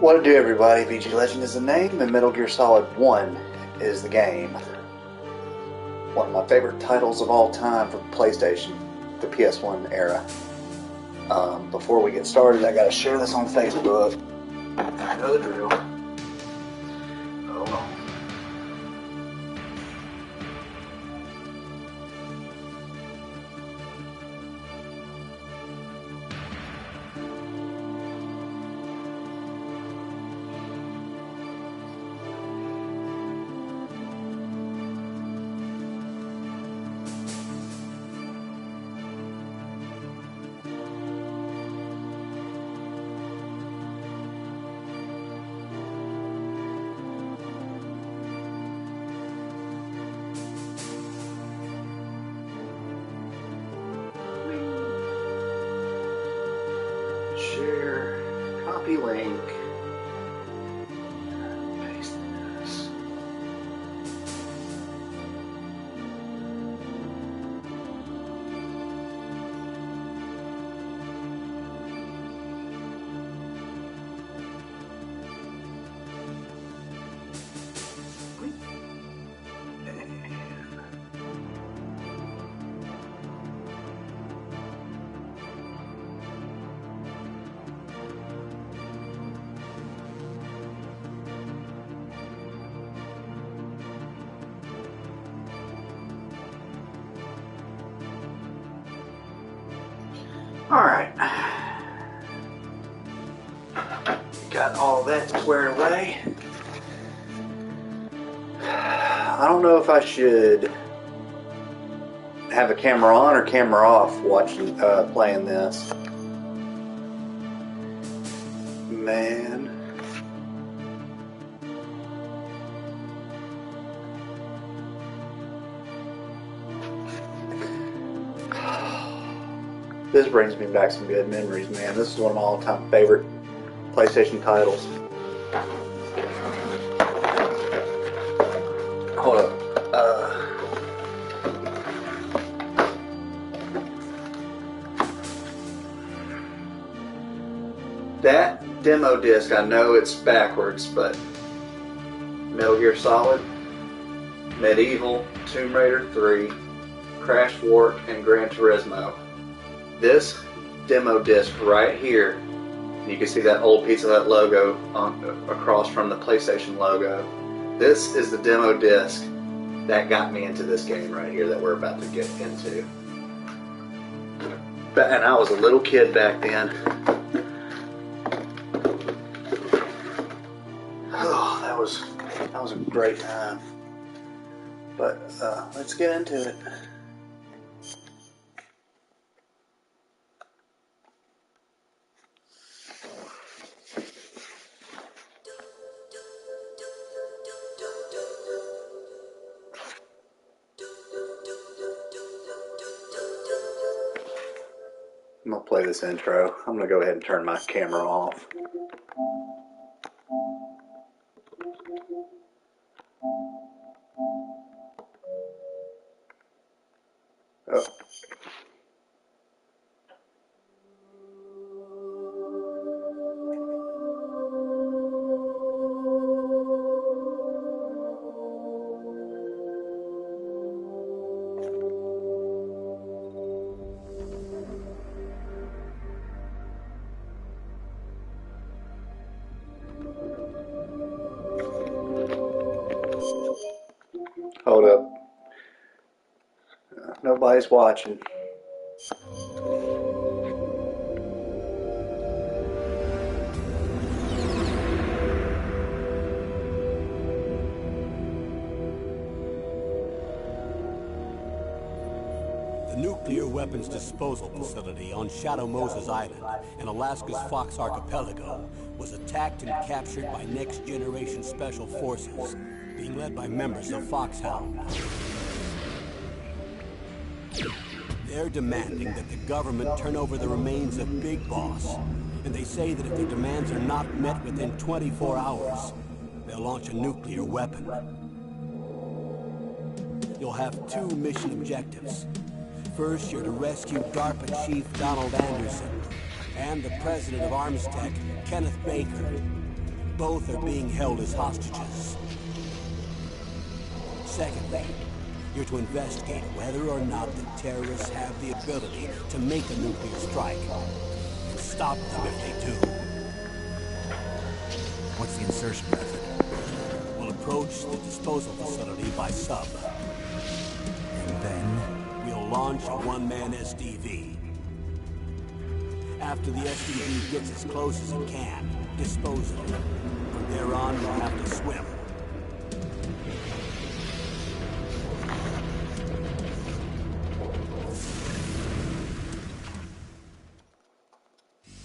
What to do, everybody? VG Legend is the name, and Metal Gear Solid 1 is the game. One of my favorite titles of all time for PlayStation, the PS1 era. Before we get started, I gotta share this on Facebook. I know the drill. Hold on. Share, copy link, paste this. Alright, got all that squared away. I don't know if I should have a camera on or camera off watching, playing this. Man. This brings me back some good memories, man. This is one of my all-time favorite PlayStation titles. Hold up. That demo disc, I know it's backwards, but Metal Gear Solid, Medieval, Tomb Raider 3, Crash Warp, and Gran Turismo. This demo disc right here, you can see that old piece of that logo across from the PlayStation logo. This is the demo disc that got me into this game right here that we're about to get into. And I was a little kid back then. Oh, that was a great time. But let's get into it. I'm going to play this intro. I'm going to go ahead and turn my camera off. Oh. Hold up. Nobody's watching. The nuclear weapons disposal facility on Shadow Moses Island in Alaska's Fox Archipelago was attacked and captured by next-generation special forces, being led by members of Foxhound. They're demanding that the government turn over the remains of Big Boss, and they say that if their demands are not met within 24 hours, they'll launch a nuclear weapon. You'll have two mission objectives. First, you're to rescue DARPA Chief Donald Anderson and the president of Arms Tech, Kenneth Baker. Both are being held as hostages. Secondly, you're to investigate whether or not the terrorists have the ability to make a nuclear strike, and stop them if they do. What's the insertion method? We'll approach the disposal facility by sub. And then? We'll launch a one-man SDV. After the SDV gets as close as it can, dispose of it. From there on, we'll have to swim.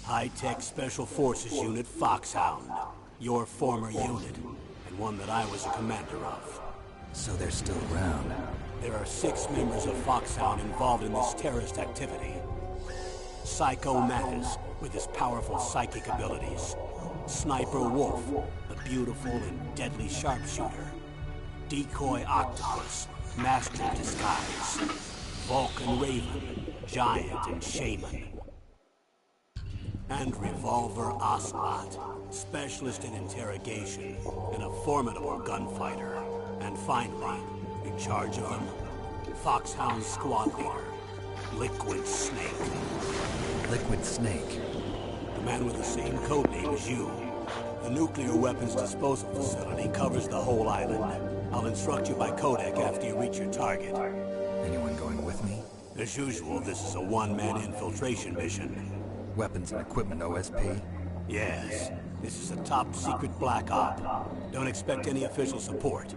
High-tech Special Forces Unit Foxhound. Your former unit, and one that I was a commander of. So they're still around. There are 6 members of Foxhound involved in this terrorist activity. Psycho Mattis, with his powerful psychic abilities. Sniper Wolf, the beautiful and deadly sharpshooter. Decoy Octopus, master of disguise. Vulcan Raven, giant and shaman. And Revolver Ocelot, specialist in interrogation and a formidable gunfighter. And finally, in charge of them, Foxhound squad leader, Liquid Snake. Liquid Snake? The man with the same codename as you. The nuclear weapons disposal facility covers the whole island. I'll instruct you by codec after you reach your target. Anyone going with me? As usual, this is a one-man infiltration mission. Weapons and equipment OSP? Yes. This is a top-secret black op. Don't expect any official support.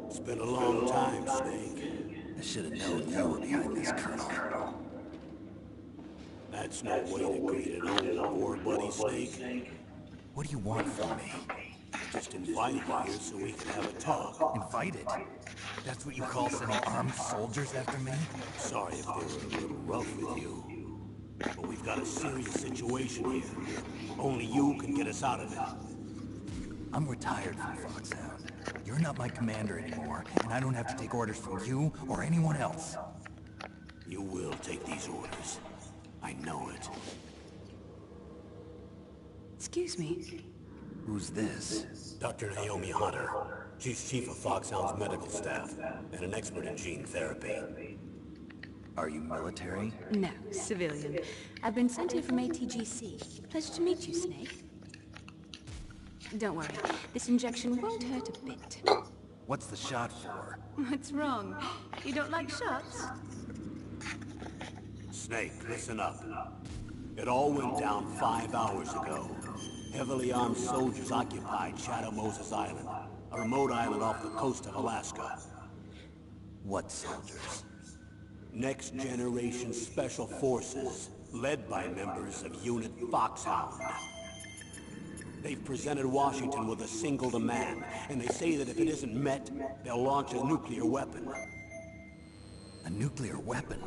It's been a long time, Snake. I should have known you were behind this, Colonel. That's no way to greet an old war buddy, Snake. What do you want from me? Just invited you here so we can have a talk. Invited? That's what you call sending armed soldiers after me? Sorry if they were a little rough with you. But we've got a serious situation here. Only you can get us out of it. I'm retired from Foxhound. You're not my commander anymore, and I don't have to take orders from you or anyone else. You will take these orders. I know it. Excuse me. Who's this? Dr. Naomi Hunter. She's chief of Foxhound's medical staff, and an expert in gene therapy. Are you military? No, civilian. I've been sent here from ATGC. Pleasure to meet you, Snake. Don't worry, this injection won't hurt a bit. What's the shot for? What's wrong? You don't like shots? Snake, listen up. It all went down 5 hours ago. Heavily armed soldiers occupied Shadow Moses Island, a remote island off the coast of Alaska. What soldiers? Next Generation Special Forces, led by members of Unit Foxhound. They've presented Washington with a single demand, and they say that if it isn't met, they'll launch a nuclear weapon. A nuclear weapon?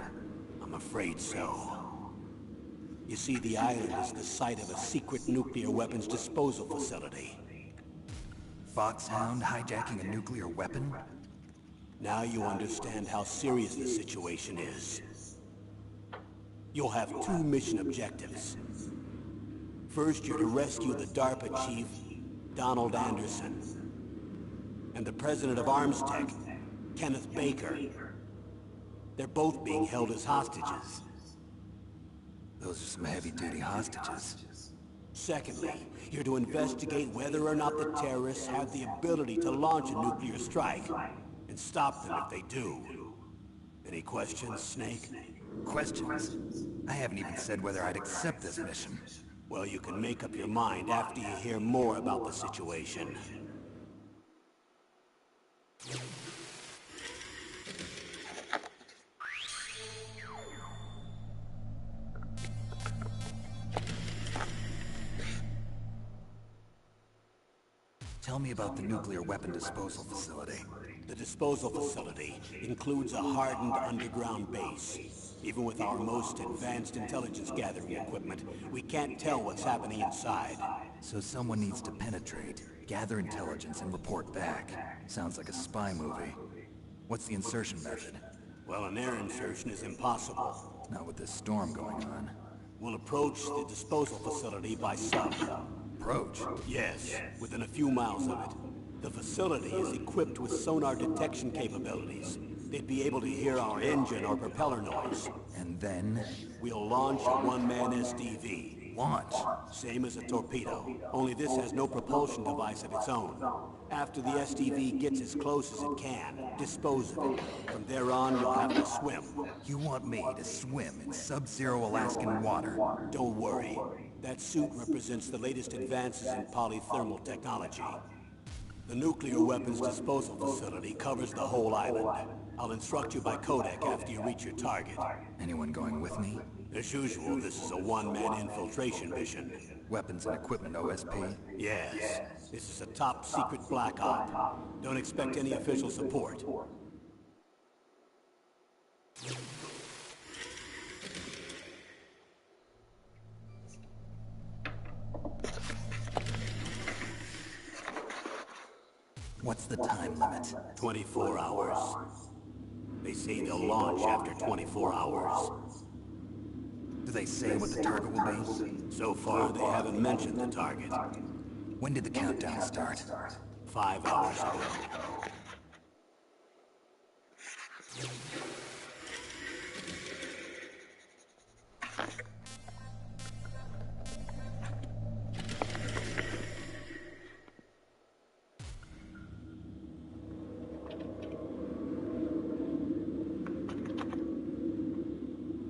I'm afraid so. You see, the island is the site of a secret nuclear weapons disposal facility. Foxhound hijacking a nuclear weapon? Now you understand how serious the situation is. You'll have 2 mission objectives. First, you're to rescue the DARPA chief, Donald Anderson, and the president of Arms Tech, Kenneth Baker. They're both being held as hostages. Those are some heavy-duty hostages. Secondly, you're to investigate whether or not the terrorists have the ability to launch a nuclear strike, and stop them if they do. Any questions, Snake? Questions? I haven't even said whether I'd accept this mission. Well, you can make up your mind after you hear more about the situation. Tell me about the nuclear weapon disposal facility. The disposal facility includes a hardened underground base. Even with our most advanced intelligence gathering equipment, we can't tell what's happening inside. So someone needs to penetrate, gather intelligence, and report back. Sounds like a spy movie. What's the insertion method? Well, an air insertion is impossible. Not with this storm going on. We'll approach the disposal facility by sub. Approach? Yes, within a few miles of it. The facility is equipped with sonar detection capabilities. They'd be able to hear our engine or propeller noise. And then? We'll launch a one-man SDV. Launch? Same as a torpedo, only this has no propulsion device of its own. After the SDV gets as close as it can, dispose of it. From there on, you'll have to swim. You want me to swim in sub-zero Alaskan water? Don't worry. That suit represents the latest advances in polythermal technology. The nuclear weapons disposal facility covers the whole island. I'll instruct you by codec after you reach your target. Anyone going with me? As usual, this is a one-man infiltration mission. Weapons and equipment OSP? Yes. This is a top-secret black op. Don't expect any official support. What's the time limit? 24 hours. They say they'll launch after 24 hours. Do they say what the target will be? So far, they haven't mentioned the target. When did the countdown start? 5 hours ago.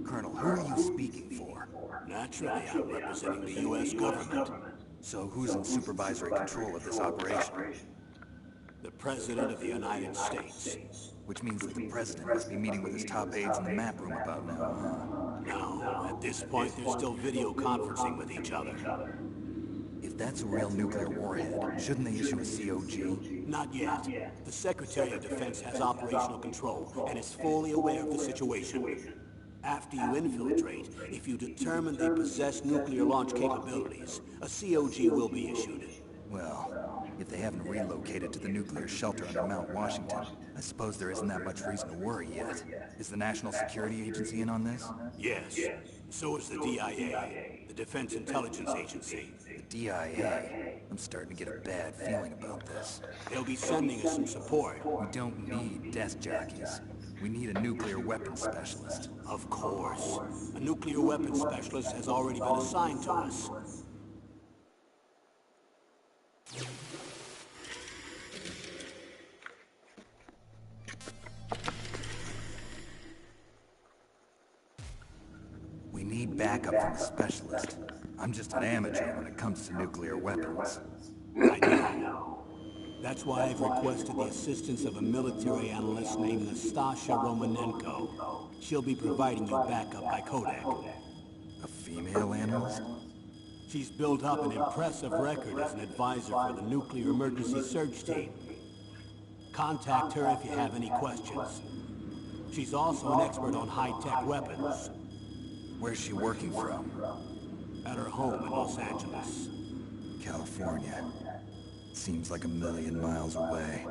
Colonel, who are you speaking for? Naturally, I'm representing the U.S. government. So who's in supervisory control of this operation? The President of the United States. Which means that the President must be meeting with his top aides in the map room about now, huh? No, at this point, they're still video conferencing with each other. If that's a real nuclear warhead, shouldn't they issue a COG? Not yet. The Secretary of Defense has operational control and is fully aware of the situation. After you infiltrate, if you determine they possess nuclear launch capabilities, a COG will be issued. Well, if they haven't relocated to the nuclear shelter under Mount Washington, I suppose there isn't that much reason to worry yet. Is the National Security Agency in on this? Yes. So is the DIA, the Defense Intelligence Agency. The DIA? I'm starting to get a bad feeling about this. They'll be sending us some support. We don't need desk jockeys. We need a nuclear weapons specialist. Of course. A nuclear weapons specialist has already been assigned to us. We need backup from a specialist. I'm just an amateur when it comes to nuclear weapons. I know. That's why I've requested the assistance of a military analyst named Nastasha Romanenko. She'll be providing you backup by codec. A female analyst? She's built up an impressive record as an advisor for the Nuclear Emergency Surge Team. Contact her if you have any questions. She's also an expert on high-tech weapons. Where's she working from? At her home in Los Angeles. California. Seems like a million miles away.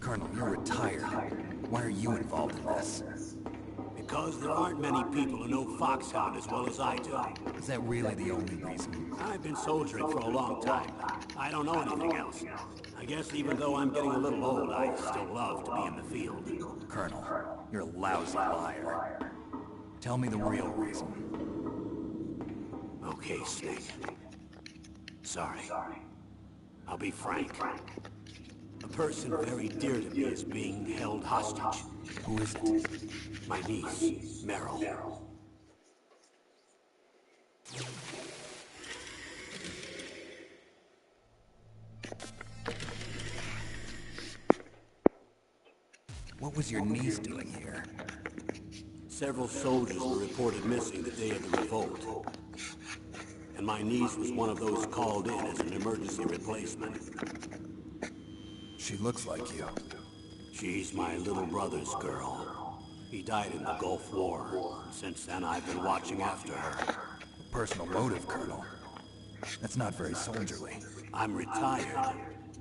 Colonel, you're retired. Why are you involved in this? Because there aren't many people who know Foxhound as well as I do. Is that really the only reason? I've been soldiering for a long time. I don't know anything else. I guess even though I'm getting a little old, I still love to be in the field. Colonel, you're a lousy liar. Tell me the real reason. Okay, Snake. Sorry. I'll be frank. A person very dear to me is being held hostage. Who is it? My niece, Meryl. What was your niece doing here? Several soldiers were reported missing the day of the revolt. And my niece was one of those called in as an emergency replacement. She looks like you. She's my little brother's girl. He died in the Gulf War. Since then, I've been watching after her. Personal motive, Colonel. That's not very soldierly. I'm retired.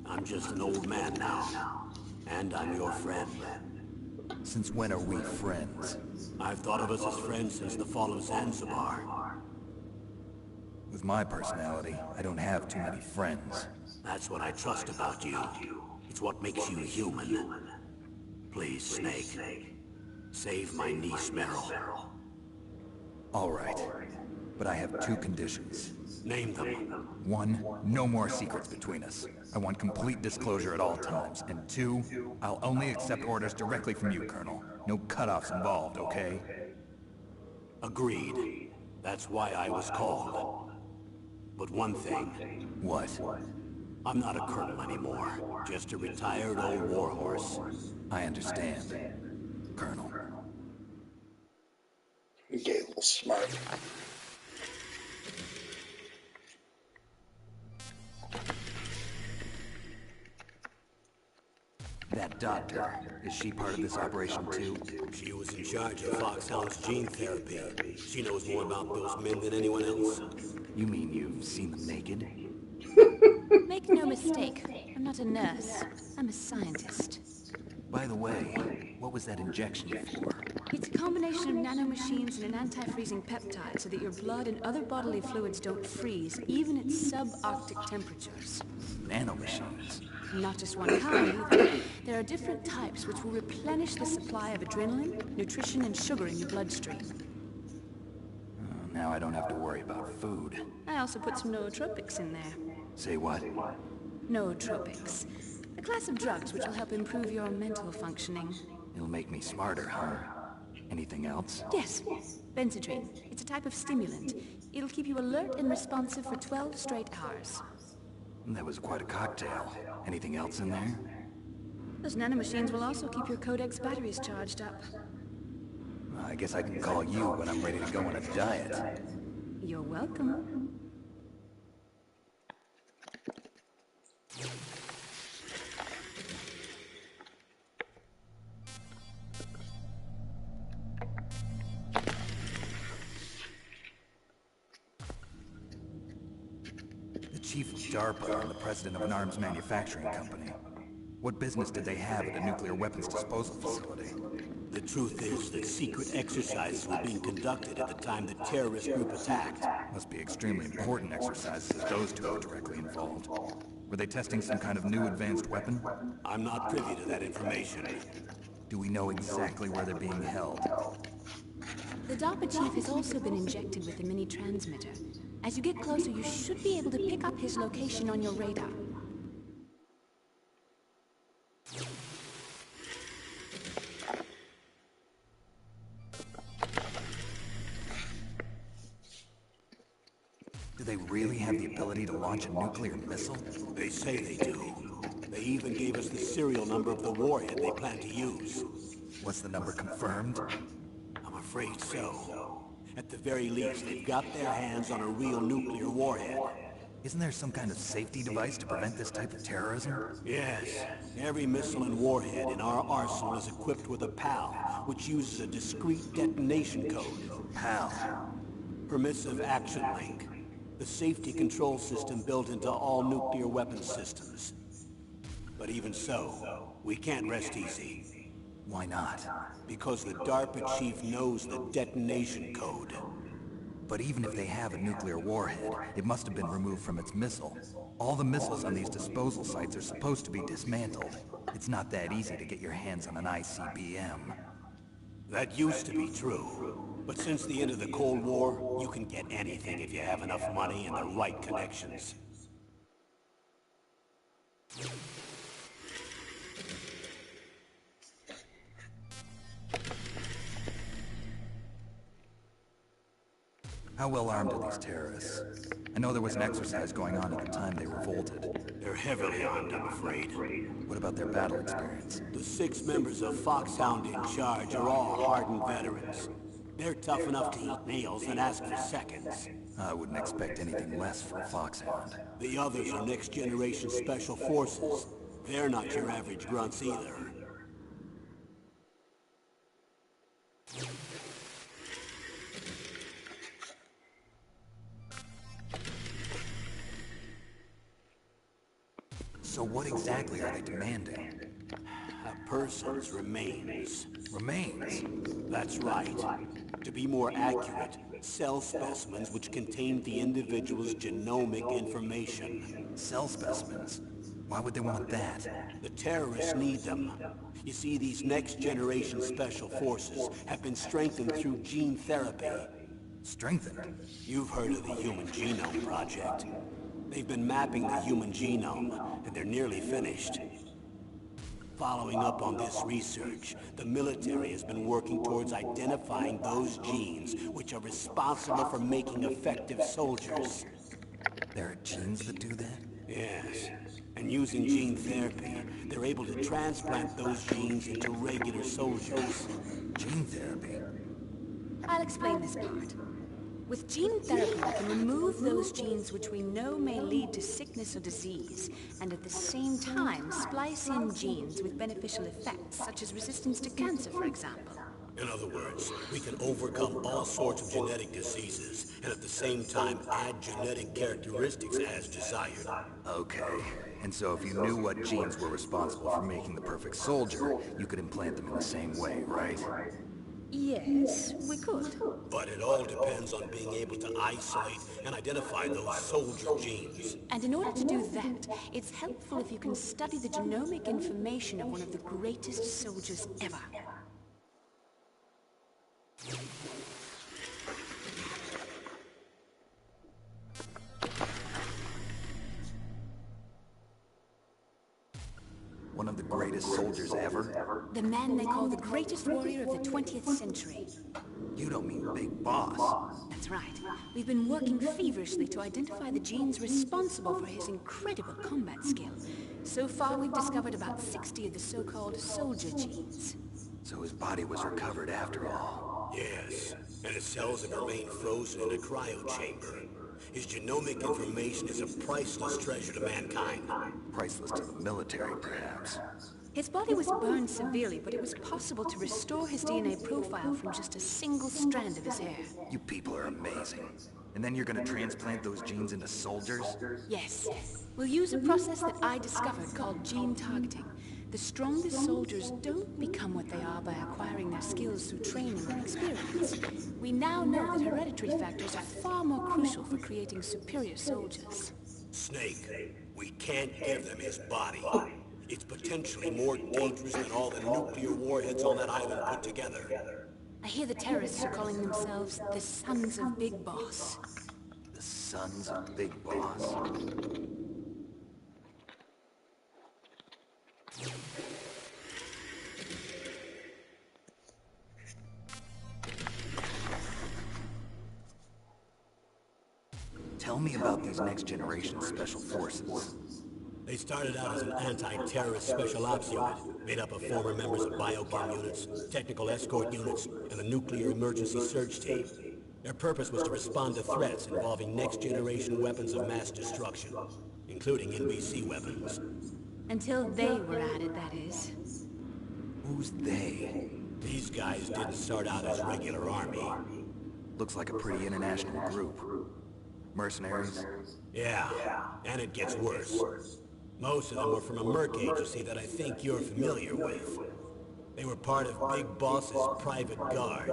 I'm just an old man now. And I'm your friend. Since when are we friends? I've thought of us as friends since the fall of Zanzibar. With my personality, I don't have too many friends. That's what I trust about you. It's what makes you human. Please, Snake. Save my niece, Meryl. All right. But I have two conditions. Name them. 1, no more secrets between us. I want complete disclosure at all times. And 2, I'll only accept orders directly from you, Colonel. No cutoffs involved, okay? Agreed. That's why I was called. But one thing. What? I'm not a colonel anymore. Just a retired old warhorse. I understand, Colonel. You get a little smart. That doctor, is she part of this operation too? She was in charge of Foxhound's gene therapy. She knows more about those men than anyone else. You mean you've seen them naked? Make no mistake, I'm not a nurse. I'm a scientist. By the way, what was that injection for? It's a combination of nanomachines and an anti-freezing peptide so that your blood and other bodily fluids don't freeze, even at subarctic temperatures. Nanomachines? Not just one kind, either. There are different types which will replenish the supply of adrenaline, nutrition, and sugar in your bloodstream. Oh, now I don't have to worry about food. I also put some nootropics in there. Say what? Nootropics. A class of drugs which will help improve your mental functioning. It'll make me smarter, huh? Anything else? Yes, Benzedrine. It's a type of stimulant. It'll keep you alert and responsive for 12 straight hours. That was quite a cocktail. Anything else in there? Those nanomachines will also keep your Codex batteries charged up. I guess I can call you when I'm ready to go on a diet. You're welcome. Chief of DARPA and the president of an arms manufacturing company. What business did they have at a nuclear weapons disposal facility? The truth is that secret exercises were being conducted at the time the terrorist group attacked. Must be extremely important exercises if those two are directly involved. Were they testing some kind of new advanced weapon? I'm not privy to that information. Do we know exactly where they're being held? The DARPA chief has also been injected with a mini-transmitter. As you get closer, you should be able to pick up his location on your radar. Do they really have the ability to launch a nuclear missile? They say they do. They even gave us the serial number of the warhead they plan to use. What's the number confirmed? I'm afraid so. At the very least, they've got their hands on a real nuclear warhead. Isn't there some kind of safety device to prevent this type of terrorism? Yes. Every missile and warhead in our arsenal is equipped with a PAL, which uses a discrete detonation code. PAL? Permissive Action Link. The safety control system built into all nuclear weapon systems. But even so, we can't rest easy. Why not? Because the DARPA chief knows the detonation code. But even if they have a nuclear warhead, it must have been removed from its missile. All the missiles on these disposal sites are supposed to be dismantled. It's not that easy to get your hands on an ICBM. That used to be true. But since the end of the Cold War, you can get anything if you have enough money and the right connections. How well armed are these terrorists? I know there was an exercise going on at the time they revolted. They're heavily armed, I'm afraid. What about their battle experience? The 6 members of Foxhound in charge are all hardened veterans. They're tough enough to eat nails and ask for seconds. I wouldn't expect anything less from a Foxhound. The others are next-generation special forces. They're not your average grunts either. So what exactly are they demanding? A person's remains. Remains? That's right. To be more accurate, cell specimens which contain the individual's genomic information. Cell specimens? Why would they want that? The terrorists need them. You see, these next-generation special forces have been strengthened through gene therapy. Strengthened? You've heard of the Human Genome Project. They've been mapping the human genome, and they're nearly finished. Following up on this research, the military has been working towards identifying those genes which are responsible for making effective soldiers. There are genes that do that? Yes, and using gene therapy, they're able to transplant those genes into regular soldiers. Gene therapy? I'll explain this part. With gene therapy, we can remove those genes which we know may lead to sickness or disease, and at the same time splice in genes with beneficial effects, such as resistance to cancer, for example. In other words, we can overcome all sorts of genetic diseases, and at the same time add genetic characteristics as desired. Okay. And so if you knew what genes were responsible for making the perfect soldier, you could implant them in the same way, right? Yes, we could. But it all depends on being able to isolate and identify those soldier genes. And in order to do that, it's helpful if you can study the genomic information of one of the greatest soldiers ever. One of the greatest soldiers ever? The man they call the greatest warrior of the 20th century. You don't mean Big Boss. That's right. We've been working feverishly to identify the genes responsible for his incredible combat skill. So far, we've discovered about 60 of the so-called soldier genes. So his body was recovered after all. Yes, and his cells have remained frozen in a cryo chamber. His genomic information is a priceless treasure to mankind. Priceless to the military, perhaps. His body was burned severely, but it was possible to restore his DNA profile from just a single strand of his hair. You people are amazing. And then you're gonna transplant those genes into soldiers? Yes. We'll use a process that I discovered called gene targeting. The strongest soldiers don't become what they are by acquiring their skills through training and experience. We now know that hereditary factors are far more crucial for creating superior soldiers. Snake, we can't give them his body. It's potentially more dangerous than all the nuclear warheads on that island put together. I hear the terrorists are calling themselves the Sons of Big Boss. The Sons of Big Boss? Tell me about these next-generation special forces. They started out as an anti-terrorist special ops unit, made up of former members of biochem units, technical escort units, and the nuclear emergency search team. Their purpose was to respond to threats involving next-generation weapons of mass destruction, including NBC weapons. Until they were added, that is. Who's they? These guys didn't start out as regular army. Looks like a pretty international group. Mercenaries? Yeah, and it gets worse. Most of them were from a merc agency that I think you're familiar with. They were part of Big Boss's private guard.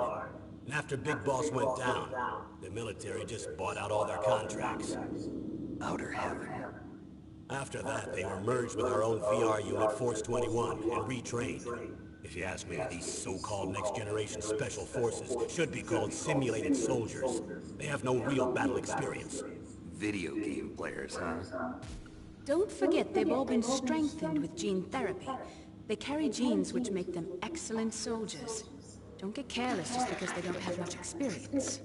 And after Big Boss went down, the military just bought out all their contracts. Outer heaven. After that, they were merged with our own VR unit, Force 21, and retrained. If you ask me, these so-called next-generation special forces should be called simulated soldiers. They have no real battle experience. Video game players, huh? Don't forget they've all been strengthened with gene therapy. They carry genes which make them excellent soldiers. Don't get careless just because they don't have much experience.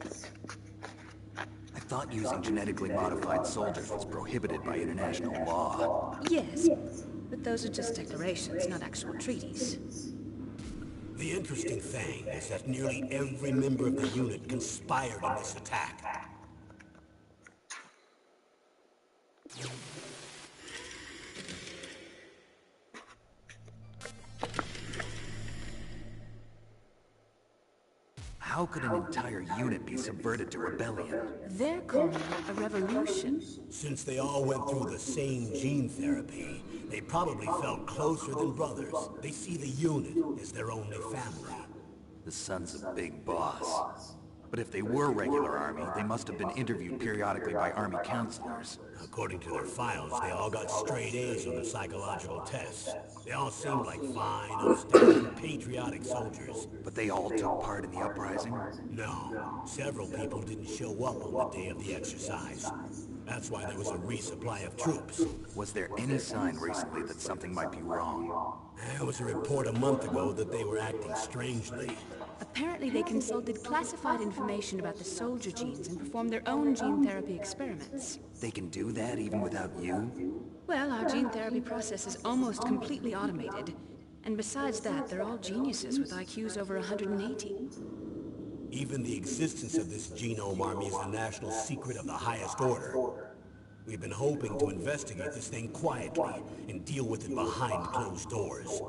I thought using genetically modified soldiers was prohibited by international law. Yes, but those are just declarations, not actual treaties. The interesting thing is that nearly every member of the unit conspired in this attack. How could an entire unit be subverted to rebellion? They're calling it a revolution. Since they all went through the same gene therapy, they probably felt closer than brothers. They see the unit as their only family. The son's a big boss. But if they were regular army, they must have been interviewed periodically by army counselors. According to their files, they all got straight A's on the psychological tests. They all seemed like fine, upstanding, patriotic soldiers. But they all took part in the uprising? No, several people didn't show up on the day of the exercise. That's why there was a resupply of troops. Was there any sign recently that something might be wrong? There was a report a month ago that they were acting strangely. Apparently they consulted classified information about the soldier genes and performed their own gene therapy experiments. They can do that even without you? Well, our gene therapy process is almost completely automated. And besides that, they're all geniuses with IQs over 180. Even the existence of this genome army is a national secret of the highest order. We've been hoping to investigate this thing quietly and deal with it behind closed doors.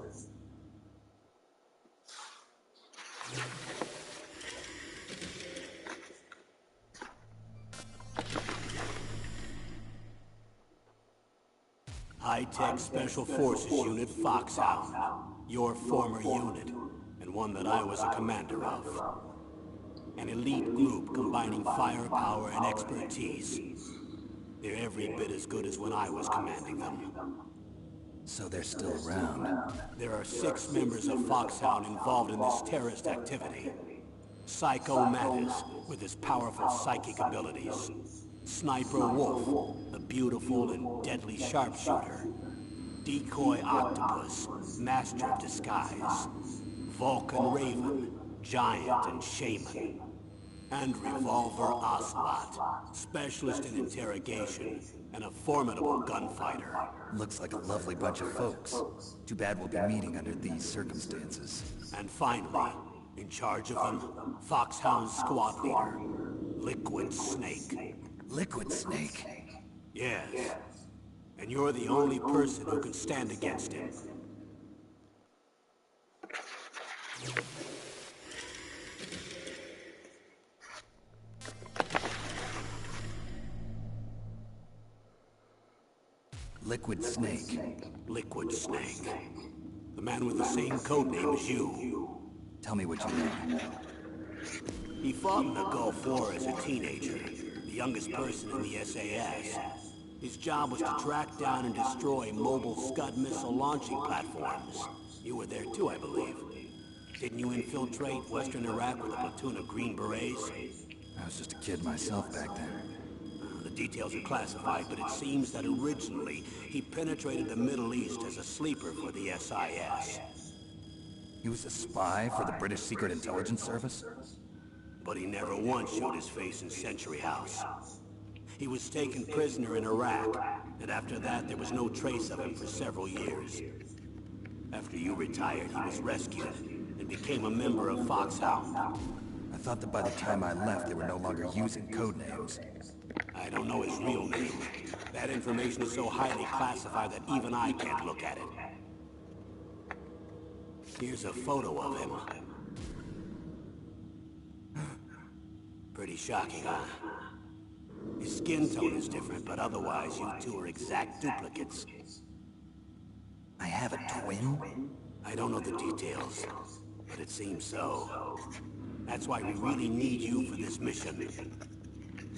High-tech Special Forces Unit Foxhound. Your former unit, and one that I was a commander of. An elite group combining firepower and expertise. They're every bit as good as when I was commanding them. So they're still around. There are 6 members of Foxhound involved in this terrorist activity. Psycho Mattis, with his powerful psychic abilities. Sniper Wolf, a beautiful and deadly sharpshooter. Decoy Octopus, master of disguise. Vulcan Raven, giant and shaman. And Revolver Ocelot, specialist in interrogation and a formidable gunfighter. Looks like a lovely bunch of folks. Too bad we'll be meeting under these circumstances. And finally, in charge of them, Foxhound's squad leader, Liquid Snake. Liquid Snake? Yes. And you're the only person who can stand against him. Liquid Snake. Liquid Snake. The man with the same codename as you. Tell me what you know. He fought in the Gulf War as a teenager, the youngest person in the SAS. His job was to track down and destroy mobile Scud missile launching platforms. You were there too, I believe. Didn't you infiltrate Western Iraq with a platoon of Green Berets? I was just a kid myself back then. The details are classified, but it seems that originally he penetrated the Middle East as a sleeper for the SIS. He was a spy for the British Secret Intelligence Service? But he never once showed his face in Century House. He was taken prisoner in Iraq, and after that there was no trace of him for several years. After you retired, he was rescued and became a member of Foxhound. I thought that by the time I left, they were no longer using codenames. I don't know his real name. That information is so highly classified that even I can't look at it. Here's a photo of him. Pretty shocking, huh? His skin tone is different, but otherwise you two are exact duplicates. I have a twin? I don't know the details, but it seems so. That's why we really need you for this mission.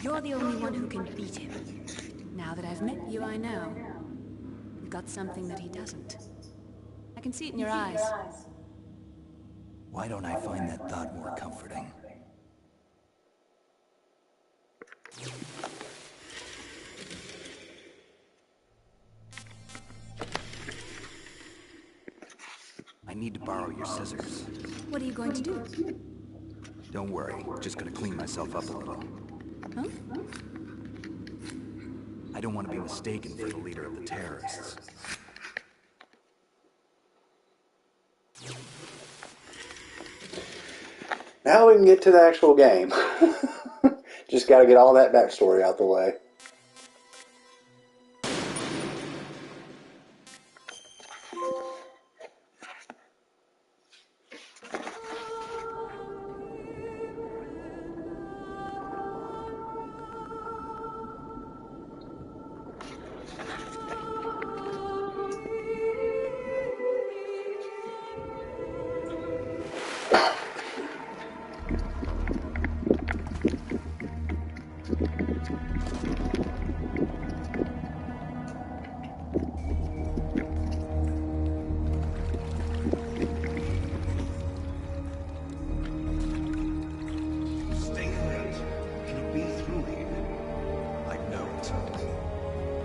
You're the only one who can beat him. Now that I've met you, I know. You've got something that he doesn't. I can see it in your eyes. Why don't I find that thought more comforting? I need to borrow your scissors. What are you going to do? Don't worry, just gonna clean myself up a little. Huh? I don't want to be mistaken for the leader of the terrorists. Now we can get to the actual game. Just got to get all that backstory out the way.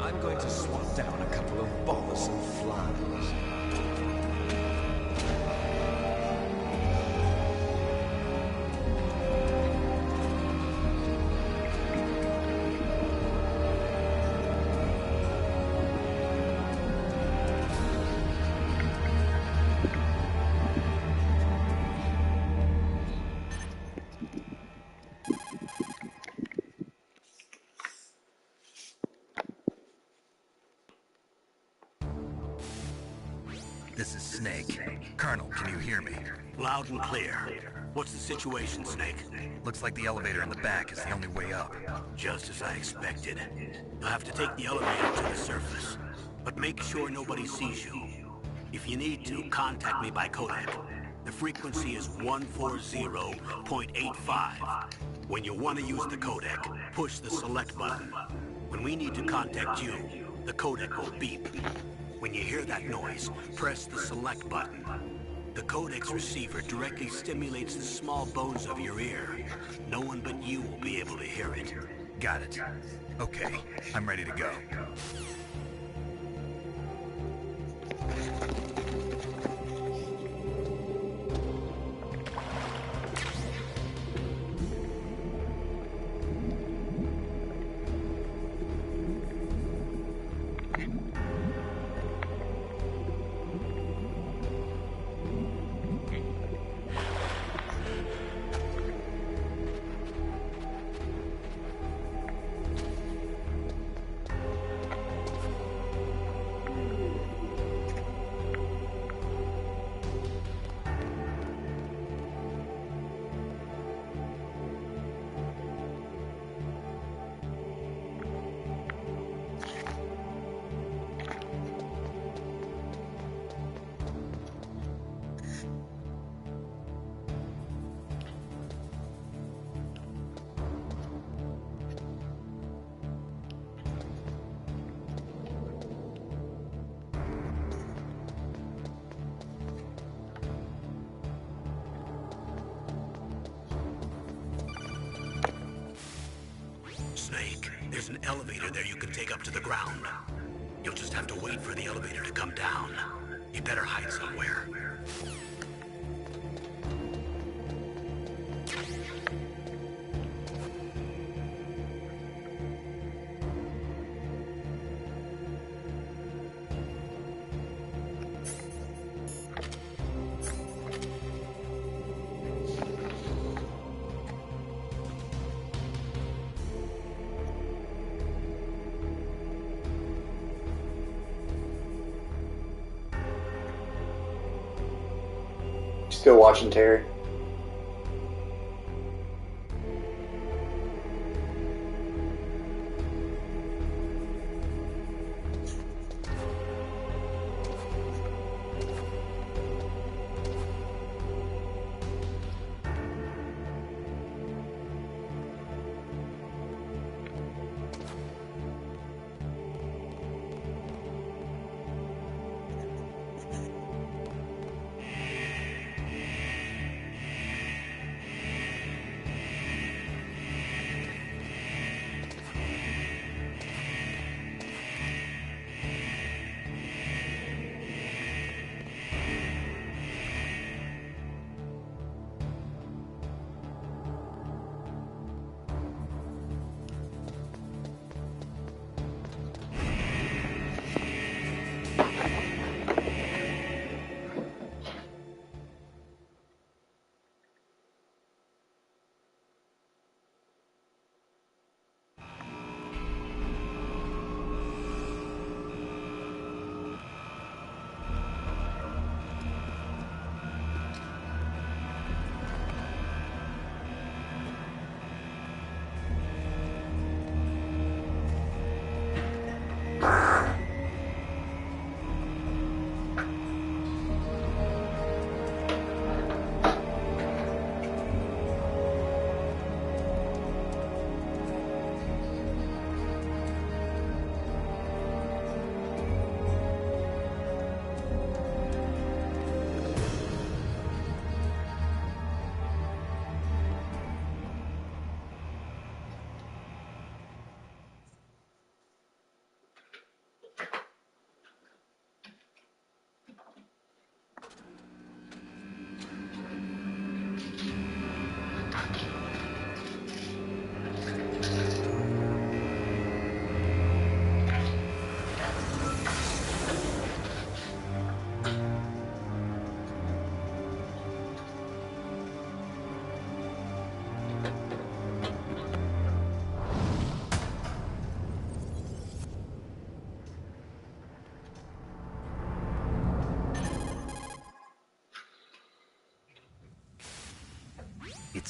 I'm going to swat down a couple of bothersome flies. This is Snake. Colonel, can you hear me? Loud and clear. What's the situation, Snake? Looks like the elevator in the back is the only way up. Just as I expected. You'll have to take the elevator to the surface. But make sure nobody sees you. If you need to, contact me by codec. The frequency is 140.85. When you want to use the codec, push the select button. When we need to contact you, the codec will beep. When you hear that noise, press the select button. The codec's receiver directly stimulates the small bones of your ear. No one but you will be able to hear it. Got it. Okay, I'm ready to go. Snake, there's an elevator there you can take up to the ground. You'll just have to wait for the elevator to come down. You better hide somewhere. Still watching Terry?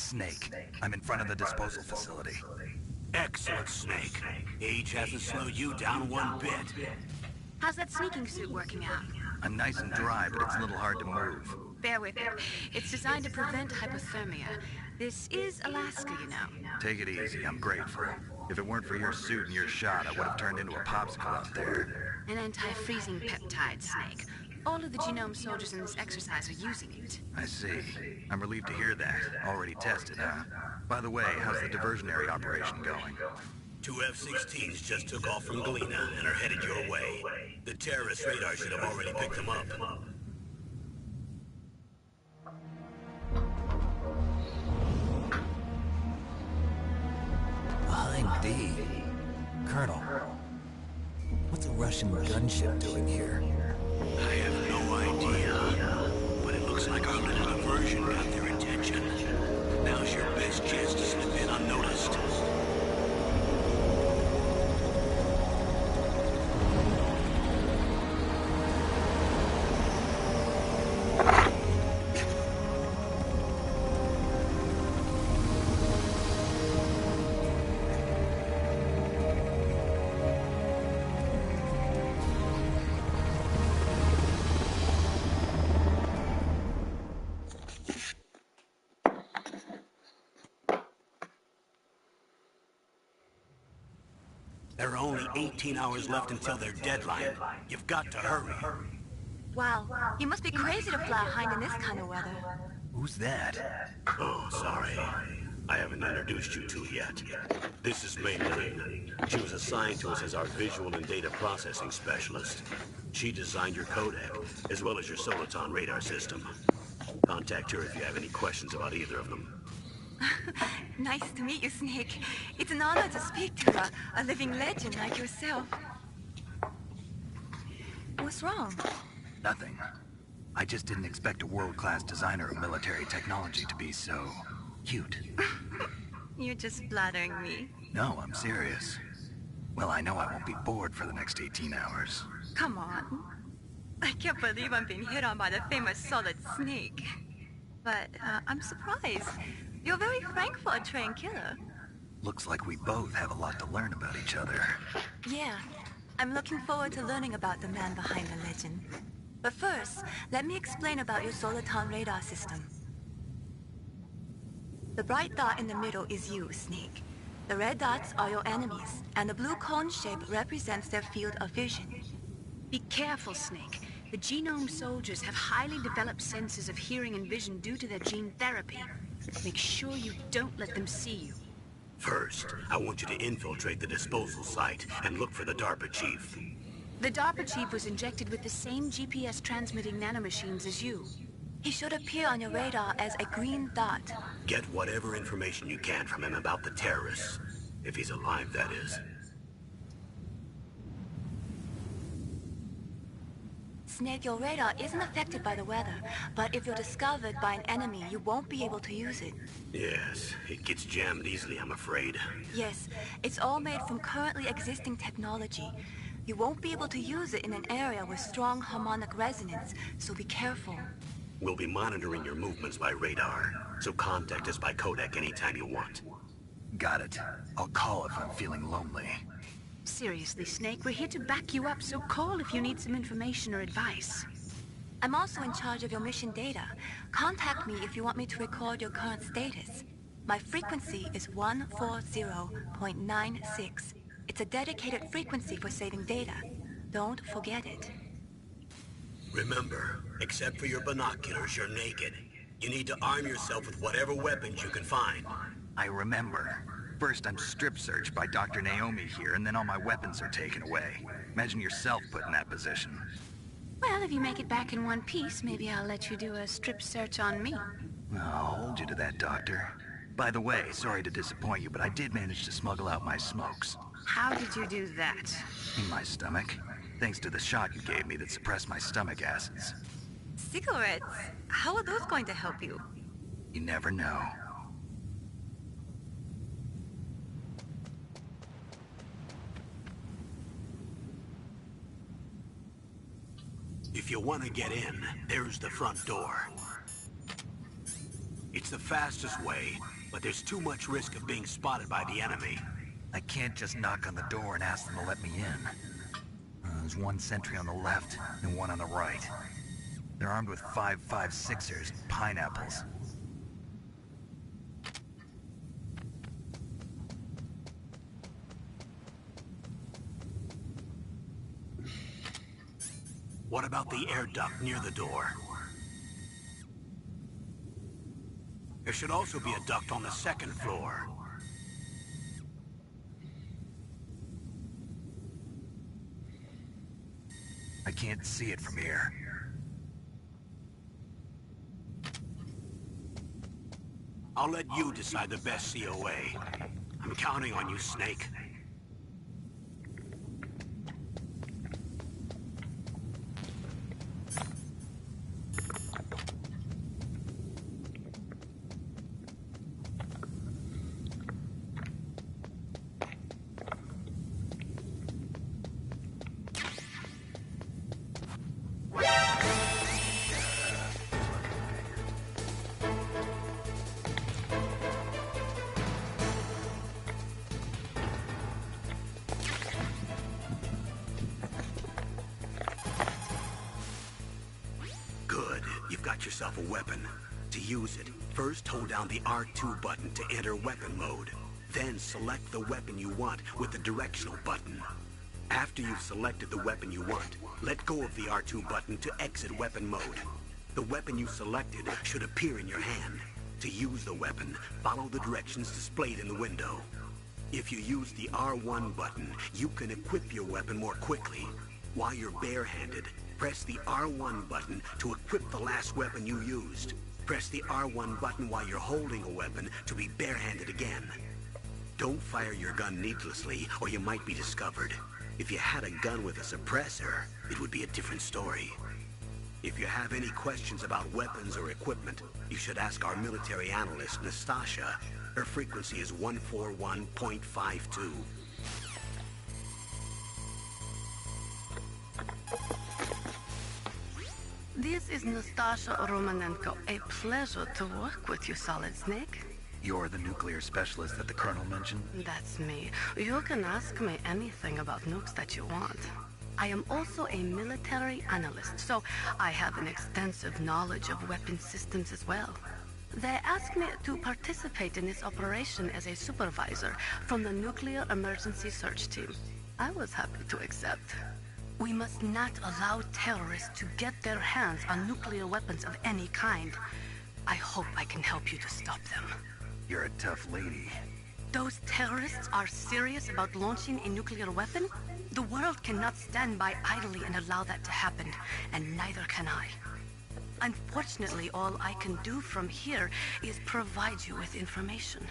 Snake. I'm in front of the disposal facility. Excellent, Snake. Age hasn't slowed you down one bit. How's that sneaking suit working out? I'm nice and dry, but it's a little hard to move. Bear with it. It's designed to prevent hypothermia. This is Alaska, you know. Take it easy, I'm grateful. If it weren't for your suit and your shot, I would have turned into a popsicle out there. An anti-freezing peptide, Snake. All of the genome soldiers in this exercise are using it. I see. I'm relieved to hear that. Already tested, huh? By the way, how's the diversionary operation going? 2 F-16s just took off from Galena and are headed your way. The terrorist radar should have already picked them up. Behind D. Colonel, what's a Russian gunship doing here? I have no idea, but it looks like our little diversion got their attention. Now's your best chance to slip in unnoticed. There are only 18 hours left until their deadline. You've got to hurry. Wow, you must be crazy to fly hind in this kind of weather. Who's that? Oh, sorry. I haven't introduced you to yet. This is Mei Ling. She was assigned to us as our visual and data processing specialist. She designed your codec, as well as your Soliton radar system. Contact her if you have any questions about either of them. Nice to meet you, Snake. It's an honor to speak to a living legend like yourself. What's wrong? Nothing. I just didn't expect a world-class designer of military technology to be so cute. You're just flattering me. No, I'm serious. Well, I know I won't be bored for the next 18 hours. Come on. I can't believe I'm being hit on by the famous Solid Snake. But I'm surprised. You're very frank for a trained killer. Looks like we both have a lot to learn about each other. Yeah, I'm looking forward to learning about the man behind the legend. But first, let me explain about your Soliton radar system. The bright dot in the middle is you, Snake. The red dots are your enemies, and the blue cone shape represents their field of vision. Be careful, Snake. The genome soldiers have highly developed senses of hearing and vision due to their gene therapy. Make sure you don't let them see you. First, I want you to infiltrate the disposal site and look for the DARPA chief. The DARPA chief was injected with the same GPS transmitting nanomachines as you. He should appear on your radar as a green dot. Get whatever information you can from him about the terrorists. If he's alive, that is. Snake, your radar isn't affected by the weather, but if you're discovered by an enemy, you won't be able to use it. Yes, it gets jammed easily, I'm afraid. Yes, it's all made from currently existing technology. You won't be able to use it in an area with strong harmonic resonance, so be careful. We'll be monitoring your movements by radar, so contact us by codec anytime you want. Got it. I'll call if I'm feeling lonely. Seriously, Snake, we're here to back you up, so call if you need some information or advice. I'm also in charge of your mission data. Contact me if you want me to record your current status. My frequency is 140.96. It's a dedicated frequency for saving data. Don't forget it. Remember, except for your binoculars, you're naked. You need to arm yourself with whatever weapons you can find. I remember. First, I'm strip-searched by Dr. Naomi here, and then all my weapons are taken away. Imagine yourself put in that position. Well, if you make it back in one piece, maybe I'll let you do a strip search on me. I'll hold you to that, Doctor. By the way, sorry to disappoint you, but I did manage to smuggle out my smokes. How did you do that? In my stomach. Thanks to the shot you gave me that suppressed my stomach acids. Cigarettes? How are those going to help you? You never know. If you want to get in, there's the front door. It's the fastest way, but there's too much risk of being spotted by the enemy. I can't just knock on the door and ask them to let me in. There's one sentry on the left and one on the right. They're armed with 5.56ers and pineapples. What about the air duct near the door? There should also be a duct on the second floor. I can't see it from here. I'll let you decide the best COA. I'm counting on you, Snake. Got yourself a weapon. To use it, first hold down the R2 button to enter weapon mode. Then select the weapon you want with the directional button. After you've selected the weapon you want, let go of the R2 button to exit weapon mode. The weapon you selected should appear in your hand. To use the weapon, follow the directions displayed in the window. If you use the R1 button, you can equip your weapon more quickly. While you're barehanded, press the R1 button to equip the last weapon you used. Press the R1 button while you're holding a weapon to be barehanded again. Don't fire your gun needlessly, or you might be discovered. If you had a gun with a suppressor, it would be a different story. If you have any questions about weapons or equipment, you should ask our military analyst, Nastasha. Her frequency is 141.52. This is Nastasha Romanenko. A pleasure to work with you, Solid Snake. You're the nuclear specialist that the Colonel mentioned? That's me. You can ask me anything about nukes that you want. I am also a military analyst, so I have an extensive knowledge of weapon systems as well. They asked me to participate in this operation as a supervisor from the Nuclear Emergency Search Team. I was happy to accept. We must not allow terrorists to get their hands on nuclear weapons of any kind. I hope I can help you to stop them. You're a tough lady. Those terrorists are serious about launching a nuclear weapon? The world cannot stand by idly and allow that to happen, and neither can I. Unfortunately, all I can do from here is provide you with information.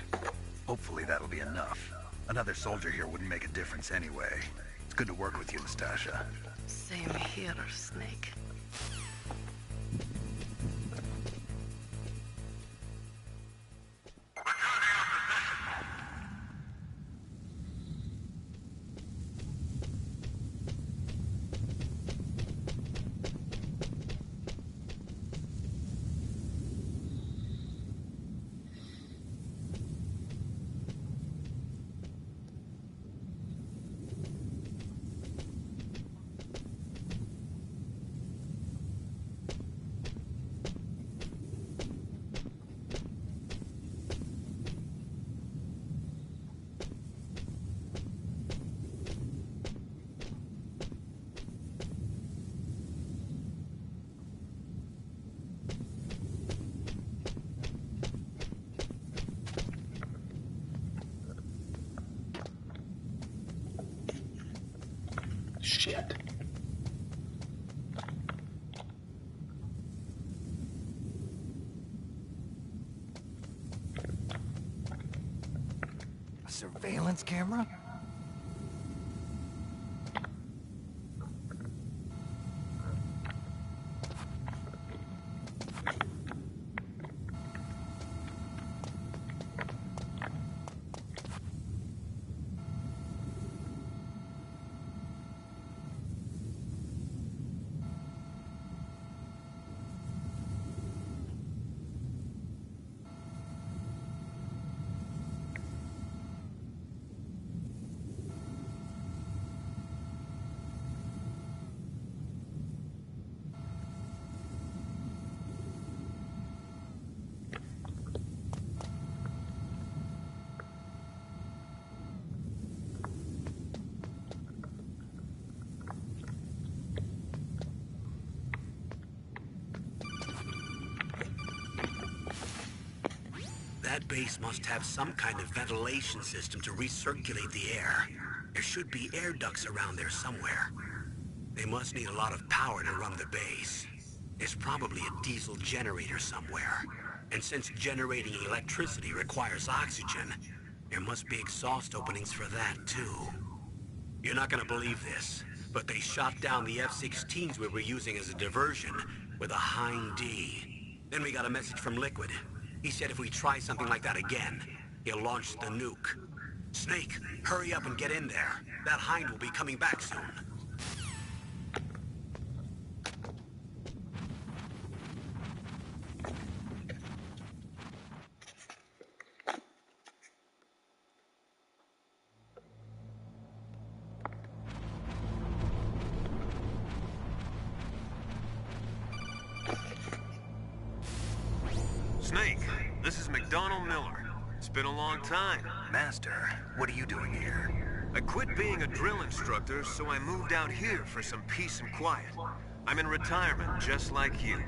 Hopefully that'll be enough. Another soldier here wouldn't make a difference anyway. It's good to work with you, Nastasha. Same here, Snake. Shit. A surveillance camera? base must have some kind of ventilation system to recirculate the air. There should be air ducts around there somewhere. They must need a lot of power to run the base. There's probably a diesel generator somewhere. And since generating electricity requires oxygen, there must be exhaust openings for that too. You're not gonna believe this, but they shot down the F-16s we were using as a diversion with a Hind D. Then we got a message from Liquid. He said if we try something like that again, he'll launch the nuke. Snake, hurry up and get in there. That Hind will be coming back soon. Snake, this is McDonald Miller. It's been a long time. Master, what are you doing here? I quit being a drill instructor, so I moved out here for some peace and quiet. I'm in retirement, just like you.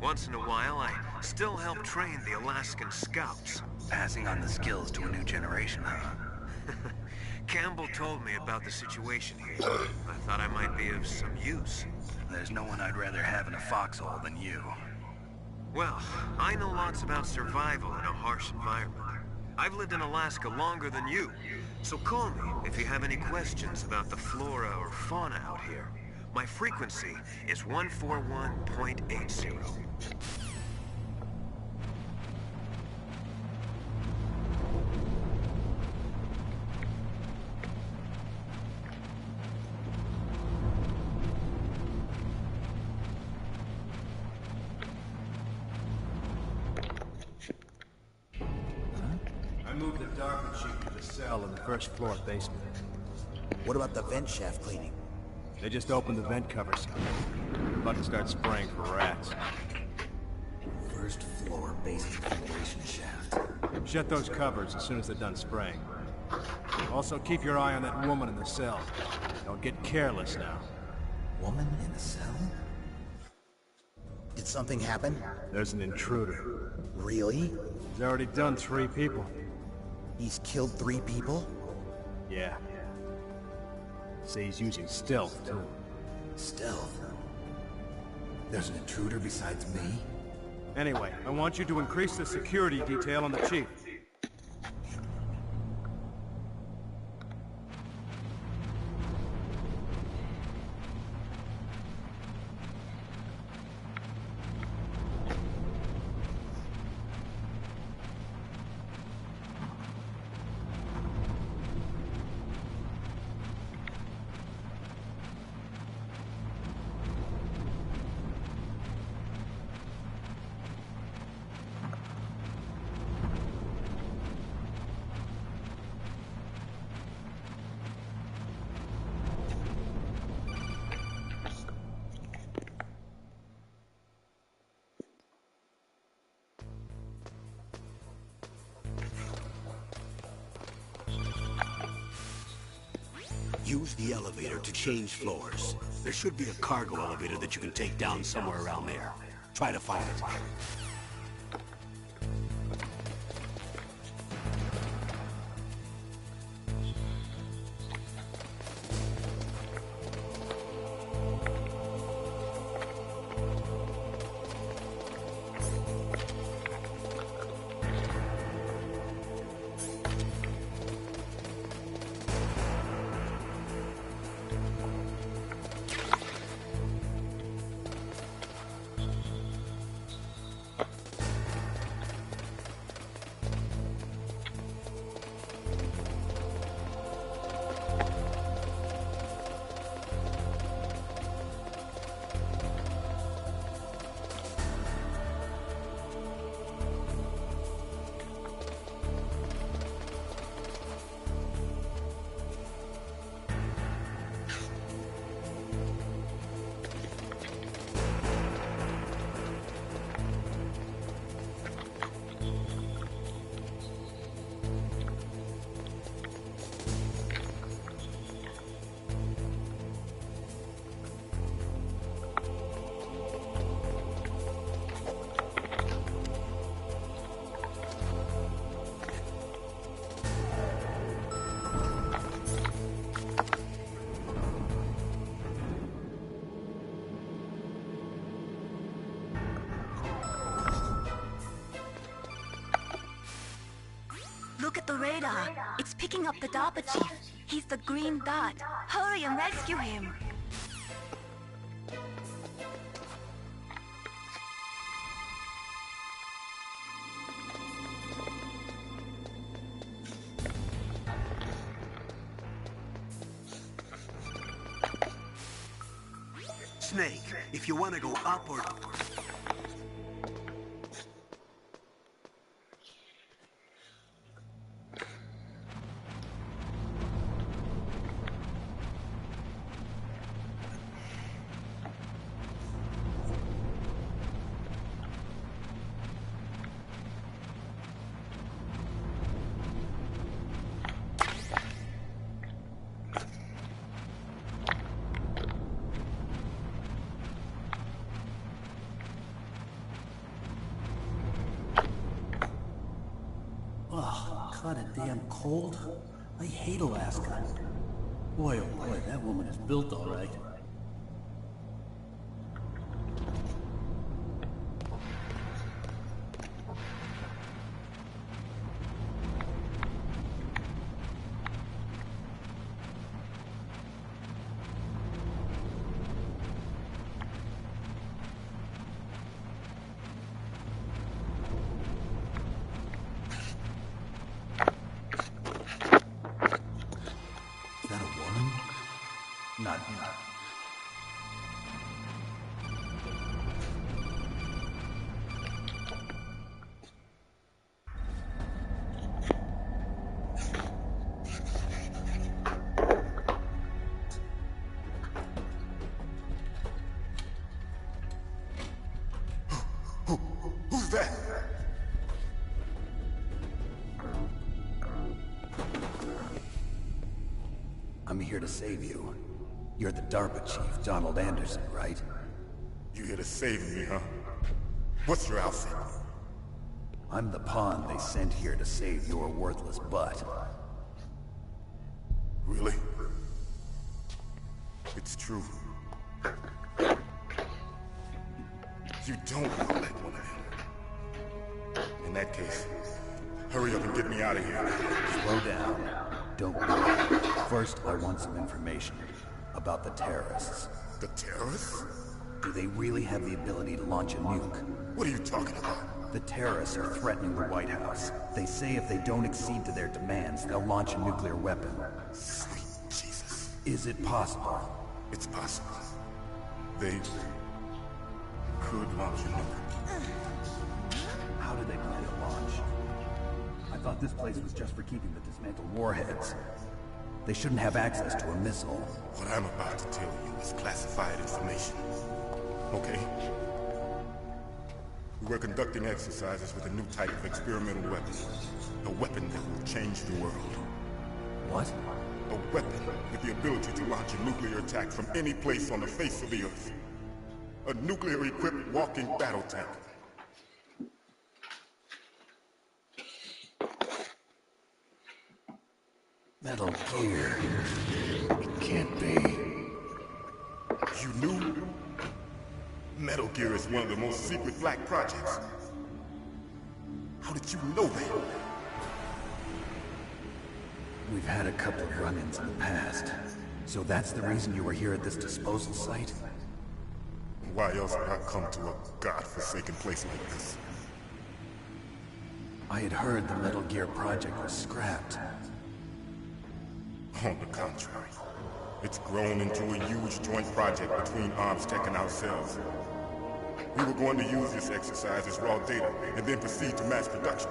Once in a while, I still help train the Alaskan Scouts. Passing on the skills to a new generation, huh? Campbell told me about the situation here. I thought I might be of some use. There's no one I'd rather have in a foxhole than you. Well, I know lots about survival in a harsh environment. I've lived in Alaska longer than you, so call me if you have any questions about the flora or fauna out here. My frequency is 141.80. I moved the dark machine to the cell in the first floor basement. What about the vent shaft cleaning? They just opened the vent covers. About to start spraying for rats. First floor basement ventilation shaft. Shut those covers as soon as they're done spraying. Also, keep your eye on that woman in the cell. Don't get careless now. Woman in a cell? Did something happen? There's an intruder. Really? He's already done 3 people. He's killed 3 people? Yeah. Say he's using stealth, too. Stealth? There's an intruder besides me? Anyway, I want you to increase the security detail on the chief. Use the elevator to change floors. There should be a cargo elevator that you can take down somewhere around there. Try to find it. He's picking up the DARPA chief. He's the green dot. Hurry and rescue him. Snake, if you want to go up or... Kinda damn cold. I hate Alaska. Boy, oh boy, that woman is built all right. Not me. Who's that? I'm here to save you. You're the DARPA chief, Donald Anderson, right? You here to save me, huh? What's your outfit? I'm the pawn they sent here to save your worthless butt. Really? It's true. You don't know that woman. In that case, hurry up and get me out of here. Slow down. Don't move. First, I want some information about the terrorists. The terrorists? Do they really have the ability to launch a nuke? What are you talking about? The terrorists are threatening the White House. They say if they don't accede to their demands, they'll launch a nuclear weapon. Sweet Jesus. Is it possible? It's possible. They could launch a nuke. How do they plan to launch? I thought this place was just for keeping the dismantled warheads. They shouldn't have access to a missile. What I'm about to tell you is classified information. Okay? We're conducting exercises with a new type of experimental weapon. A weapon that will change the world. What? A weapon with the ability to launch a nuclear attack from any place on the face of the Earth. A nuclear-equipped walking battle tank. Metal Gear. It can't be. You knew? Metal Gear is one of the most secret black projects. How did you know that? We've had a couple of run-ins in the past. So that's the reason you were here at this disposal site? Why else would I come to a godforsaken place like this? I had heard the Metal Gear project was scrapped. On the contrary, it's grown into a huge joint project between Armstech and ourselves. We were going to use this exercise as raw data and then proceed to mass production.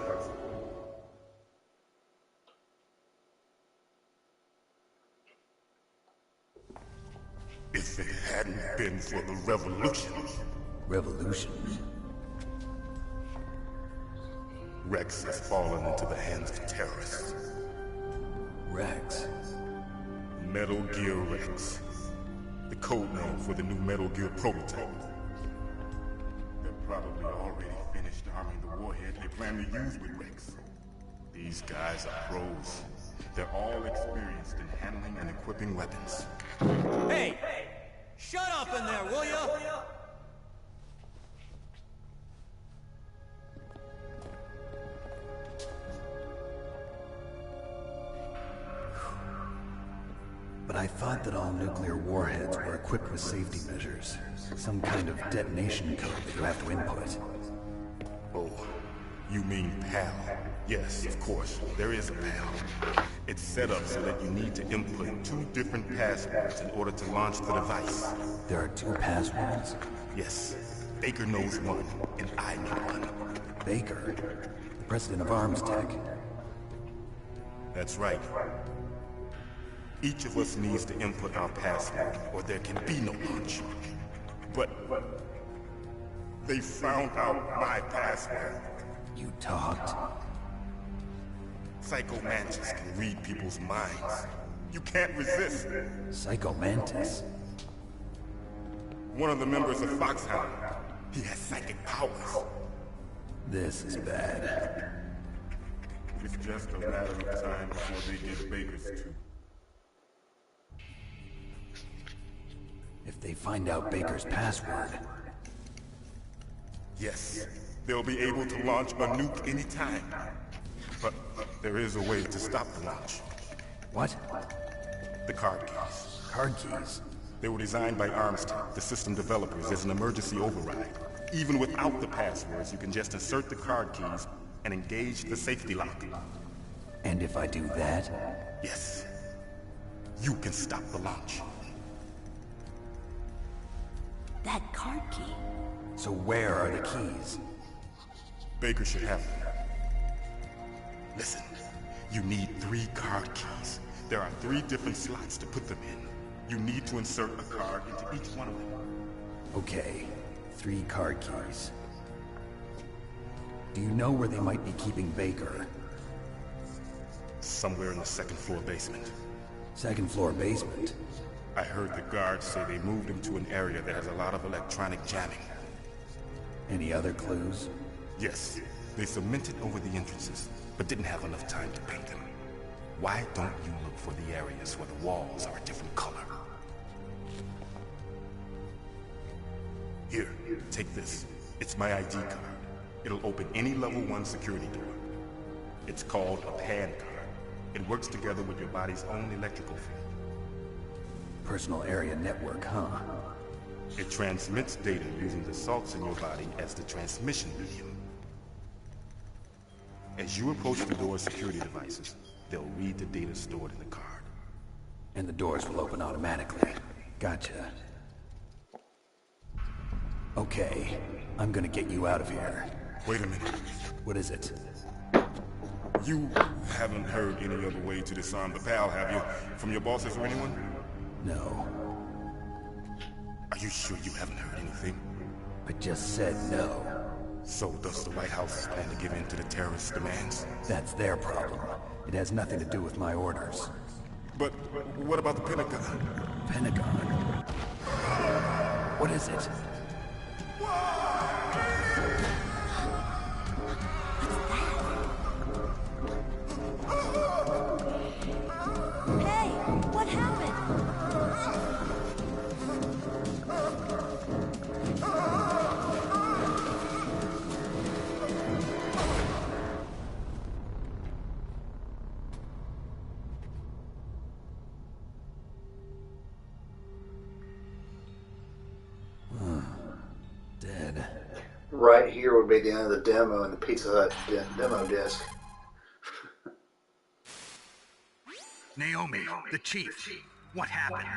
If it hadn't been for the revolution... Revolution? Rex has fallen into the hands of terrorists. Rex? Metal Gear Rex. The code name for the new Metal Gear prototype. They're probably already finished arming the warhead they plan to use with Rex. These guys are pros. They're all experienced in handling and equipping weapons. Hey! Shut up in there, will ya? but I thought that all nuclear warheads were equipped with safety measures. Some kind of detonation code that you have to input. Oh, you mean PAL? Yes, of course, there is a PAL. It's set up so that you need to input 2 different passwords in order to launch the device. There are 2 passwords? Yes. Baker knows one, and I know one. Baker? The president of Arms Tech? That's right. Each of us needs to input our password, or there can be no launch. But they found out my password. You talked? Psycho Mantis can read people's minds. You can't resist. Psycho Mantis? One of the members of Foxhound. He has psychic powers. This is bad. It's just a matter of time before they get Baker's too. If they find out Baker's password... Yes, they'll be able to launch a nuke anytime. But there is a way to stop the launch. What? The card keys. Card keys? They were designed by Armstead, the system developers, as an emergency override. Even without the passwords, you can just insert the card keys and engage the safety lock. And if I do that? Yes. You can stop the launch. That card key. So where are the keys? Baker should have them. Listen, you need 3 card keys. There are 3 different slots to put them in. You need to insert a card into each one of them. Okay, 3 card keys. Do you know where they might be keeping Baker? Somewhere in the 2nd floor basement. 2nd floor basement? I heard the guards say they moved him to an area that has a lot of electronic jamming. Any other clues? Yes. They cemented over the entrances, but didn't have enough time to paint them. Why don't you look for the areas where the walls are a different color? Here, take this. It's my ID card. It'll open any level 1 security door. It's called a PAN card. It works together with your body's own electrical field. Personal area network, huh? It transmits data using the salts in your body as the transmission medium. As you approach the door's security devices, they'll read the data stored in the card. And the doors will open automatically. Gotcha. Okay, I'm gonna get you out of here. Wait a minute. What is it? You haven't heard any other way to disarm the PAL, have you? From your bosses or anyone? No. Are you sure you haven't heard anything? I just said no. So does the White House plan to give in to the terrorists' demands? That's their problem. It has nothing to do with my orders. But what about the Pentagon? Pentagon? What is it? Hey, what happened? Dead. Right here would be the end of the demo and the Pizza Hut demo disc. Naomi, the chief. What happened?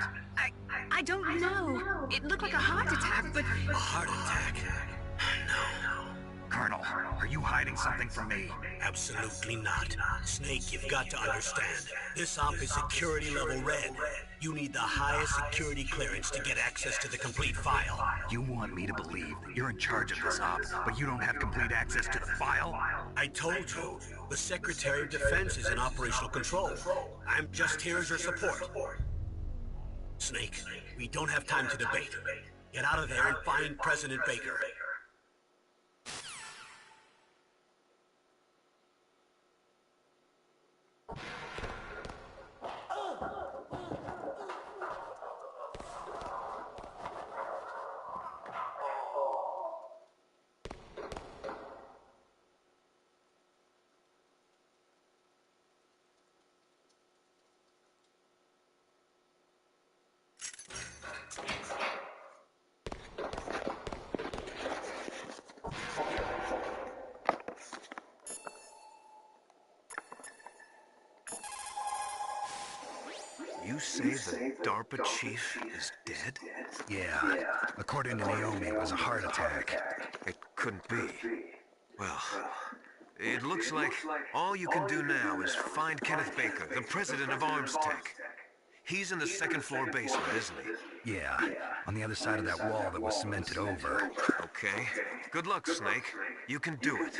I don't know. It looked like a heart attack, but... A heart attack? No. Colonel, are you hiding something from me? Absolutely not. Snake, you've got to understand. This op is security level red. You need the highest security clearance to get access to the complete file. You want me to believe that you're in charge of this op, but you don't have complete access to the file? I told you, the Secretary of Defense is in operational control. I'm just here as your support. Snake, we don't have time to debate. Get out of there and find President Baker. You say the DARPA chief is dead? Yeah. According to Naomi, it was a heart attack. It couldn't be. Well, it looks like all you can do now is find Kenneth Baker, the president of Arms Tech. He's in the second floor basement, isn't he? Yeah, on the other side of that wall that was cemented over. Okay. Good luck, Snake. You can do it.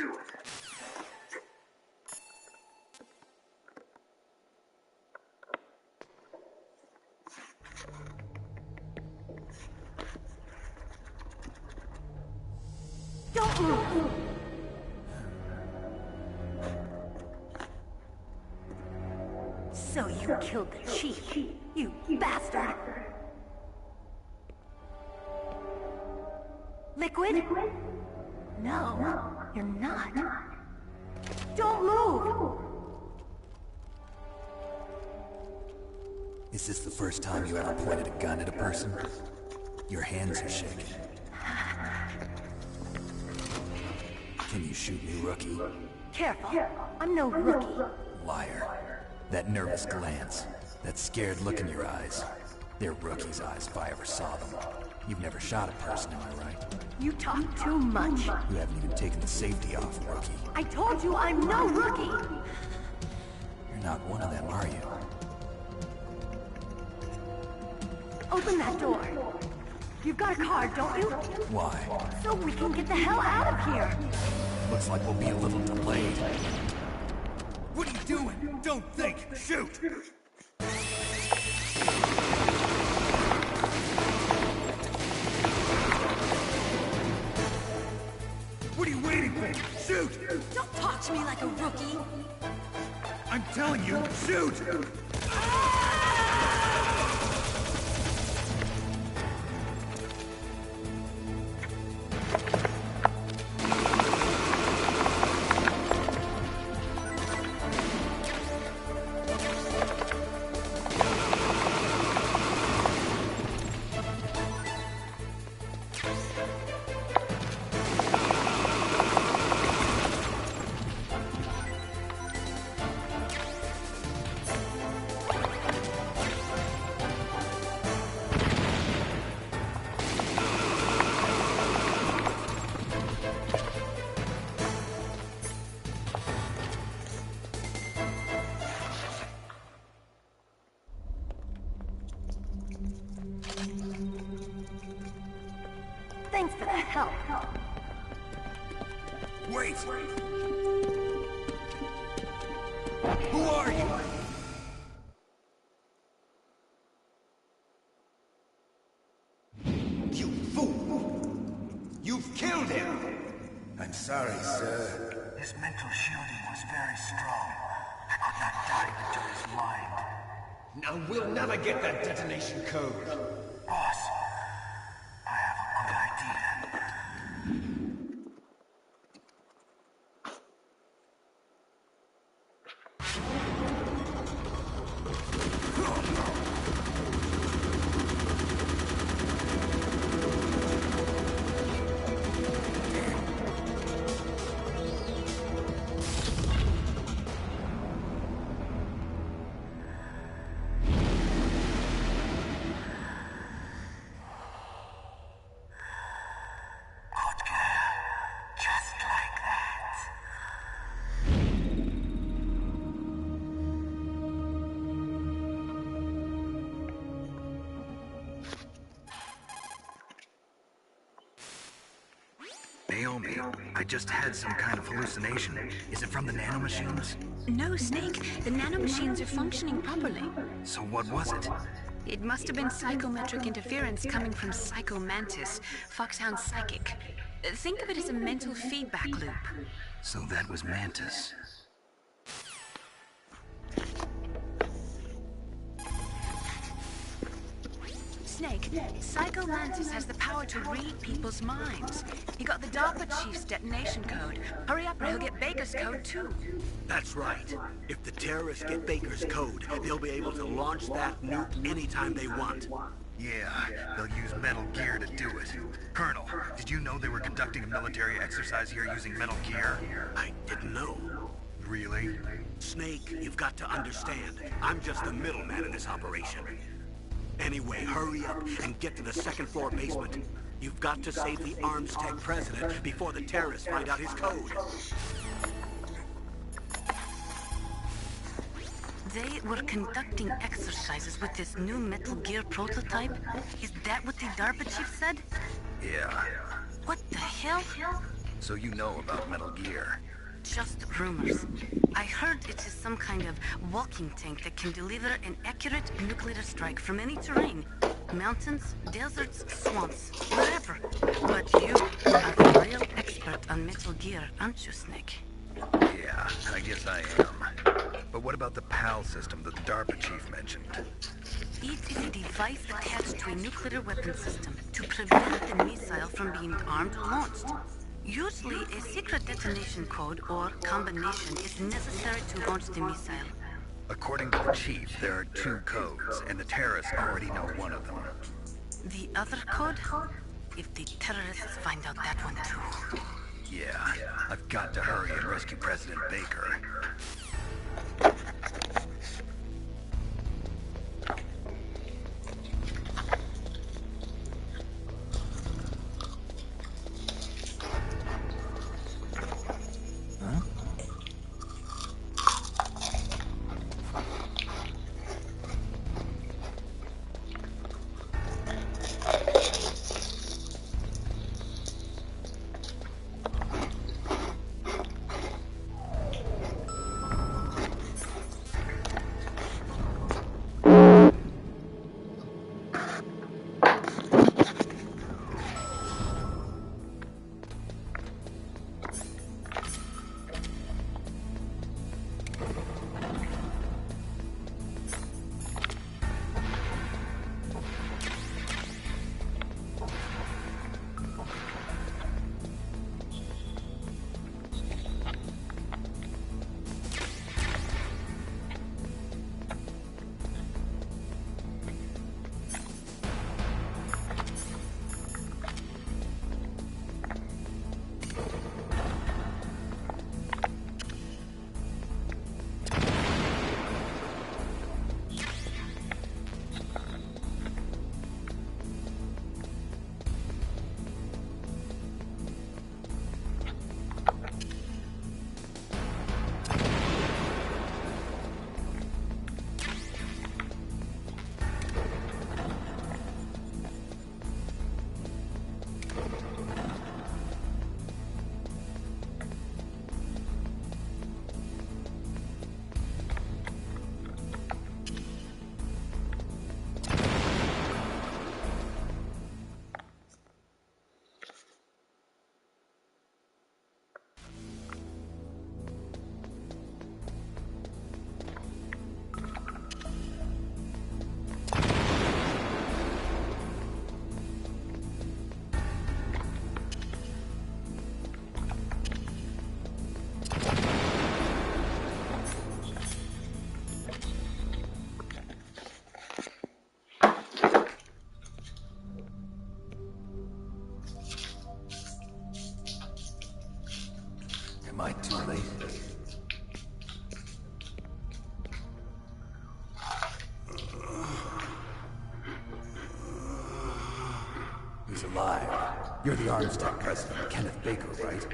Don't move! So you killed the chief, you bastard! Liquid? No, you're not. Don't move! Is this the first time you ever pointed a gun at a person? Your hands are shaking. Can you shoot me, rookie? Careful, I'm no rookie. Liar. That nervous glance, that scared look in your eyes. They're rookie's eyes if I ever saw them. You've never shot a person, am I right? You talk too much. You haven't even taken the safety off, rookie. I told you I'm no rookie! You're not one of them, are you? Open that door. You've got a card, don't you? Why? So we can get the hell out of here! Looks like we'll be a little delayed. What are you doing? Don't think! Shoot! What are you waiting for? Shoot! Don't talk to me like a rookie! I'm telling you, shoot! Thanks for the help. Wait! Who are you? You fool! You've killed him! I'm sorry, sir. His mental shielding was very strong. I could not dive into his mind. Now we'll never get that detonation code. Boss, I have a good idea. Naomi, I just had some kind of hallucination. Is it from the nanomachines? No, Snake. The nanomachines are functioning properly. So what was it? It must have been psychometric interference coming from Psycho Mantis, Foxhound's psychic. Think of it as a mental feedback loop. So that was Mantis. Snake, Psycho Mantis has the power to read people's minds. He got the DARPA chief's detonation code. Hurry up or he'll get Baker's code too. That's right. If the terrorists get Baker's code, they'll be able to launch that nuke anytime they want. Yeah, they'll use Metal Gear to do it. Colonel, did you know they were conducting a military exercise here using Metal Gear? I didn't know. Really? Snake, you've got to understand. I'm just the middleman in this operation. Anyway, hurry up and get to the second floor basement. You've got to save the Arms Tech president before the terrorists find out his code. They were conducting exercises with this new Metal Gear prototype? Is that what the DARPA chief said? Yeah. What the hell? So you know about Metal Gear? Just rumors. I heard it is some kind of walking tank that can deliver an accurate nuclear strike from any terrain. Mountains, deserts, swamps, wherever. But you are the real expert on Metal Gear, aren't you, Snake? Yeah, I guess I am. But what about the PAL system that the DARPA chief mentioned? It is a device attached to a nuclear weapon system to prevent the missile from being armed or launched. Usually, a secret detonation code or combination is necessary to launch the missile. According to the chief, there are 2 codes, and the terrorists already know one of them. The other code? If the terrorists find out that one too. Yeah, I've got to hurry and rescue President Baker. Am I too late? He's alive. You're the Arms Tech president, Kenneth Baker, right?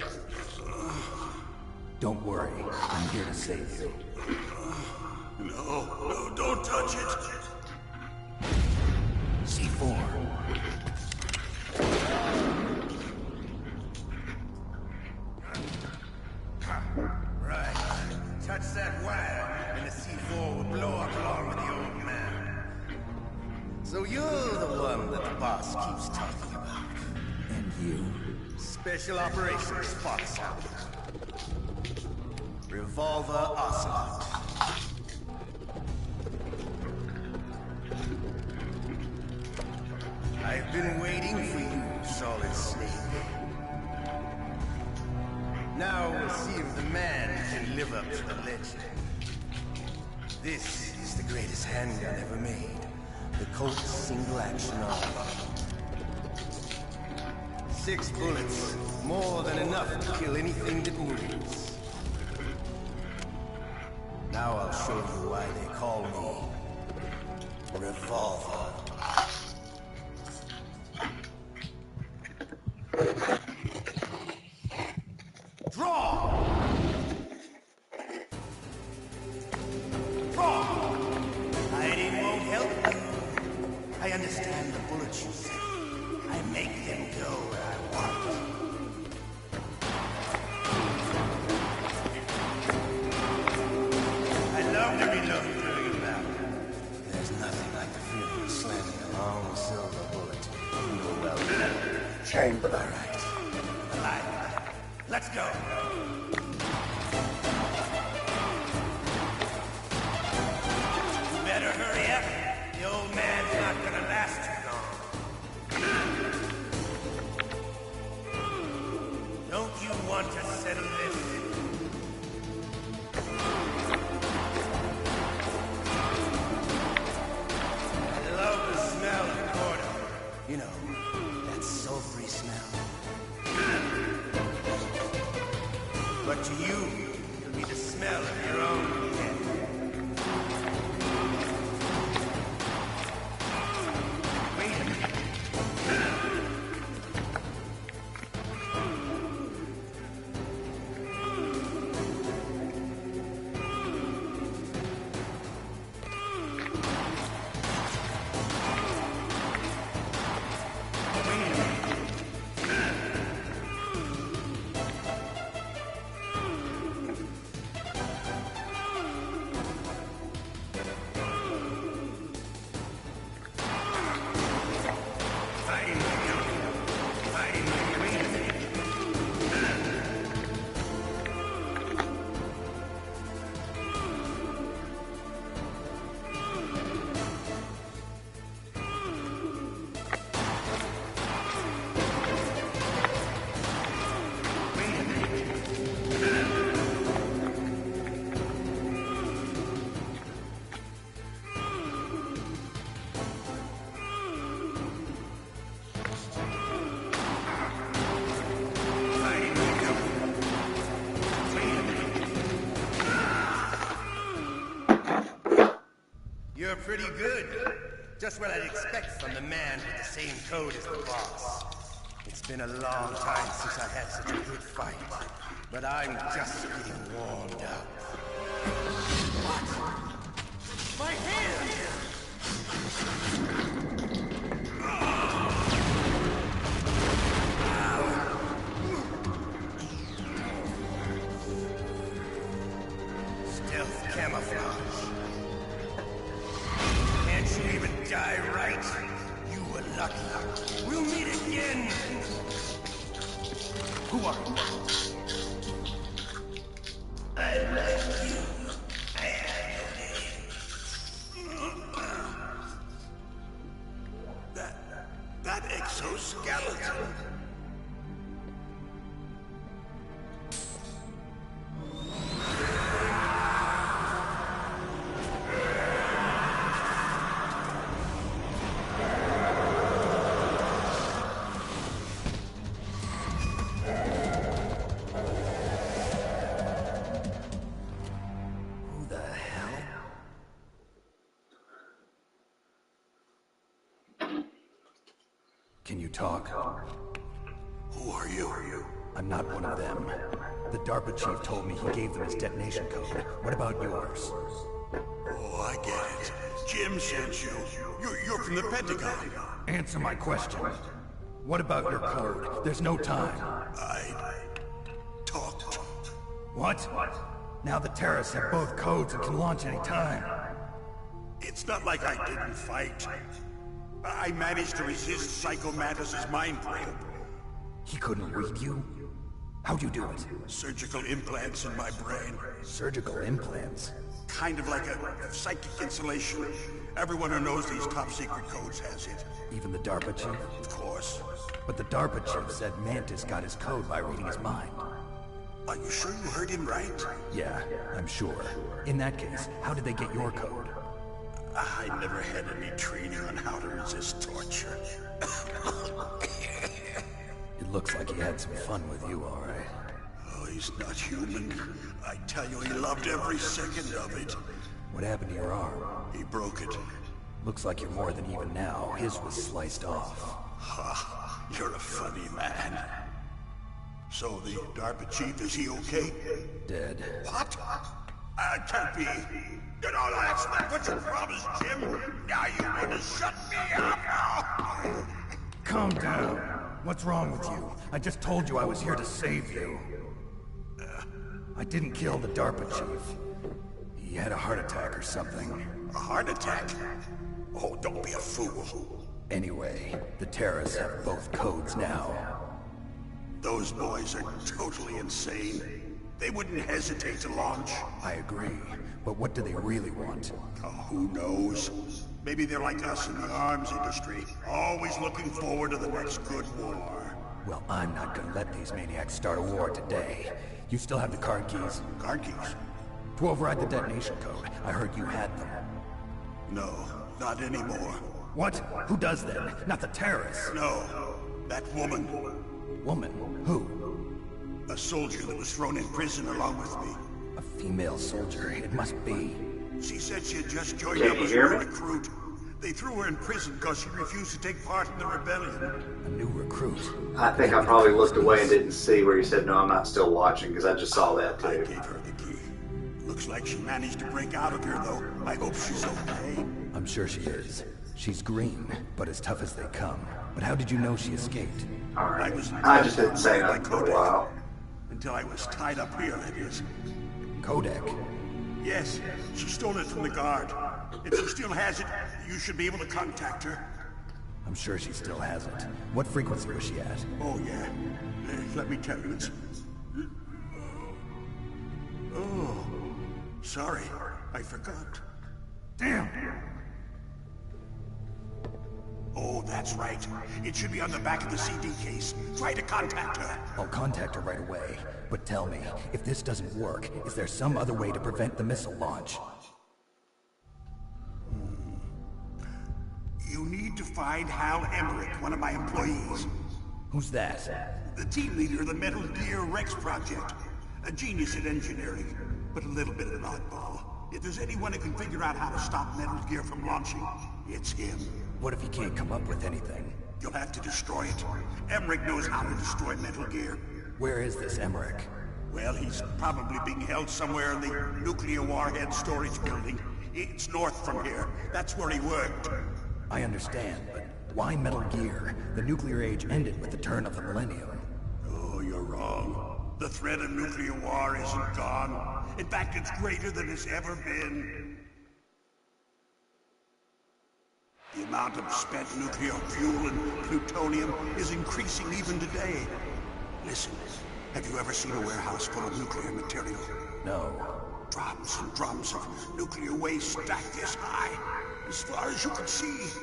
Don't worry. I'm here to save you. No, don't touch it. C4. Right. Touch that wire, and the C4 will blow up along with the old man. So you're the one that the boss keeps talking about. And you. Special Operations Fox. Revolver Ocelot. I've been waiting for you, Solid Snake. Now we'll see if the man can live up to the legend. This is the greatest handgun ever made. The Colt single-action arm. 6 bullets, more than enough to kill anything that moves. Now I'll show you why they call me Revolver. Draw! Draw! Hiding won't help you. I understand the bullets you send. I make them go where I want. I love to reload during a battle. There's nothing like the feeling of slamming a long silver bullet into a well-developed chamber. All right. Alive. Let's go. You better hurry up. The old man's not gonna last too long. Don't you want to settle this? I love the smell of corn. You know, that sulfury smell. But to you, it'll be the smell of your own death. Wait a minute. You're pretty good. Just what I'd expect from the man with the same code as the boss. It's been a long time since I had such a good fight, but I'm just getting warmed up. What? My hand! Stealth camouflage. Can't you even die right? You were lucky. We'll meet again! Who are you? I like you. I have no name. That exoskeleton. Can you talk? Who are you? I'm not one of them. The DARPA chief told me he gave them his detonation code. What about yours? Oh, I get it. Jim sent you. You're from the Pentagon. Answer my question. What about your code? There's no time. I talked. What? Now the terrorists have both codes and can launch any time. It's not like I didn't fight. I managed to resist Psycho Mantis's mind probe. He couldn't read you? How'd you do it? Surgical implants in my brain. Surgical implants? Kind of like a psychic insulation. Everyone who knows these top secret codes has it. Even the DARPA chief? Of course. But the DARPA chief said Mantis got his code by reading his mind. Are you sure you heard him right? Yeah, I'm sure. In that case, how did they get your code? I never had any training on how to resist torture. It looks like he had some fun with you, all right. Oh, he He's not human. I tell you, he loved every second of it. What happened to your arm? He broke it. Looks like you're more than even now. His was sliced off. Ha, you're a funny man. So the DARPA chief, is he okay? Dead. What? That can't be. You know, that's not what you promised, Jim. Now you want to shut me up. Calm down. What's wrong with you? I just told you I was here to save you. I didn't kill the DARPA chief. He had a heart attack or something. A heart attack? Oh, don't be a fool. Anyway, the terrorists have both codes now. Those boys are totally insane. They wouldn't hesitate to launch. I agree, but what do they really want? Oh, who knows? Maybe they're like us in the arms industry, always looking forward to the next good war. Well, I'm not gonna let these maniacs start a war today. You still have the card keys? Card keys? To override the detonation code. I heard you had them. No, not anymore. What? Who does then? Not the terrorists? No, that woman. Woman? Who? A soldier that was thrown in prison along with me. A female soldier? It must be. She said she had just joined up as a recruit. They threw her in prison because she refused to take part in the rebellion. A new recruit? I think I probably looked away and didn't see where you said, no, I'm not still watching, because I just saw that too. I gave her the key. Looks like she managed to break out of here, though. I hope she's okay. I'm sure she is. She's green, but as tough as they come. But how did you know she escaped? Alright, I just didn't say nothing for a while. Until I was tied up here, that is. Kodak? Yes, she stole it from the guard. If she still has it, you should be able to contact her. I'm sure she still has it. What frequency was she at? Oh, yeah. Let me tell you, it's... Oh, sorry. I forgot. Damn! Oh, that's right. It should be on the back of the CD case. Try to contact her. I'll contact her right away. But tell me, if this doesn't work, is there some other way to prevent the missile launch? You need to find Hal Emmerich, one of my employees. Who's that? The team leader of the Metal Gear Rex project. A genius at engineering, but a little bit of an oddball. If there's anyone who can figure out how to stop Metal Gear from launching, it's him. What if he can't come up with anything? You'll have to destroy it. Emmerich knows how to destroy Metal Gear. Where is this Emmerich? Well, he's probably being held somewhere in the nuclear warhead storage building. It's north from here. That's where he worked. I understand, but why Metal Gear? The nuclear age ended with the turn of the millennium. Oh, you're wrong. The threat of nuclear war isn't gone. In fact, it's greater than it's ever been. The amount of spent nuclear fuel and plutonium is increasing even today. Listen, have you ever seen a warehouse full of nuclear material? No. Drums and drums of nuclear waste stacked this high, as far as you can see.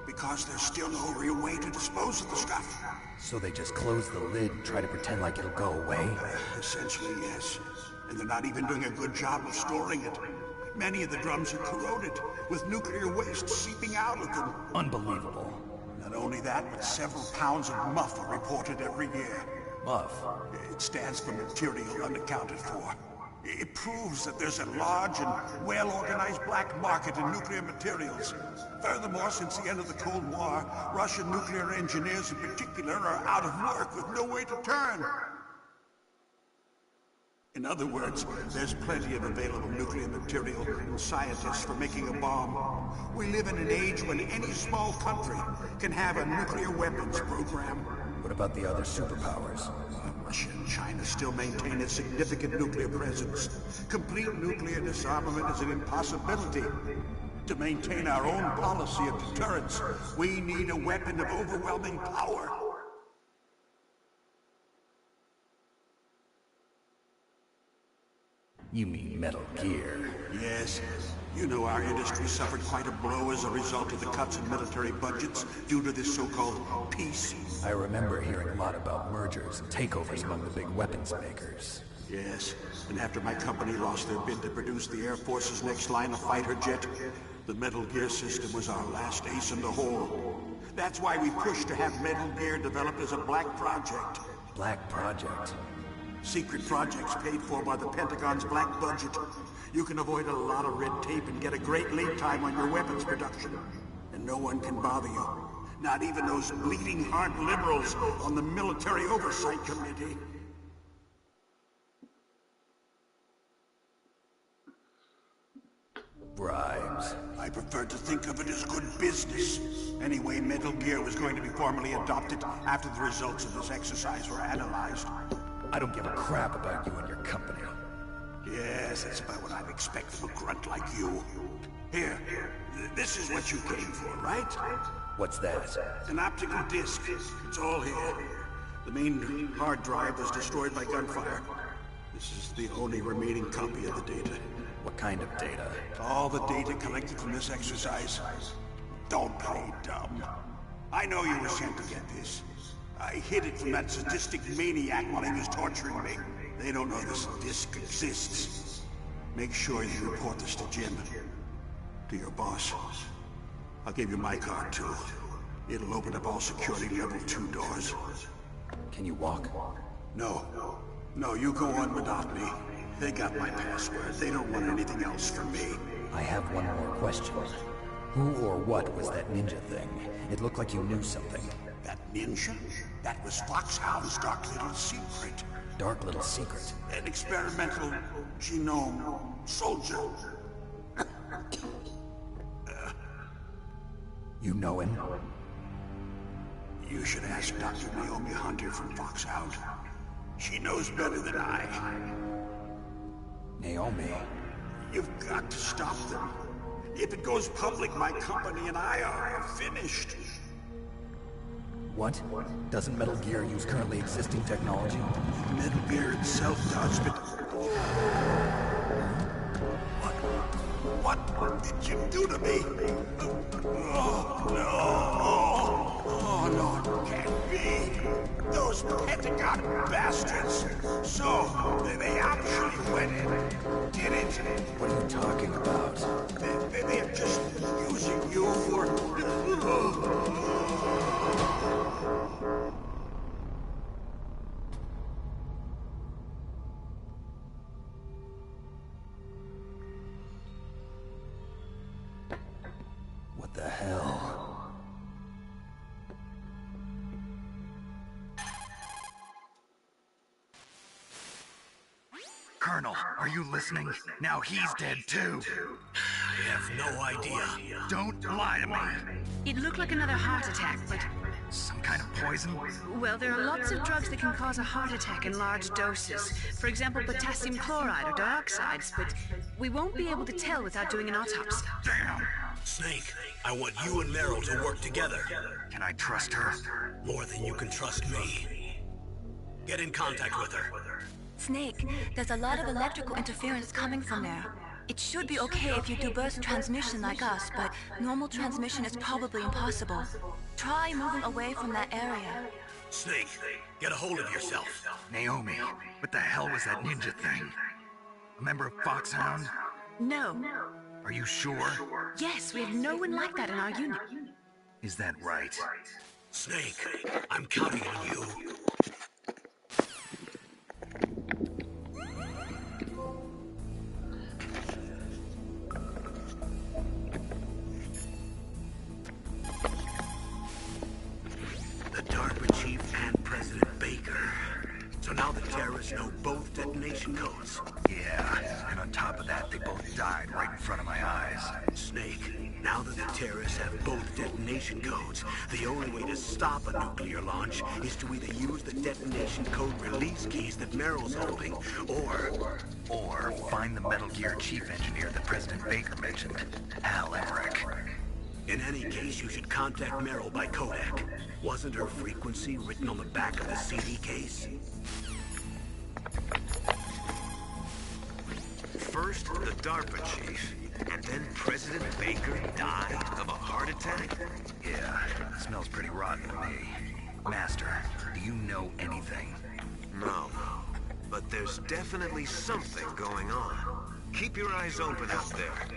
Because there's still no real way to dispose of the stuff. So they just close the lid and try to pretend like it'll go away? Essentially, yes. And they're not even doing a good job of storing it. Many of the drums are corroded, with nuclear waste seeping out of them. Unbelievable. Not only that, but several pounds of muff are reported every year. Muff? It stands for material unaccounted for. It proves that there's a large and well-organized black market in nuclear materials. Furthermore, since the end of the Cold War, Russian nuclear engineers in particular are out of work with no way to turn. In other words, there's plenty of available nuclear material and scientists for making a bomb. We live in an age when any small country can have a nuclear weapons program. What about the other superpowers? Russia and China still maintain a significant nuclear presence. Complete nuclear disarmament is an impossibility. To maintain our own policy of deterrence, we need a weapon of overwhelming power. You mean Metal Gear? Yes. You know our industry suffered quite a blow as a result of the cuts in military budgets due to this so-called peace. I remember hearing a lot about mergers and takeovers among the big weapons makers. Yes, and after my company lost their bid to produce the Air Force's next line of fighter jet, the Metal Gear system was our last ace in the hole. That's why we pushed to have Metal Gear developed as a black project. Black project? Secret projects paid for by the Pentagon's black budget. You can avoid a lot of red tape and get a great lead time on your weapons production. And no one can bother you. Not even those bleeding heart liberals on the Military Oversight Committee. Bribes. I prefer to think of it as good business. Anyway, Metal Gear was going to be formally adopted after the results of this exercise were analyzed. I don't give a crap about you and your company. Yes, that's about what I'd expect from a grunt like you. Here, this is what you came for, right? What's that? An optical disc. It's all here. The main hard drive was destroyed by gunfire. This is the only remaining copy of the data. What kind of data? All the data collected from this exercise. Don't play dumb. I know you were sent to get this. I hid it from that sadistic maniac while he was torturing me. They don't know this disc exists. Make sure you report this to Jim. To your boss. I'll give you my card, too. It'll open up all security level 2 doors. Can you walk? No. No, you go on without me. They got my password. They don't want anything else from me. I have one more question. Who or what was that ninja thing? It looked like you knew something. That ninja? That was Foxhound's dark little secret. Dark little secret? An experimental genome soldier. You know him? You should ask Dr. Naomi Hunter from Foxhound. She knows better than I. Naomi? You've got to stop them. If it goes public, my company and I are finished. What? Doesn't Metal Gear use currently existing technology? Metal Gear itself does, but... What did you do to me? Oh, no! Oh, no, it can't be! Those Pentagon bastards! So, they actually went in, did it? What are you talking about? They're just using you for... What the hell? Colonel, are you listening? Now he's dead too. I have no idea. Don't lie to me. It looked like another heart attack, but... Some kind of poison? Well, there are lots of drugs that can cause a heart attack in large doses. For example, potassium chloride or dioxides, but we won't be able to tell without doing an autopsy. Damn! Snake, I want you and Meryl to work together. Can I trust her? More than you can trust me. Get in contact with her. Snake, there's a lot of electrical interference coming from there. It should be okay if you do burst transmission like us, but normal transmission is probably impossible. Try moving away from that area. Snake, get a hold of yourself. Naomi, what the hell was that ninja thing? A member of Foxhound? No. Are you sure? Yes, we have no one like that in our unit. Is that right? Snake, I'm counting on you. The DARPA chief and President Baker. So now the terrorists know both detonation codes. Yeah, and on top of that, they both died right in front of my eyes. Snake, now that the terrorists have both detonation codes, the only way to stop a nuclear launch is to either use the detonation code release keys that Meryl's holding, or find the Metal Gear chief engineer that President Baker mentioned, Al Emmerich. In any case, you should contact Meryl by codec. Wasn't her frequency written on the back of the CD case? First, the DARPA chief, and then President Baker died of a heart attack? Yeah, it smells pretty rotten to me. Master, do you know anything? No, but there's definitely something going on. Keep your eyes open out there.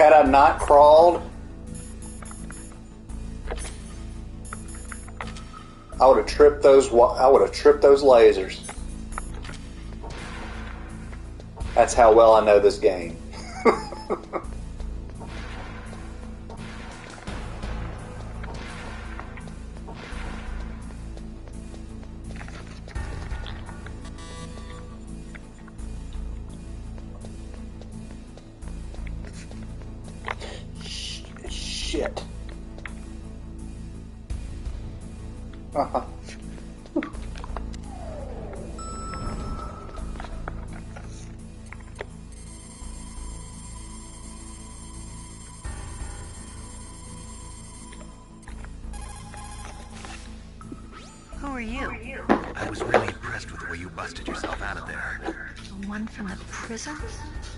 Had I not crawled, I would have tripped those. I would have tripped those lasers. That's how well I know this game. Shit. Uh-huh. Who are you? I was really impressed with the way you busted yourself out of there. The one from the prison?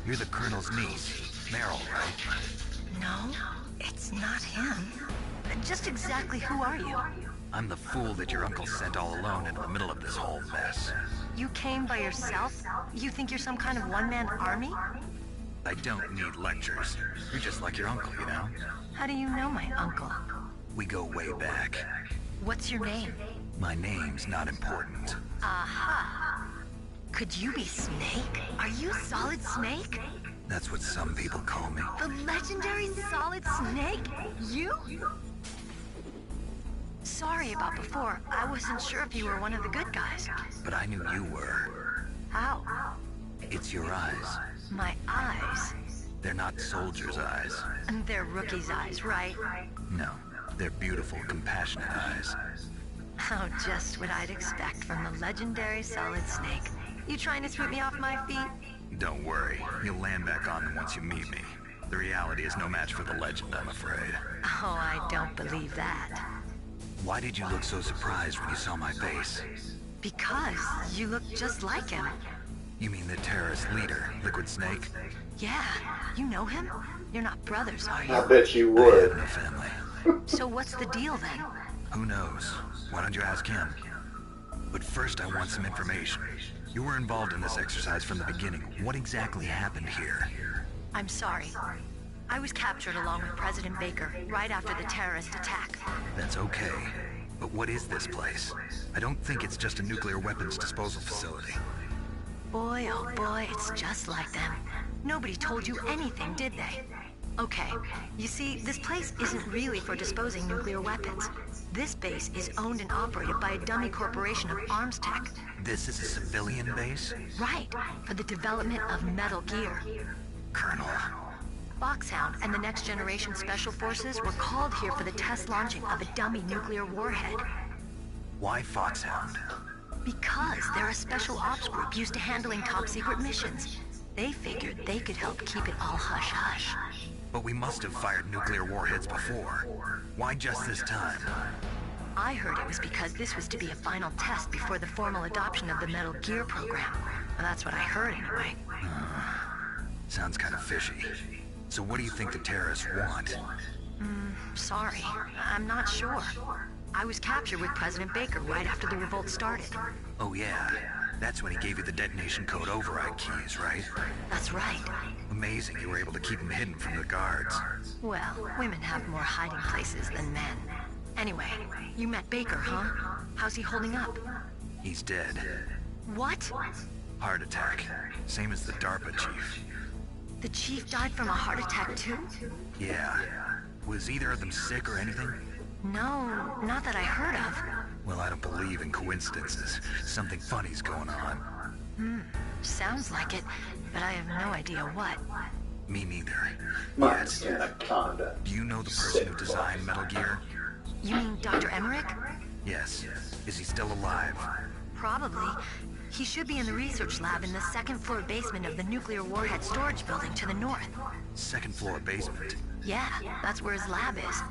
You're the Colonel's niece, Meryl, right? No, it's not him. Just exactly who are you? I'm the fool that your uncle sent all alone into the middle of this whole mess. You came by yourself? You think you're some kind of one-man army? I don't need lectures. You're just like your uncle, you know? How do you know my uncle? We go way back. What's your name? My name's not important. Aha. Could you be Snake? Are you Solid Snake? That's what some people call me. The legendary Solid Snake? You? Sorry about before. I wasn't sure if you were one of the good guys. But I knew you were. How? It's your eyes. My eyes? They're not soldiers' eyes. And they're rookies' eyes, right? No, they're beautiful, compassionate eyes. Oh, just what I'd expect from the legendary Solid Snake. You trying to sweep me off my feet? Don't worry, you'll land back on them once you meet me. The reality is no match for the legend, I'm afraid. Oh, I don't believe that. Why did you look so surprised when you saw my face? Because you look just like him. You mean the terrorist leader, Liquid Snake? Yeah, you know him? You're not brothers, are you? I bet you would. I have no family. So what's the deal then? Who knows? Why don't you ask him? But first I want some information. You were involved in this exercise from the beginning. What exactly happened here? I'm sorry. I was captured along with President Baker right after the terrorist attack. That's okay. But what is this place? I don't think it's just a nuclear weapons disposal facility. Boy, oh boy, it's just like them. Nobody told you anything, did they? Okay, you see, this place isn't really for disposing nuclear weapons. This base is owned and operated by a dummy corporation of arms tech. This is a civilian base? Right, for the development of Metal Gear. Colonel. Foxhound and the Next Generation Special Forces were called here for the test launching of a dummy nuclear warhead. Why Foxhound? Because they're a special ops group used to handling top-secret missions. They figured they could help keep it all hush-hush. But we must have fired nuclear warheads before. Why just this time? I heard it was because this was to be a final test before the formal adoption of the Metal Gear program. Well, that's what I heard anyway. Sounds kind of fishy. So what do you think the terrorists want? Sorry, I'm not sure. I was captured with President Baker right after the revolt started. Oh yeah, that's when he gave you the detonation code override keys, right? That's right. Amazing you were able to keep them hidden from the guards. Well, women have more hiding places than men. Anyway, you met Baker, huh? How's he holding up? He's dead. What? Heart attack. Same as the DARPA chief. The chief died from a heart attack too? Yeah. Was either of them sick or anything? No, not that I heard of. Well, I don't believe in coincidences. Something funny's going on. Sounds like it, but I have no idea what. Me neither. Mine's Anaconda. Do you know the person who designed Metal Gear? You mean Dr. Emmerich? Yes. Is he still alive? Probably. He should be in the research lab in the second-floor basement of the nuclear warhead storage building to the north. Second floor basement? Yeah, that's where his lab is.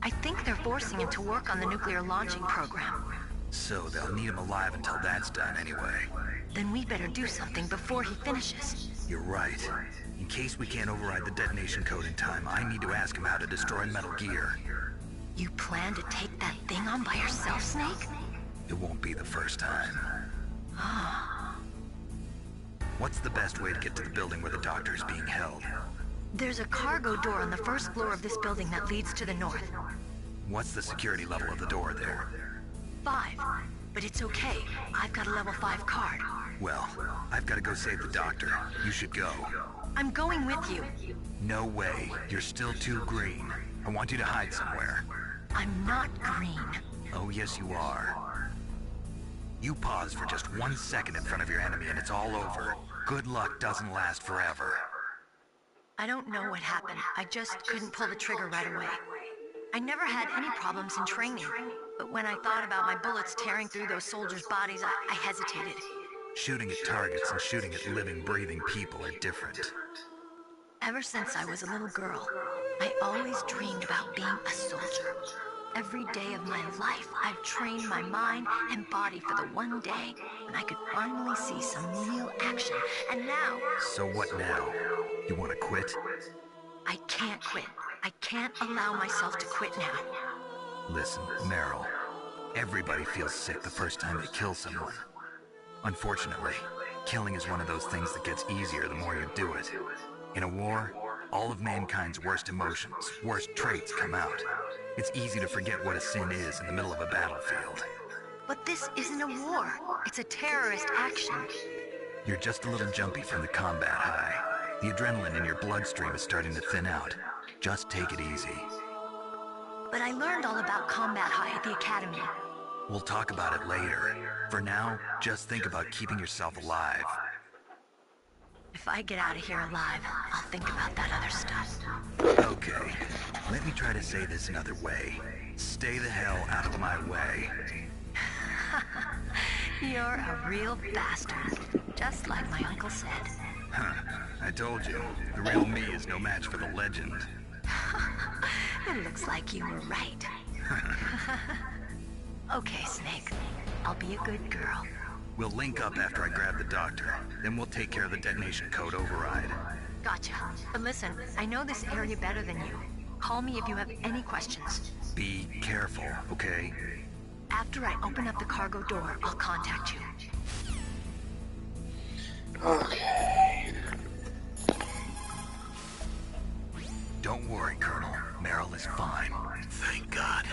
I think they're forcing him to work on the nuclear launching program. So they'll need him alive until that's done anyway. Then we better do something before he finishes. You're right. In case we can't override the detonation code in time, I need to ask him how to destroy Metal Gear. You plan to take that thing on by yourself, Snake? It won't be the first time. Ah. What's the best way to get to the building where the doctor is being held? There's a cargo door on the first floor of this building that leads to the north. What's the security level of the door there? 5. But it's okay. I've got a level 5 card. Well, I've got to go save the doctor. You should go. I'm going with you. No way. You're still too green. I want you to hide somewhere. I'm not green. Oh, yes, you are. You pause for just 1 second in front of your enemy and it's all over. Good luck doesn't last forever. I don't know what happened. I just couldn't pull the trigger right away. I never had any problems in training, but when I thought about my bullets tearing through those soldiers' bodies, I hesitated. Shooting at targets and shooting at living, breathing people are different. Ever since I was a little girl, I always dreamed about being a soldier. Every day of my life, I've trained my mind and body for the one day when I could finally see some real action, and now... So what now? You want to quit? I can't quit. I can't allow myself to quit now. Listen, Meryl, everybody feels sick the first time they kill someone. Unfortunately, killing is one of those things that gets easier the more you do it. In a war, all of mankind's worst emotions, worst traits come out. It's easy to forget what a sin is in the middle of a battlefield. But this isn't a war. It's a terrorist action. You're just a little jumpy from the combat high. The adrenaline in your bloodstream is starting to thin out. Just take it easy. But I learned all about combat high at the academy. We'll talk about it later. For now, just think about keeping yourself alive. If I get out of here alive, I'll think about that other stuff. Okay, let me try to say this another way. Stay the hell out of my way. You're a real bastard, just like my uncle said. Huh, I told you, the real me is no match for the legend. It looks like you were right. Okay, Snake, I'll be a good girl. We'll link up after I grab the doctor. Then we'll take care of the detonation code override. Gotcha. But listen, I know this area better than you. Call me if you have any questions. Be careful, okay? After I open up the cargo door, I'll contact you. Okay. Don't worry, Colonel. Meryl is fine. Thank God.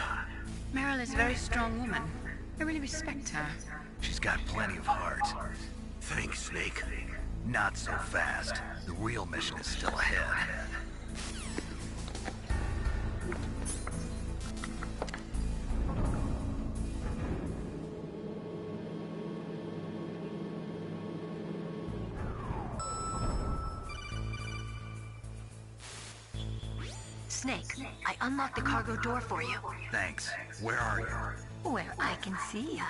Meryl is a very strong woman. I really respect her. She's got plenty of heart. Thanks, Snake. Not so fast. The real mission is still ahead. Snake, I unlocked the cargo door for you. Thanks. Where are you? Where I can see ya.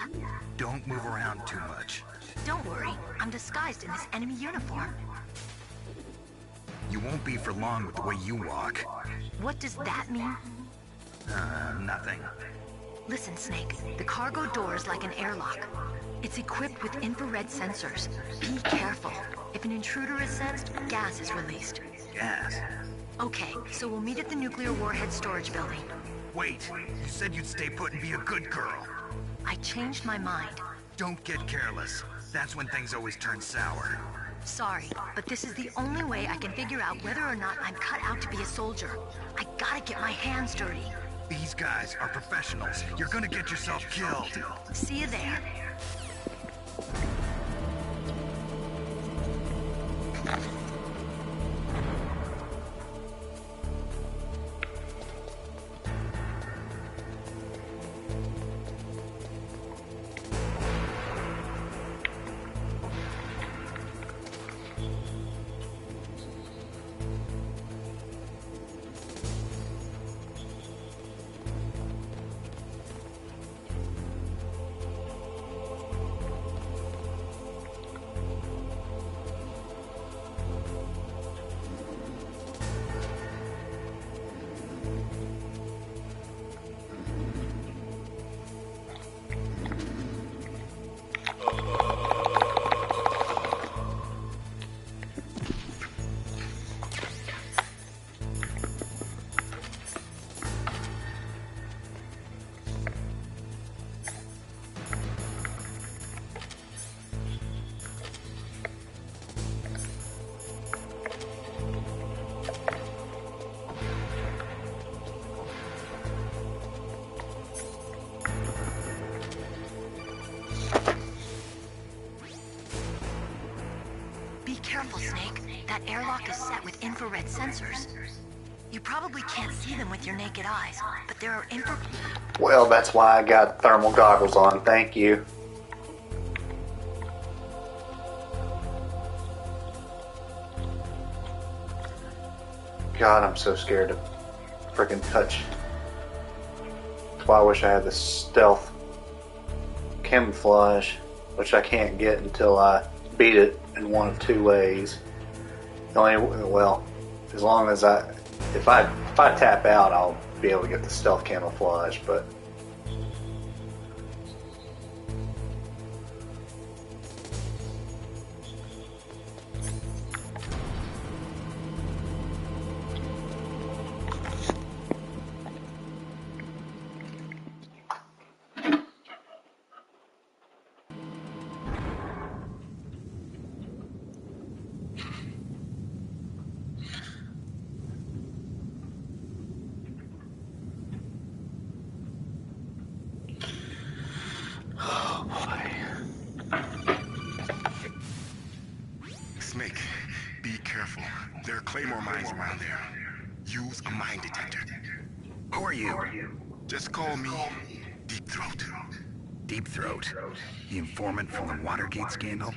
Don't move around too much. Don't worry, I'm disguised in this enemy uniform. You won't be for long with the way you walk. What does that mean? Nothing. Listen, Snake, the cargo door is like an airlock. It's equipped with infrared sensors. Be careful. If an intruder is sensed, gas is released. Gas? Okay, so we'll meet at the nuclear warhead storage building. Wait, you said you'd stay put and be a good girl. I changed my mind. Don't get careless. That's when things always turn sour. Sorry, but this is the only way I can figure out whether or not I'm cut out to be a soldier. I gotta get my hands dirty. These guys are professionals. You're gonna get yourself killed. See you there. Be careful, Snake. That airlock is set with infrared sensors. You probably can't see them with your naked eyes, but there are Well, that's why I got thermal goggles on. Thank you. God, I'm so scared to freaking touch. That's why I wish I had the stealth camouflage, which I can't get until I beat it in one of two ways. Well, as long as if I tap out, I'll be able to get the stealth camouflage, but Snake, be careful. There are claymore mines around there. Use a mine detector. Who are you? Just call me Deep Throat. Deep Throat? The informant from the Watergate scandal?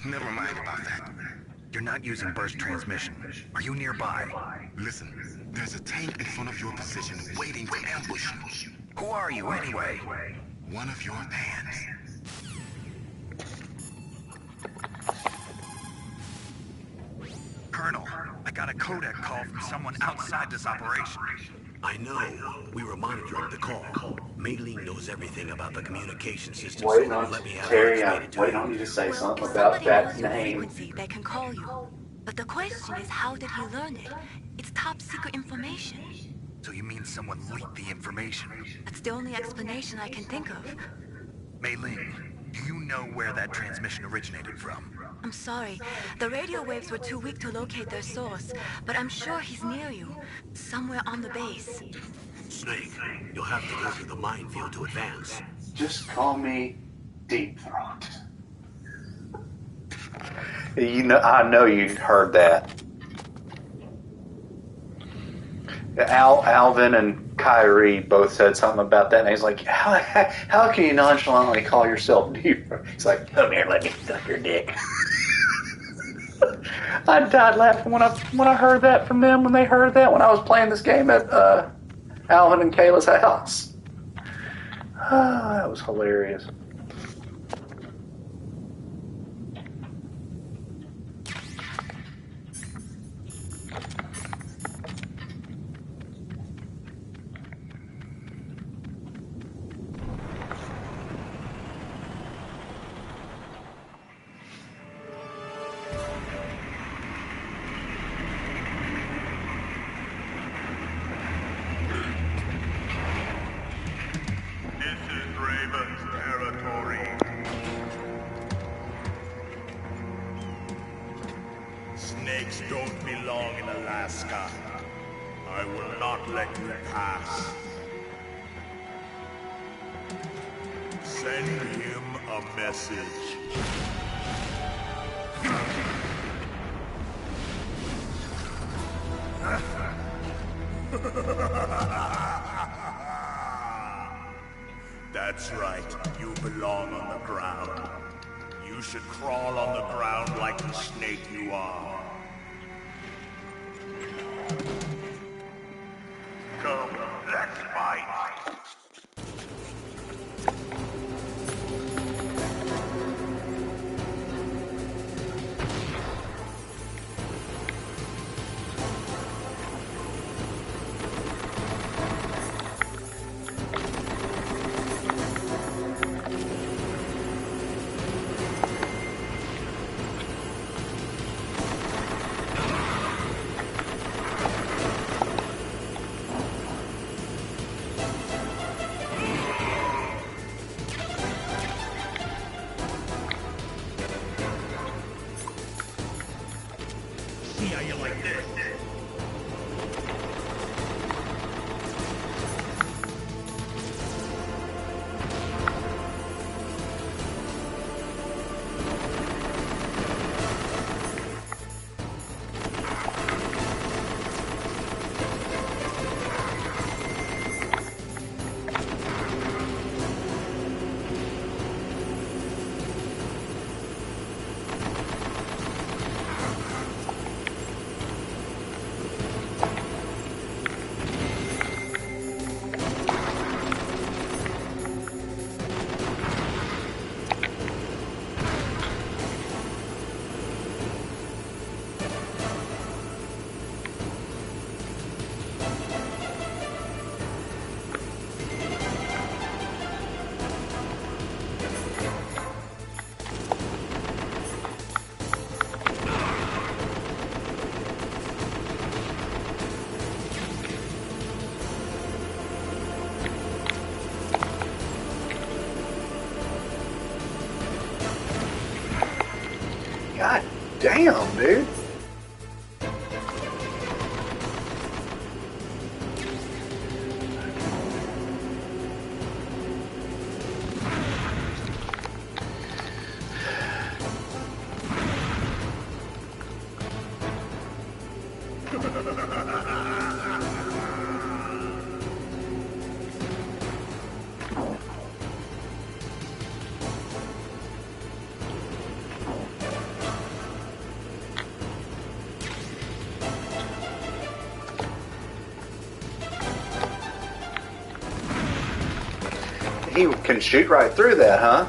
Never mind about that. You're not using burst transmission. Are you nearby? Listen, there's a tank in front of your position waiting to ambush you. Who are you anyway? One of your fans. Colonel, I got a codec call from someone outside this operation. I know. We were monitoring the call. Mei Ling knows everything about the communication system. waiting so on let me have Terry. it I'm explained to waiting you. on you to say something if about somebody that knows your name. frequency, they can call you. But the question is, how did he learn it? It's top secret information. So you mean someone leaked the information? That's the only explanation I can think of. Mei Ling, do you know where that transmission originated from? I'm sorry. The radio waves were too weak to locate their source, but I'm sure he's near you. Somewhere on the base. Snake, you'll have to go through the minefield to advance. Just call me Deep Throat. You know, I know you heard that. Alvin and Kyrie both said something about that, and he's like, how can you nonchalantly call yourself Deep Throat? He's like, come here, let me suck your dick. I died laughing when I heard that from them, when they heard that, when I was playing this game at Alvin and Kayla's house. Oh, that was hilarious. Snakes don't belong in Alaska. I will not let you pass. Send him a message. That's right, you belong on the ground. You should crawl on the ground like the snake you are. Come, let's fight. See how you like this? God damn, dude. He can shoot right through that, huh?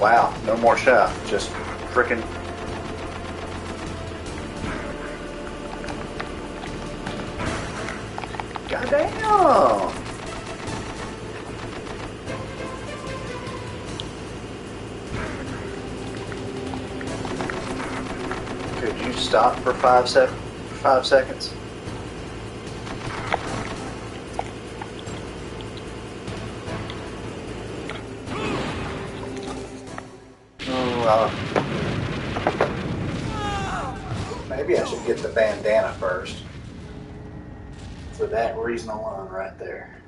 Wow, no more shot. Just frickin'. Goddamn! Could you stop for 5 seconds? Maybe I should get the bandana first. For that reason alone, right there.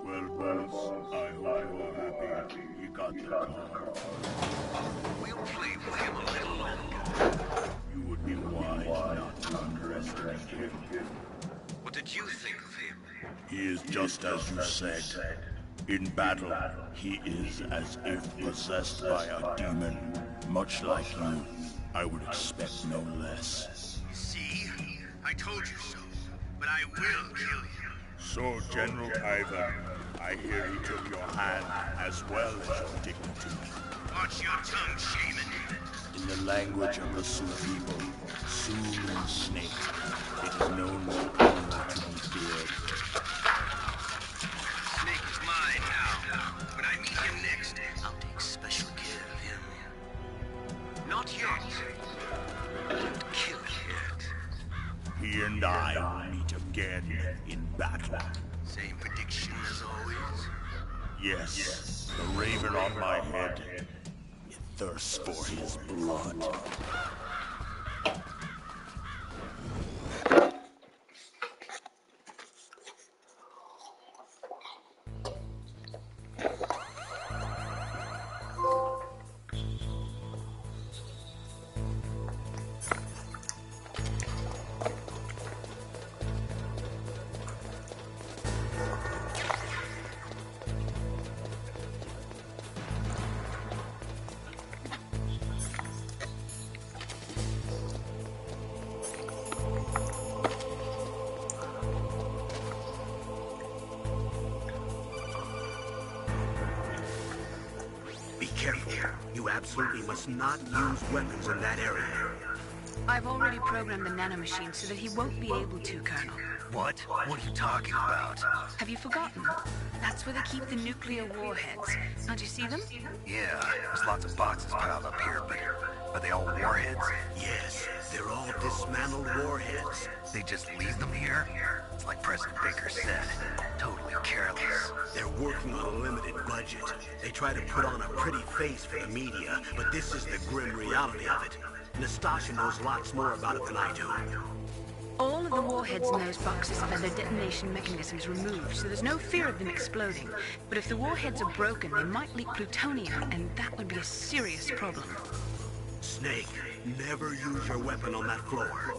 Well, boss, I hope you are happy. You got the car. We'll play with him a little longer. You would be wise not to underestimate him. What did you think of him? He is just as you said. In battle, he is as if possessed by a demon. Much like you, I would expect no less. See? I told you so. But I will kill you. So, General Ivan, I hear he took your hand as well as your dignity. Watch your tongue, shaman. In the language of the Sioux people, Sioux and Snake, it is known no animal to be feared. Snake is mine now. When I meet him next, I'll take special care of him. Not yet. Don't kill him yet. He and I will meet again in battle. Same prediction as always? Yes, the raven on my head. It thirsts for his blood. Be careful. You absolutely must not use weapons in that area. I've already programmed the nanomachine so that he won't be able to, Colonel. What? What are you talking about? Have you forgotten? That's where they keep the nuclear warheads. Don't you see them? Yeah, there's lots of boxes piled up here, but are they all warheads? Yes, they're all dismantled warheads. They just leave them here? It's like President Baker said. Totally careless. They're working on a limited budget. They try to put on a pretty face for the media, but this is the grim reality of it. Nastasha knows lots more about it than I do. All of the warheads in those boxes have had their detonation mechanisms removed, so there's no fear of them exploding. But if the warheads are broken, they might leak plutonium, and that would be a serious problem. Snake, never use your weapon on that floor.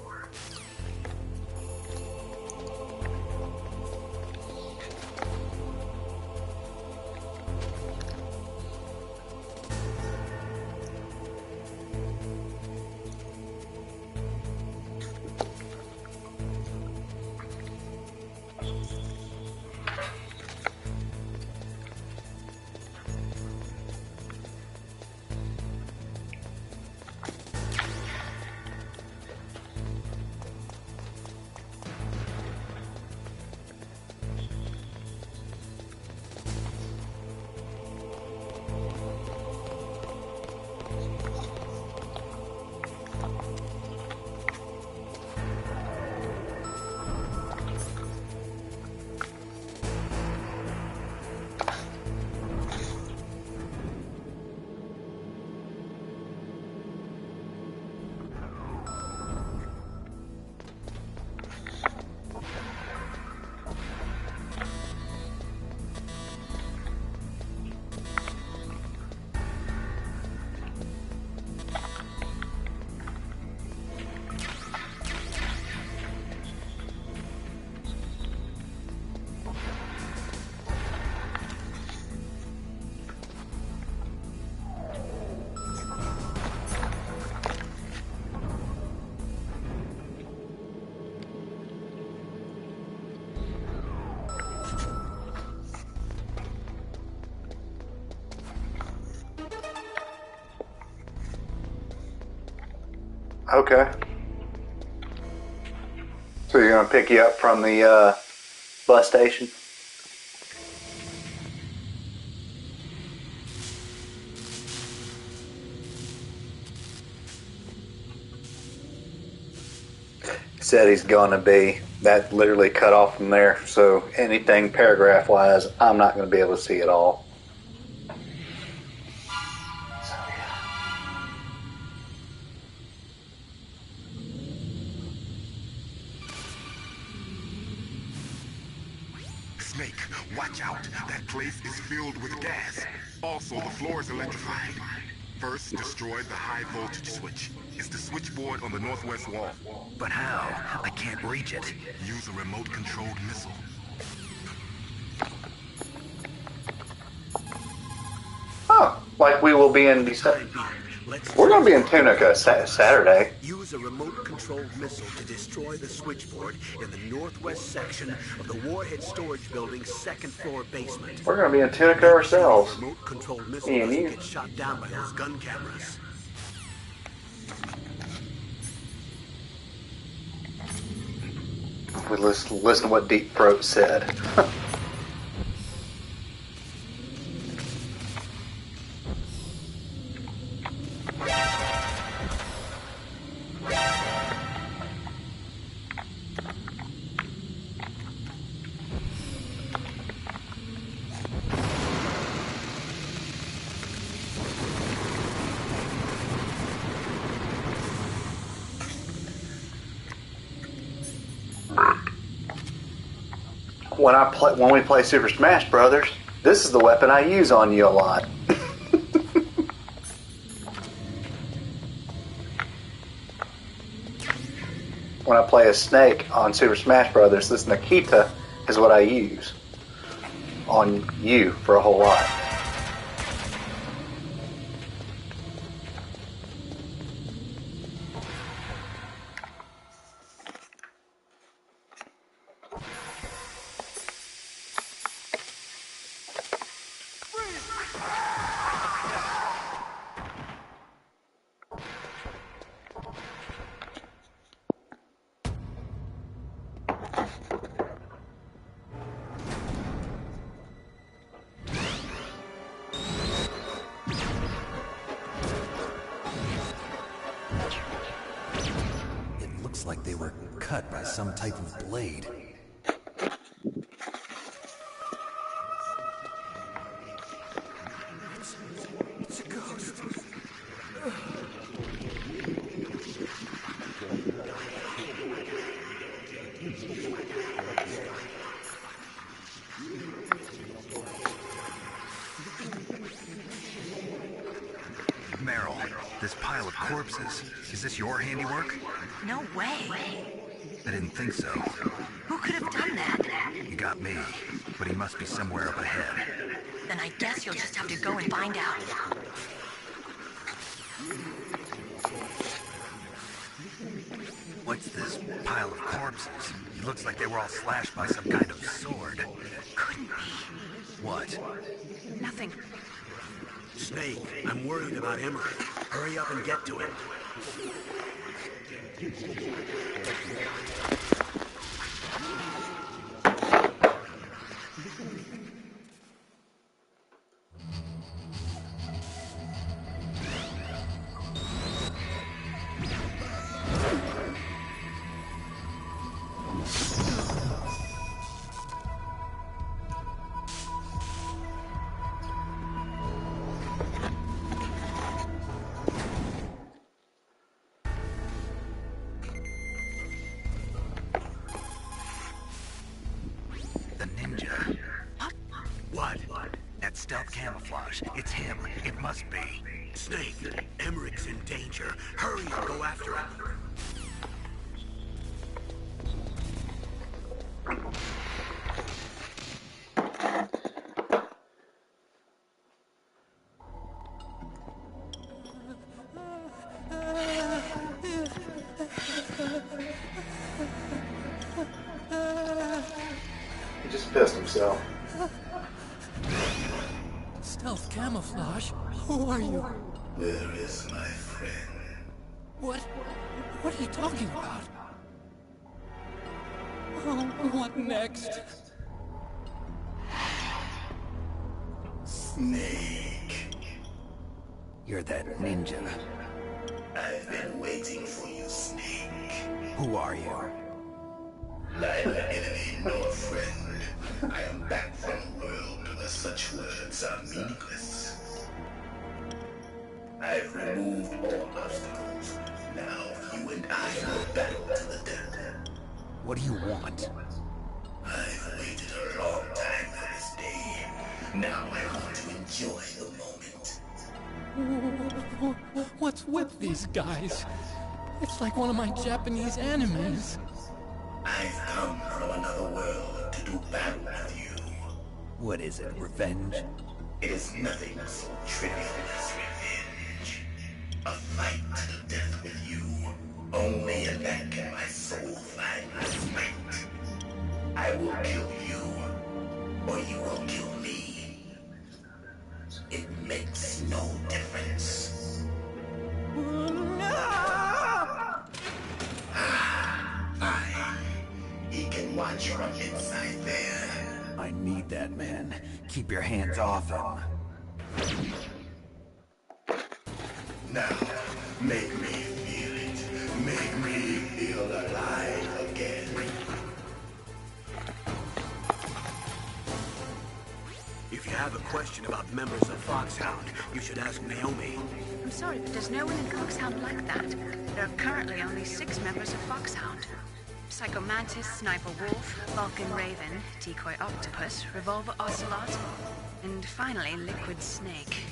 Okay. So you're gonna pick you up from the bus station? Said he's gonna be. That literally cut off from there. So anything paragraph wise, I'm not gonna be able to see it all. Snake, watch out. That place is filled with gas. Also, the floor is electrified. First, destroy the high voltage switch. It's the switchboard on the northwest wall. But how? I can't reach it. Use a remote-controlled missile. Oh, like we will be in December. We're going to be in Tunica Saturday. Use a remote-controlled missile to destroy the switchboard in the northwest section of the Warhead Storage Building's second-floor basement. We're going to be in Tunica ourselves. Remote-controlled missile Me and doesn't you. get shot down by those gun cameras. We listen to what Deep Throat said. When we play Super Smash Brothers, this is the weapon I use on you a lot. When I play a Snake on Super Smash Brothers, this Nikita is what I use on you for a whole lot. Like they were cut by some type of blade. It's a ghost. Meryl, this pile of corpses, is this your handiwork? No way. I didn't think so. Who could have done that? You got me, but he must be somewhere up ahead. Then I guess you'll just have to go and find out. What's this pile of corpses? It looks like they were all slashed by some kind of sword. Couldn't be. What? Nothing. Snake, I'm worried about Emery. Hurry up and get to him. Stealth camouflage. It's him. It must be. Snake, Emmerich's in danger. Hurry and go after him. He just pissed himself. Stealth camouflage? Who are you? Where is my friend? What? What are you talking about? Oh, what next? Snake. You're that ninja. I've been waiting for you, Snake. Who are you? Neither enemy nor friend. I am back from a world where such words are meaningless. I've removed all obstacles. Now you and I will battle to the death. What do you want? I've waited a long time for this day. Now I want to enjoy the moment. What's with these guys? It's like one of my Japanese animes. I've come from another world to do battle with you. What is it, revenge? It is nothing so trivial as revenge. A fight to the death with you. Only in that can my soul find respite. I will kill you, or you will kill me. It makes no difference. Fine. He can watch from inside there. I need that man. Keep your hands off him. Now, make me feel it. Make me feel alive again. If you have a question about members of Foxhound, you should ask Naomi. I'm sorry, but there's no one in Foxhound like that. There are currently only 6 members of Foxhound. Psycho Mantis, Sniper Wolf, Vulcan Raven, Decoy Octopus, Revolver Ocelot, and finally Liquid Snake.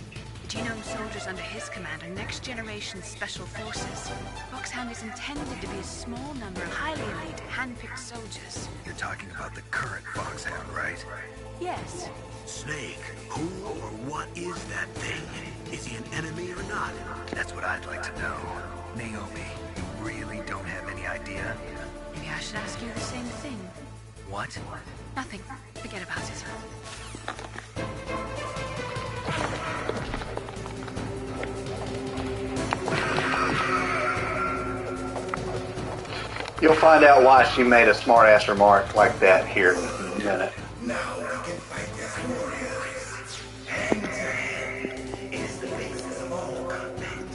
The genome soldiers under his command are next-generation special forces. Foxhound is intended to be a small number of highly elite, hand-picked soldiers. You're talking about the current Foxhound, right? Yes. Snake, who or what is that thing? Is he an enemy or not? That's what I'd like to know. Naomi, you really don't have any idea? Maybe I should ask you the same thing. What? Nothing. Forget about it. You'll find out why she made a smart-ass remark like that here in a minute. Now we can fight as warriors. Hand to hand. It is the basis of all combat.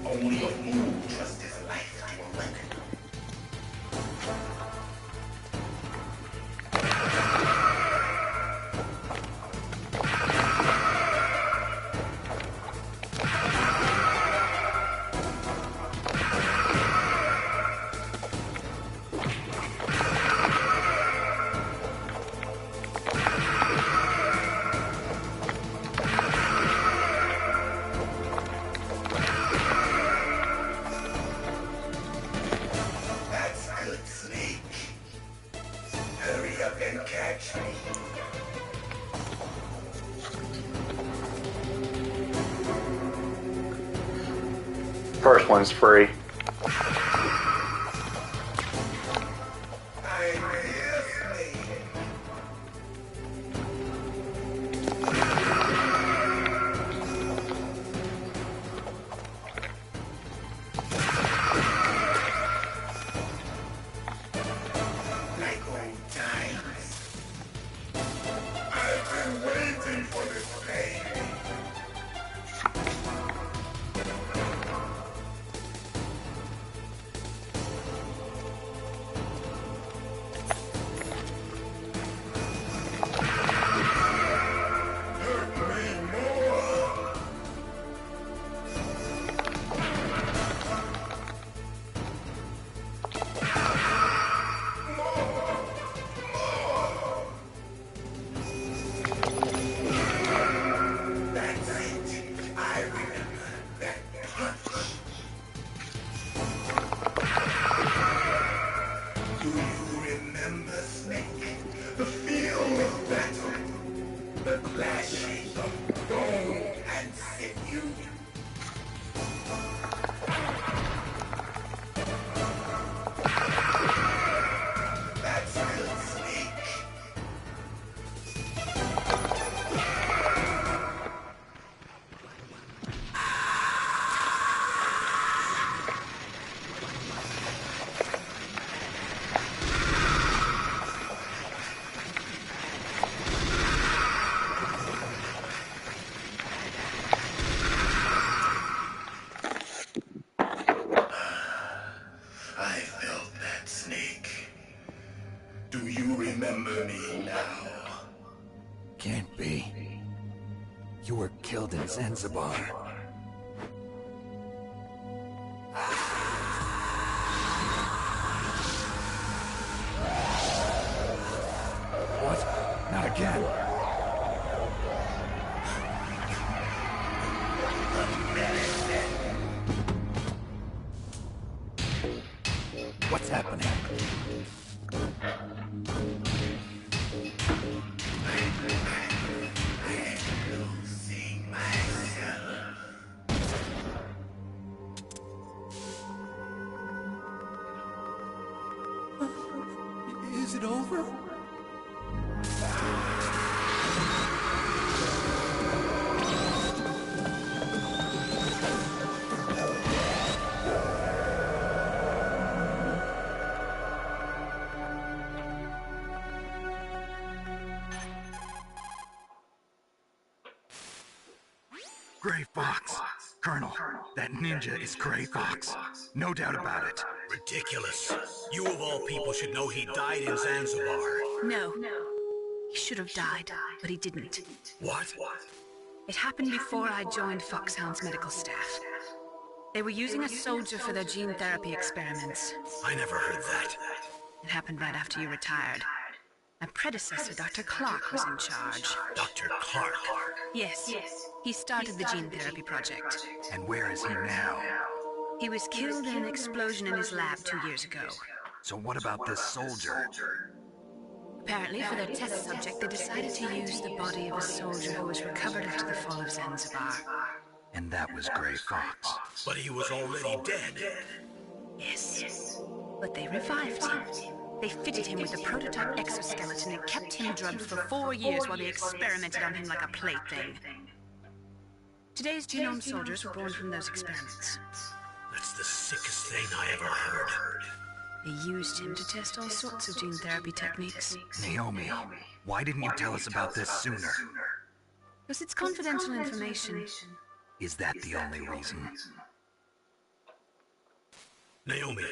Only a fool trusts his life to a weapon. First one's free. Can't be. You were killed in Zanzibar. What? Not again. What's happening? Is it over? Gray Fox. Colonel, that ninja is Gray Fox. No doubt about it. Ridiculous. You of all people should know he died in Zanzibar. No. He should have died, but he didn't. What? It happened before I joined Foxhound's medical staff. They were using a soldier for their gene therapy experiments. I never heard that. It happened right after you retired. My predecessor, Dr. Clark, was in charge. Dr. Clark? Yes. He started the gene therapy project. And where is he now? He was killed in an explosion in his lab 2 years ago. So what about this soldier? Apparently, for their test subject, they decided to use the body of a soldier who was recovered after the fall of Zanzibar. And that was Gray Fox. But he was already dead. Yes. But they revived him. They fitted him with a prototype exoskeleton and kept him drugged for 4 years while they experimented on him like a plaything. Today's genome soldiers were born from those experiments. That's the sickest thing I ever heard. They used him to test all sorts of gene therapy techniques. Naomi, why didn't you tell us about this sooner? Because it's confidential information. Is that the only reason? Naomi,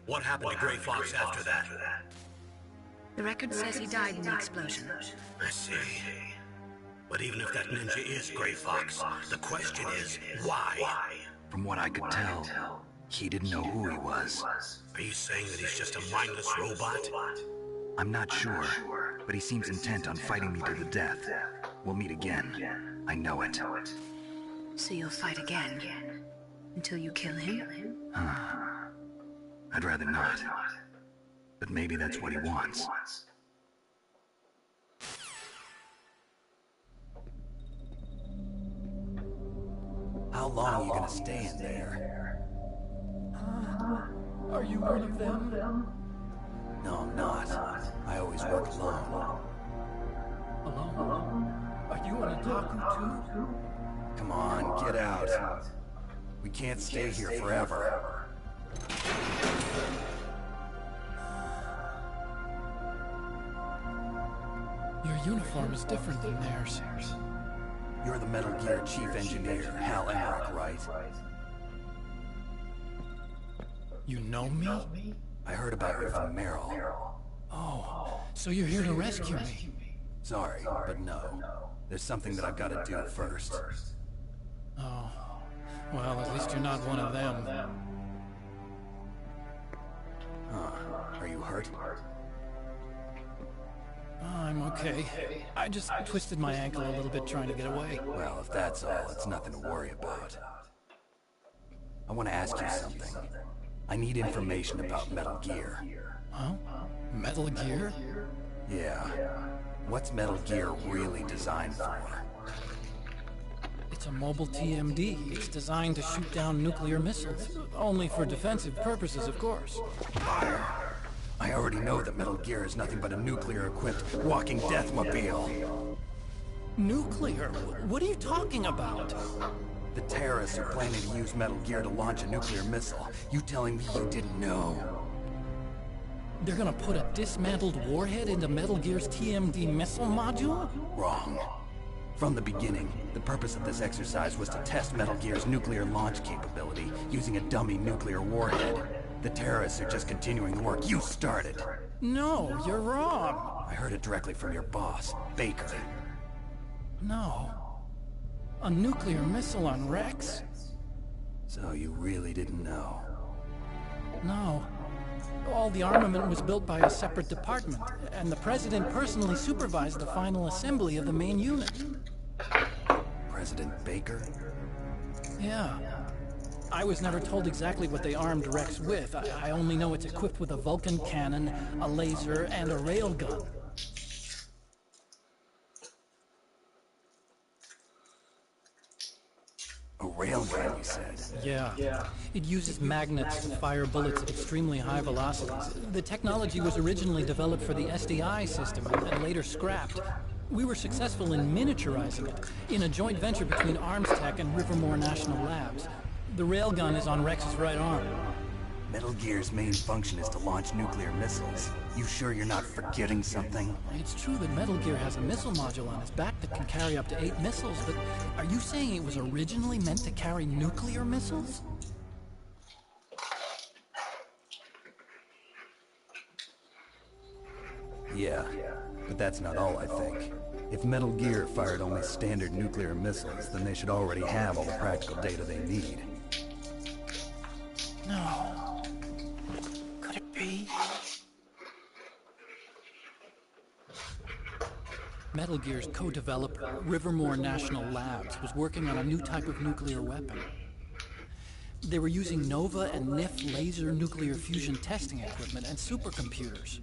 what happened to Gray Fox after that? The record says he died in the explosion. I see. But even if that ninja is Gray Fox, the question is, why? From what I could tell, he didn't know who he was. Are you saying that he's just a mindless robot? I'm not sure, but he seems intent on fighting me to the death. We'll meet again. I know it. So you'll fight again? Until you kill him? I'd rather not. But maybe that's what he wants. How long are you gonna stay in there? Are you one of them? No, I'm not. I always work alone. Alone? Are you an otaku too? Come on, get out. We can't stay here forever. Your uniform is different than theirs. You're the Metal Gear Chief Engineer, Hal Emmerich, right? You know me? I heard about you from Meryl. Oh, so you're here to rescue me? Sorry, but no. There's something that I've got to do first. Oh, well, at least you're not one of them. Are you hurt? I'm okay. I just twisted my ankle a little bit trying to get away. Well, if that's all, it's nothing to worry about. I want to ask you something. I need information about Metal Gear. Huh? Metal Gear? Yeah. What's Metal Gear really designed for? It's a mobile TMD. It's designed to shoot down nuclear missiles. Only for defensive purposes, of course. I already know that Metal Gear is nothing but a nuclear-equipped walking deathmobile. Nuclear? What are you talking about? The terrorists are planning to use Metal Gear to launch a nuclear missile. You telling me you didn't know? They're gonna put a dismantled warhead into Metal Gear's TMD missile module? Wrong. From the beginning, the purpose of this exercise was to test Metal Gear's nuclear launch capability using a dummy nuclear warhead. The terrorists are just continuing the work you started. No, you're wrong. I heard it directly from your boss, Baker. No. A nuclear missile on Rex? So you really didn't know? No. All the armament was built by a separate department, and the President personally supervised the final assembly of the main unit. President Baker? Yeah. I was never told exactly what they armed Rex with. I only know it's equipped with a Vulcan cannon, a laser, and a railgun. A railgun, you said? Yeah. It uses magnets to fire bullets at extremely high velocities. The technology was originally developed for the SDI system and later scrapped. We were successful in miniaturizing it in a joint venture between Arms Tech and Rivermore National Labs. The railgun is on Rex's right arm. Metal Gear's main function is to launch nuclear missiles. You sure you're not forgetting something? It's true that Metal Gear has a missile module on its back that can carry up to 8 missiles, but are you saying it was originally meant to carry nuclear missiles? Yeah, but that's not all I think. If Metal Gear fired only standard nuclear missiles, then they should already have all the practical data they need. No. Could it be? Metal Gear's co-developer, Rivermore National Labs, was working on a new type of nuclear weapon. They were using Nova and NIF laser nuclear fusion testing equipment and supercomputers.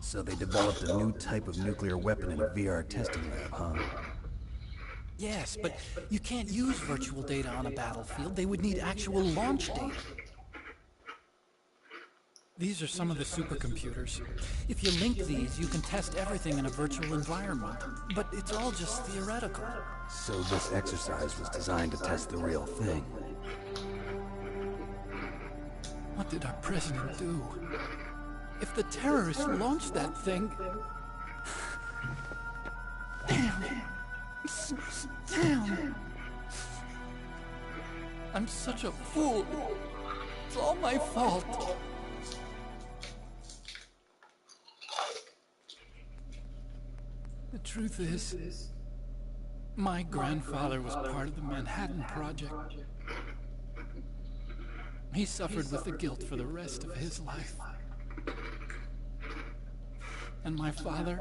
So they developed a new type of nuclear weapon in a VR testing lab, huh? Yes, but you can't use virtual data on a battlefield. They would need actual launch data. These are some of the supercomputers. If you link these, you can test everything in a virtual environment. But it's all just theoretical. So this exercise was designed to test the real thing. What did our president do? If the terrorists launched that thing... Damn! I'm such a fool. It's all my fault. The truth is, my grandfather was part of the Manhattan Project. He suffered with the guilt for the rest of his life. And my father,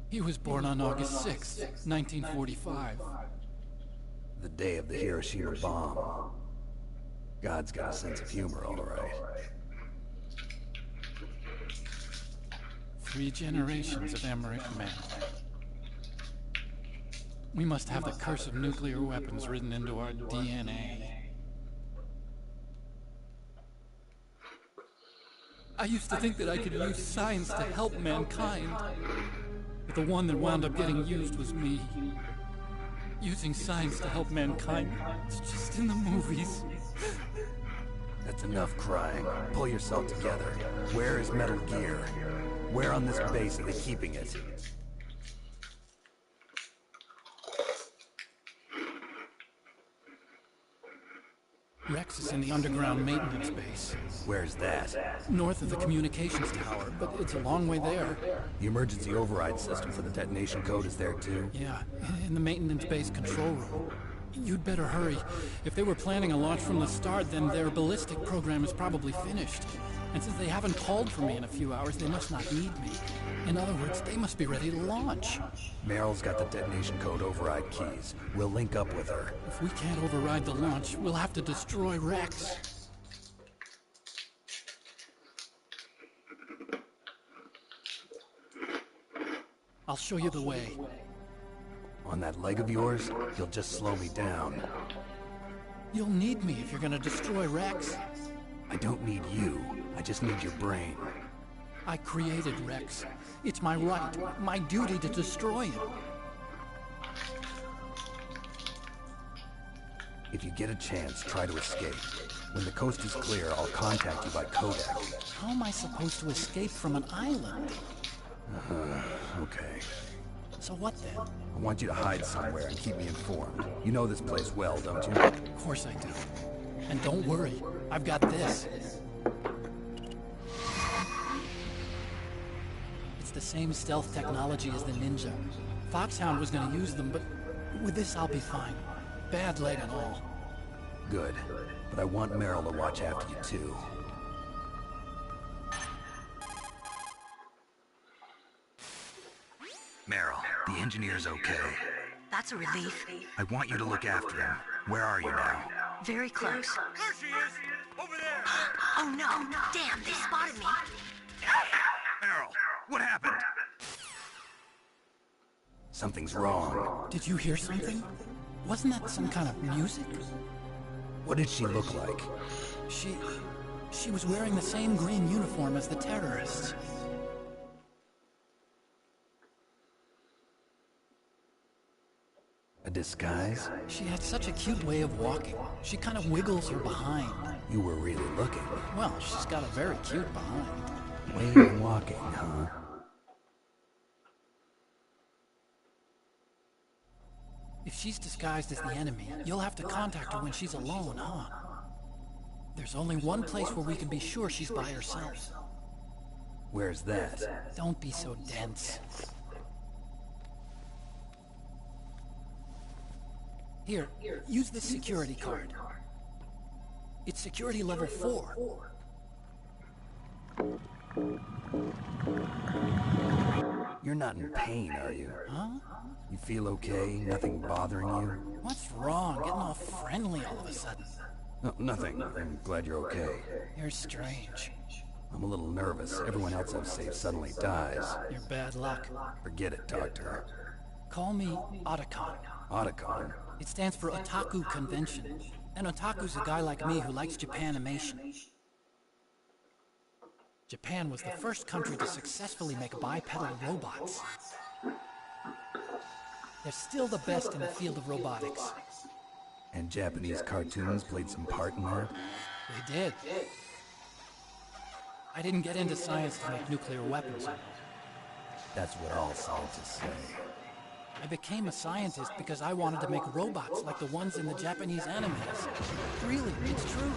he was born on August 6th, 1945. The day of the Hiroshima bomb. God's got a sense of humor, all right. 3 generations of Emmerich men. We must have the curse of nuclear weapons written into our DNA. I used to think that I could use science to help mankind. But the one that wound up getting used was me. Using science to help mankind, it's just in the movies. That's enough crying. Pull yourself together. Where is Metal Gear? Where on this base are they keeping it? Rex is in the underground maintenance base. Where's that? North of the communications tower, but it's a long way there. The emergency override system for the detonation code is there too? Yeah, in the maintenance base control room. You'd better hurry. If they were planning a launch from the start, then their ballistic program is probably finished. And since they haven't called for me in a few hours, they must not need me. In other words, they must be ready to launch. Meryl's got the detonation code override keys. We'll link up with her. If we can't override the launch, we'll have to destroy Rex. I'll show you the way. On that leg of yours, you'll just slow me down. You'll need me if you're gonna destroy Rex. I don't need you. I just need your brain. I created Rex. It's my right, my duty to destroy him. If you get a chance, try to escape. When the coast is clear, I'll contact you by codec. How am I supposed to escape from an island? Okay. So what then? I want you to hide somewhere and keep me informed. You know this place well, don't you? Of course I do. And don't worry, I've got this. It's the same stealth technology as the Ninja. Foxhound was gonna use them, but with this I'll be fine. Bad leg and all. Good. But I want Meryl to watch after you too. Meryl, the engineer's okay. That's a relief. I want you to look after him. Where are you now? Very close. There she is! Over there! Oh no! Damn, they spotted me. Meryl, what happened? Something's wrong. Did you hear something? Wasn't that some kind of music? What did she look like? She was wearing the same green uniform as the terrorists. A disguise? She had such a cute way of walking. She kind of wiggles her behind. You were really looking. Well, she's got a very cute behind. Way of walking, huh? If she's disguised as the enemy, you'll have to contact her when she's alone, huh? There's only one place where we can be sure she's by herself. Where's that? Don't be so dense. Here, use this security card. It's security level 4. You're not in pain, are you? Huh? You feel okay? Nothing bothering you? What's wrong? Getting all friendly all of a sudden. No, nothing. I'm glad you're okay. You're strange. I'm a little nervous. Everyone else I've saved suddenly dies. You're bad luck. Forget it, Doctor. Call me Otacon. Otacon? It stands for Otaku Convention. An otaku's a guy like me who likes Japanimation. Japan was the first country to successfully make bipedal robots. They're still the best in the field of robotics. And Japanese cartoons played some part in that? They did. I didn't get into science to make nuclear weapons. That's what all scientists say. I became a scientist because I wanted to make robots like the ones in the Japanese animes. Really, it's true.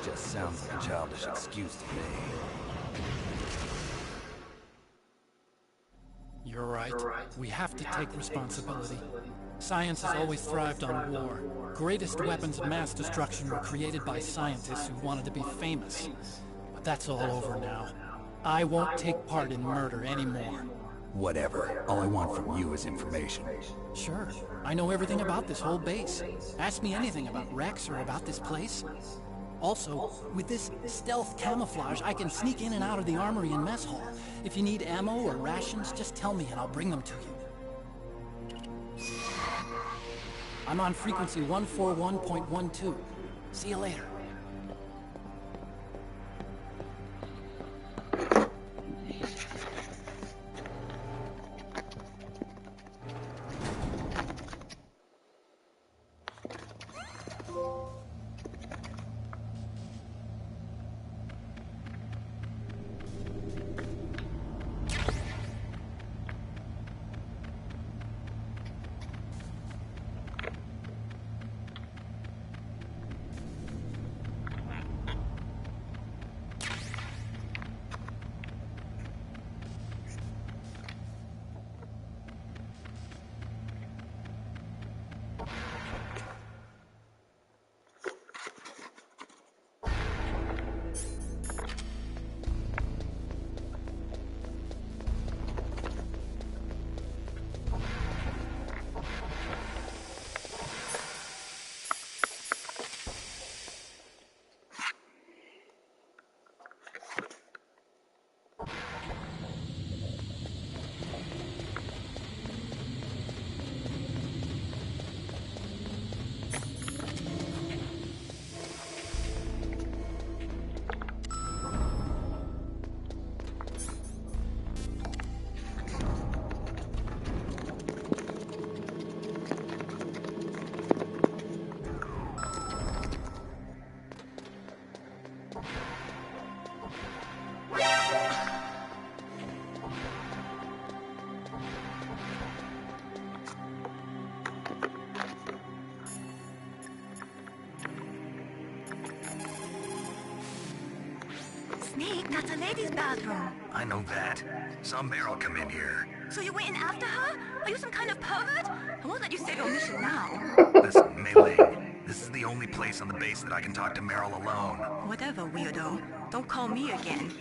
Just sounds like a childish excuse to me. You're right. We have to take responsibility. Science has always thrived on war. Greatest weapons of mass destruction were created by scientists who wanted to be famous. But that's all over now. I won't take part in murder anymore. Whatever. All I want from you is information. Sure. I know everything about this whole base. Ask me anything about Rex or about this place. Also, with this stealth camouflage, I can sneak in and out of the armory and mess hall. If you need ammo or rations, just tell me and I'll bring them to you. I'm on frequency 141.12. See you later. Sneak, that's a ladies' bathroom. I know that. Saw Meryl come in here. So you went in after her? Are you some kind of pervert? I won't let you save your mission now. Listen, Mei Ling, this is the only place on the base that I can talk to Meryl alone. Whatever, weirdo. Don't call me again.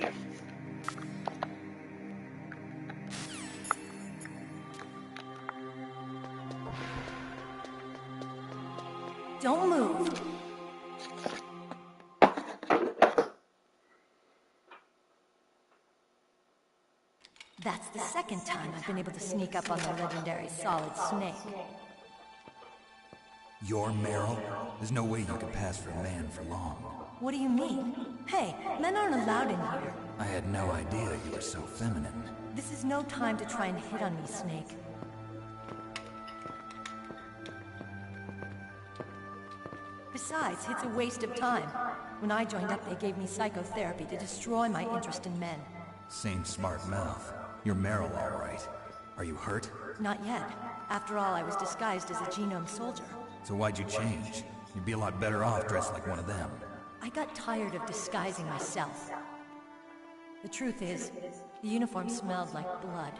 Don't move. That's the second time I've been able to sneak up on the legendary Solid Snake. You're Meryl? There's no way you could pass for a man for long. What do you mean? Hey, men aren't allowed in here. I had no idea you were so feminine. This is no time to try and hit on me, Snake. Besides, it's a waste of time. When I joined up, they gave me psychotherapy to destroy my interest in men. Same smart mouth. You're Meryl, all right. Are you hurt? Not yet. After all, I was disguised as a genome soldier. So why'd you change? You'd be a lot better off dressed like one of them. I got tired of disguising myself. The truth is, the uniform smelled like blood.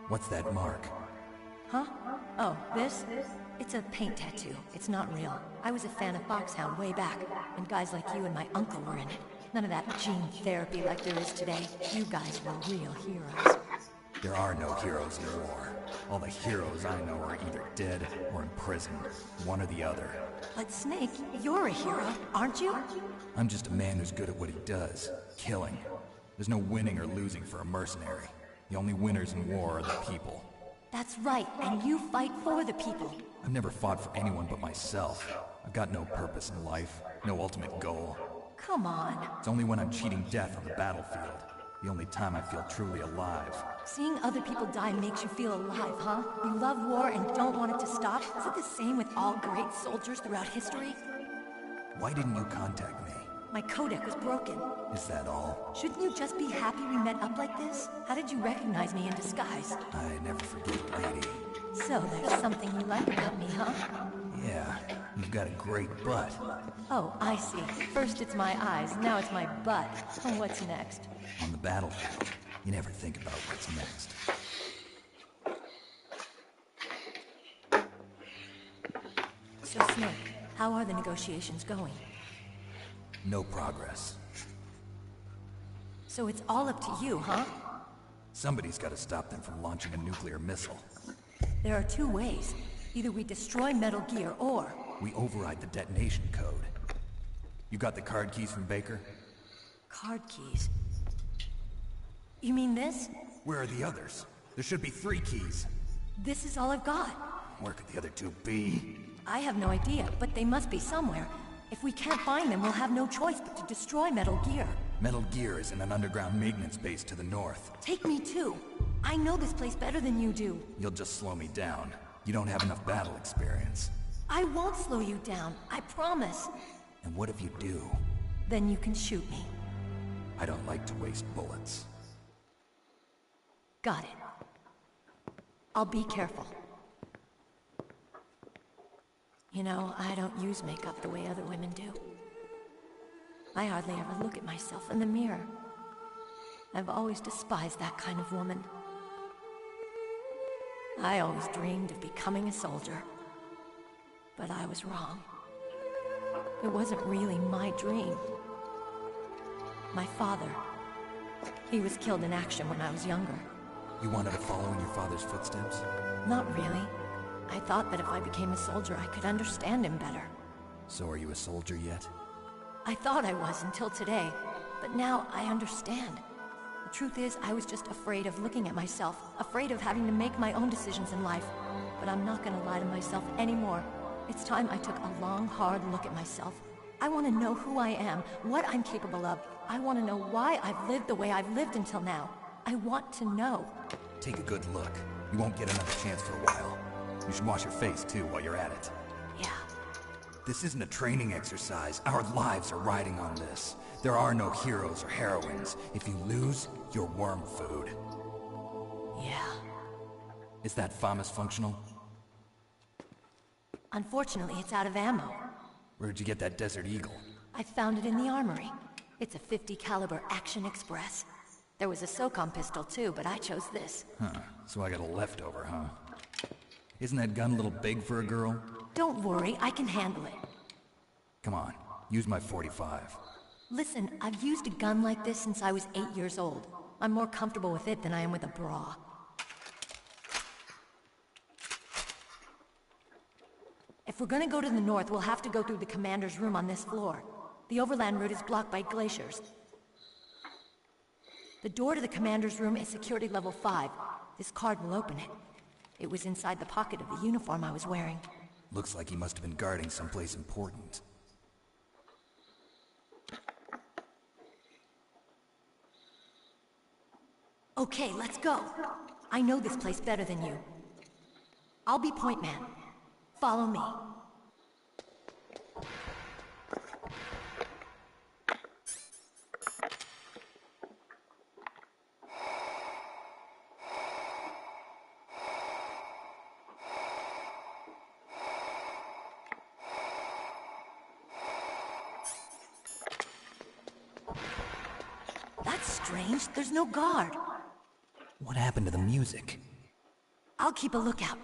What's that mark? Huh? Oh, this? It's a paint tattoo. It's not real. I was a fan of Foxhound way back, when guys like you and my uncle were in it. None of that gene therapy like there is today. You guys were real heroes. There are no heroes in war. All the heroes I know are either dead or in prison. One or the other. But Snake, you're a hero, aren't you? I'm just a man who's good at what he does. Killing. There's no winning or losing for a mercenary. The only winners in war are the people. That's right, and you fight for the people. I've never fought for anyone but myself. I've got no purpose in life, no ultimate goal. Come on. It's only when I'm cheating death on the battlefield. The only time I feel truly alive. Seeing other people die makes you feel alive, huh? You love war and don't want it to stop? Is it the same with all great soldiers throughout history? Why didn't you contact me? My codec was broken. Is that all? Shouldn't you just be happy we met up like this? How did you recognize me in disguise? I never forget a lady. So there's something you like about me, huh? Yeah, you've got a great butt. Oh, I see. First it's my eyes, now it's my butt. And what's next? On the battlefield, you never think about what's next. So, Snake, how are the negotiations going? No progress. So it's all up to you, huh? Somebody's got to stop them from launching a nuclear missile. There are two ways. Either we destroy Metal Gear, or... we override the detonation code. You got the card keys from Baker? Card keys? You mean this? Where are the others? There should be 3 keys. This is all I've got. Where could the other 2 be? I have no idea, but they must be somewhere. If we can't find them, we'll have no choice but to destroy Metal Gear. Metal Gear is in an underground maintenance base to the north. Take me too. I know this place better than you do. You'll just slow me down. You don't have enough battle experience. I won't slow you down, I promise. And what if you do? Then you can shoot me. I don't like to waste bullets. Got it. I'll be careful. You know, I don't use makeup the way other women do. I hardly ever look at myself in the mirror. I've always despised that kind of woman. I always dreamed of becoming a soldier. But I was wrong. It wasn't really my dream. My father, he was killed in action when I was younger. You wanted to follow in your father's footsteps? Not really. I thought that if I became a soldier, I could understand him better. So are you a soldier yet? I thought I was until today, but now I understand. The truth is, I was just afraid of looking at myself, afraid of having to make my own decisions in life. But I'm not gonna lie to myself anymore. It's time I took a long, hard look at myself. I want to know who I am, what I'm capable of. I want to know why I've lived the way I've lived until now. I want to know. Take a good look. You won't get another chance for a while. You should wash your face, too, while you're at it. Yeah. This isn't a training exercise. Our lives are riding on this. There are no heroes or heroines. If you lose, you're worm food. Yeah. Is that FAMAS functional? Unfortunately, it's out of ammo. Where'd you get that Desert Eagle? I found it in the armory. It's a .50 caliber Action Express. There was a SOCOM pistol too, but I chose this. Huh, so I got a leftover, huh? Isn't that gun a little big for a girl? Don't worry, I can handle it. Come on, use my 45. Listen, I've used a gun like this since I was 8 years old. I'm more comfortable with it than I am with a bra. If we're gonna go to the north, we'll have to go through the commander's room on this floor. The overland route is blocked by glaciers. The door to the commander's room is security level 5. This card will open it. It was inside the pocket of the uniform I was wearing. Looks like he must have been guarding someplace important. Okay, let's go. I know this place better than you. I'll be point man. Follow me. That's strange. There's no guard. What happened to the music? I'll keep a lookout.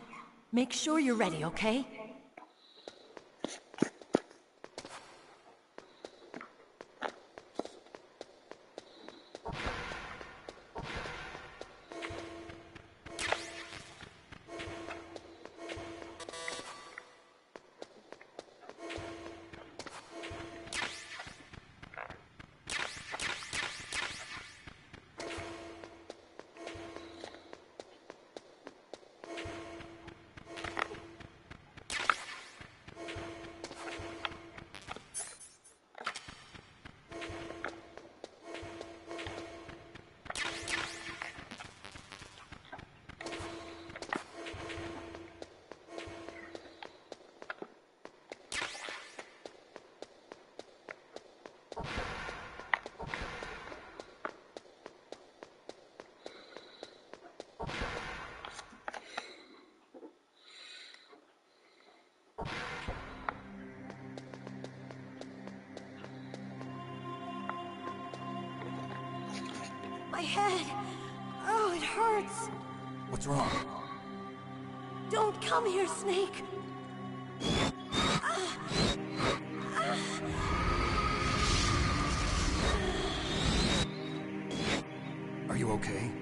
Make sure you're ready, okay? My head. Oh, it hurts. What's wrong? Don't come here, Snake. Are you okay?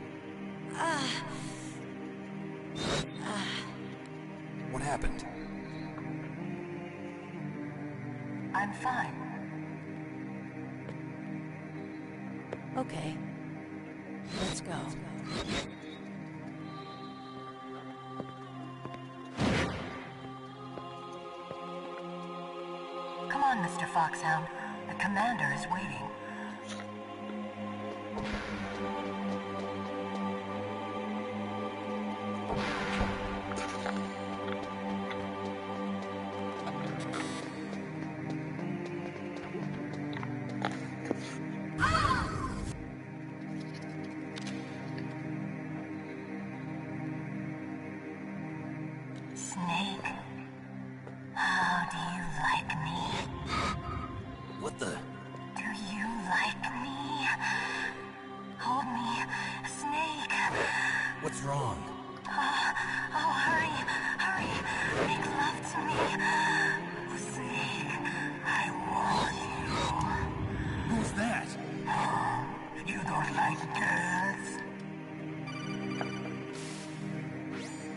What happened? I'm fine. Okay. Let's go. Come on, Mr. Foxhound. The commander is waiting. Snake, how do you like me? What the? Do you like me? Hold me, Snake. What's wrong? Oh, hurry, hurry. Make love to me. Snake, I want you. Who's that? You don't like girls?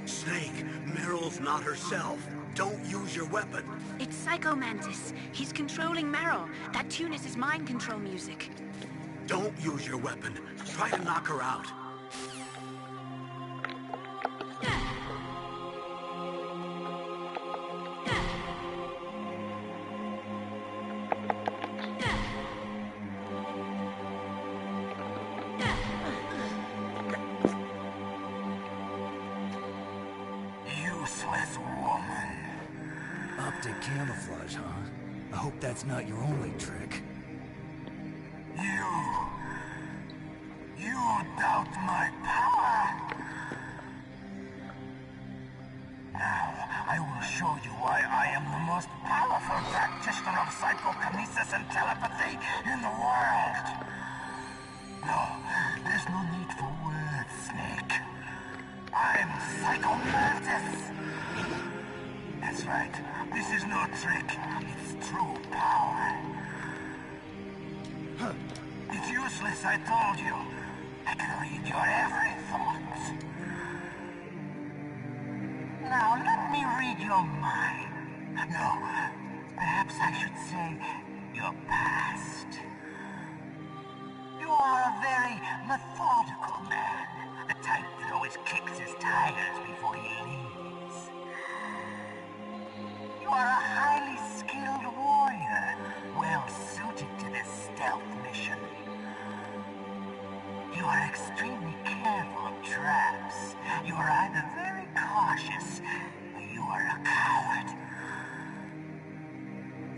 Snake, Meryl's not herself. Don't use your weapon. It's Psycho Mantis. He's controlling Meryl. That tune is his mind control music. Don't use your weapon. Try to knock her out. Useless woman. Optic camouflage, huh? I hope that's not your only trick. You doubt my power? Now, I will show you why I am the most powerful practitioner of psychokinesis and telepathy in the world. No, there's psychomantis! That's right. This is no trick. It's true power. It's useless, I told you. I can read your every thought. Now, let me read your mind. No, perhaps I should say your past. You are a very methodical man. The type that always kicks his tires before he leaves. You are a highly skilled warrior, well suited to this stealth mission. You are extremely careful of traps. You are either very cautious, or you are a coward.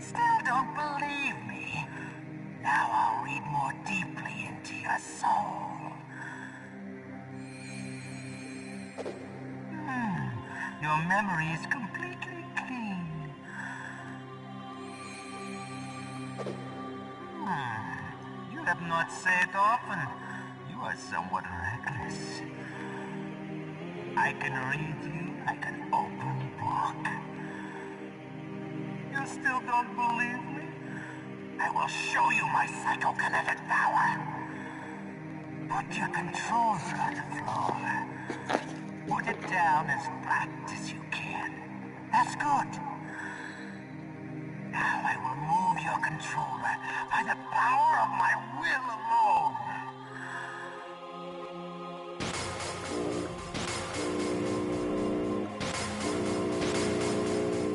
Still don't believe me? Now I'll read more deeply into your soul. Your memory is completely clean. You have not said often. You are somewhat reckless. I can read you like an open book. You still don't believe me? I will show you my psychokinetic power. Put your controller on the floor. Put it down as flat as you can. That's good. Now I will move your controller by the power of my will alone.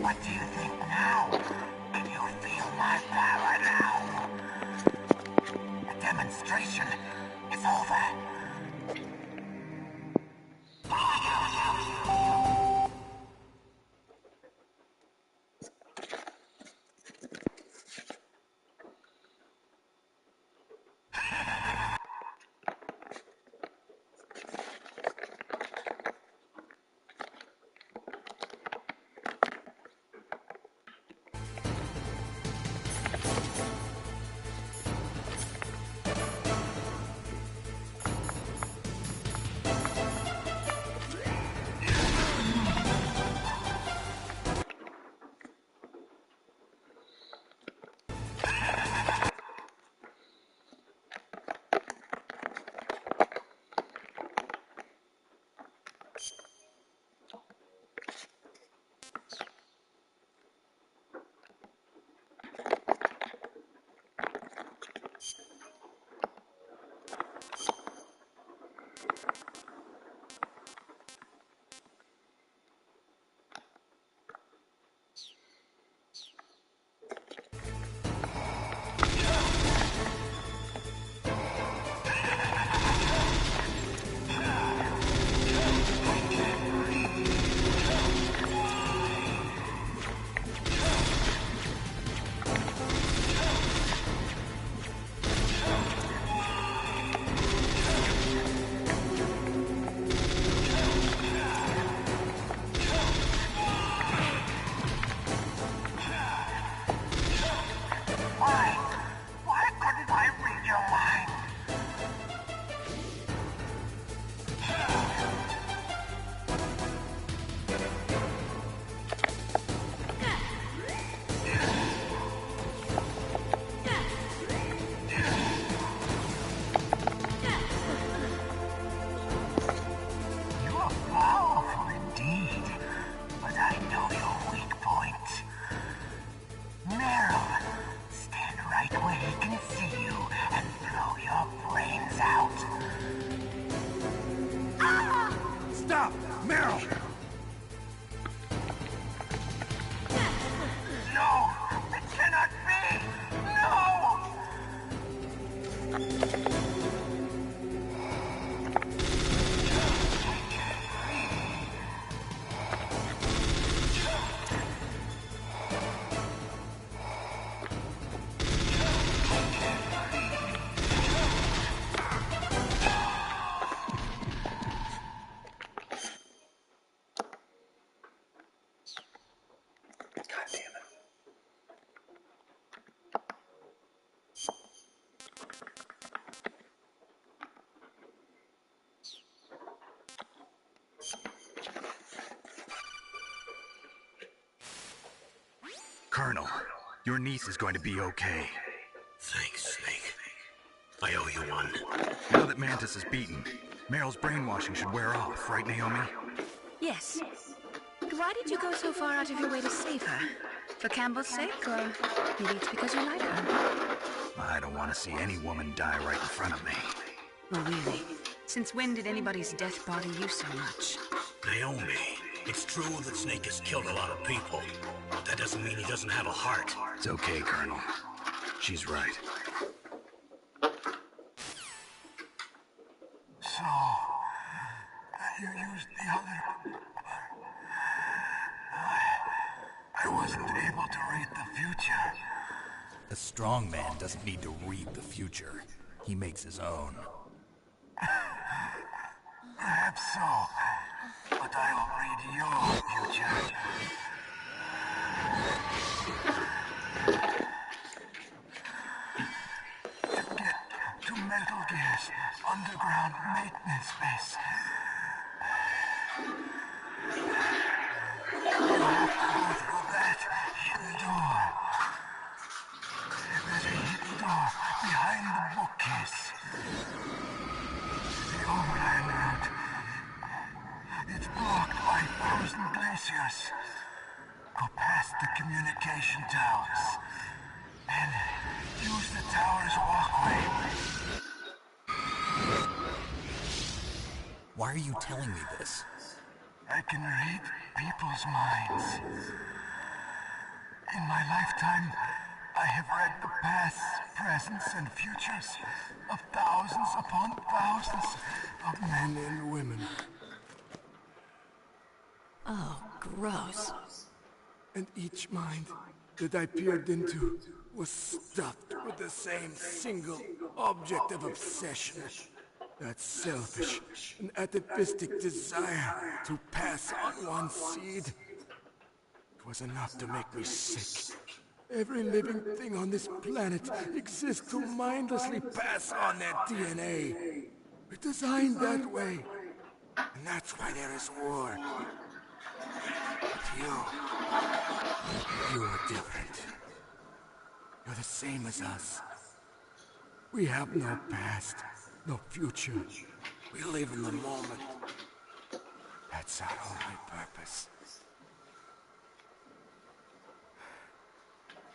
What do you think now? Can you feel my power now? The demonstration is over. Colonel, your niece is going to be okay. Thanks, Snake. I owe you one. Now that Mantis is beaten, Meryl's brainwashing should wear off, right, Naomi? Yes. Why did you go so far out of your way to save her? For Campbell's sake, or maybe it's because you like her? I don't want to see any woman die right in front of me. Well, really, since when did anybody's death bother you so much? Naomi, it's true that Snake has killed a lot of people, but that doesn't mean he doesn't have a heart. It's okay, Colonel. She's right. So, you used the other... I wasn't able to read the future. A strong man doesn't need to read the future. He makes his own. Perhaps so, but I'll read your future. To get to Metal Gear's underground maintenance base, you have to go through that hidden door. There's a hidden door behind the bookcase. The overland route. It's blocked by frozen glaciers. Go past the communication towers and use the tower's walkway. Why are you telling me this? I can read people's minds. In my lifetime, I have read the pasts, presents, and futures of thousands upon thousands of men and women. Oh, gross. And each mind that I peered into was stuffed with the same single object of obsession. That selfish and atavistic desire to pass on one seed. It was enough to make me sick. Every living thing on this planet exists to mindlessly pass on their DNA. We're designed that way. And that's why there is war. But you are different. You're the same as us. We have no past, no future. We live in the moment. That's our only purpose.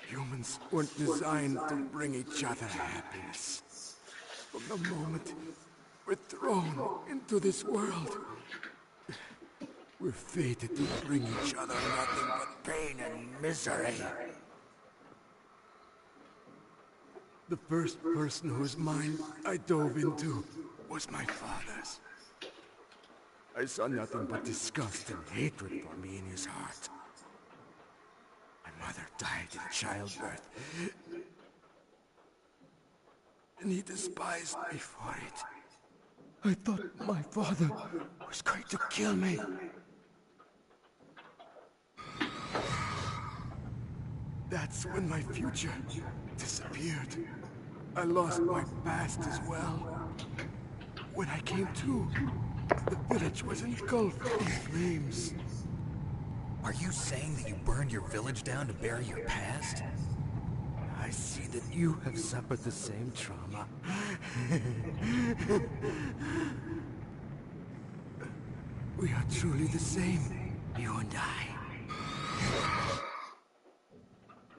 Humans weren't designed to bring each other happiness. From the moment we're thrown into this world, we're fated to bring each other nothing but pain and misery. The first person whose mind I dove into was my father's. I saw nothing but disgust and hatred for me in his heart. My mother died in childbirth, and he despised me for it. I thought my father was going to kill me. That's when my future disappeared. I lost my past as well. When I came to, the village was engulfed in flames. Are you saying that you burned your village down to bury your past? I see that you have suffered the same trauma. We are truly the same, you and I.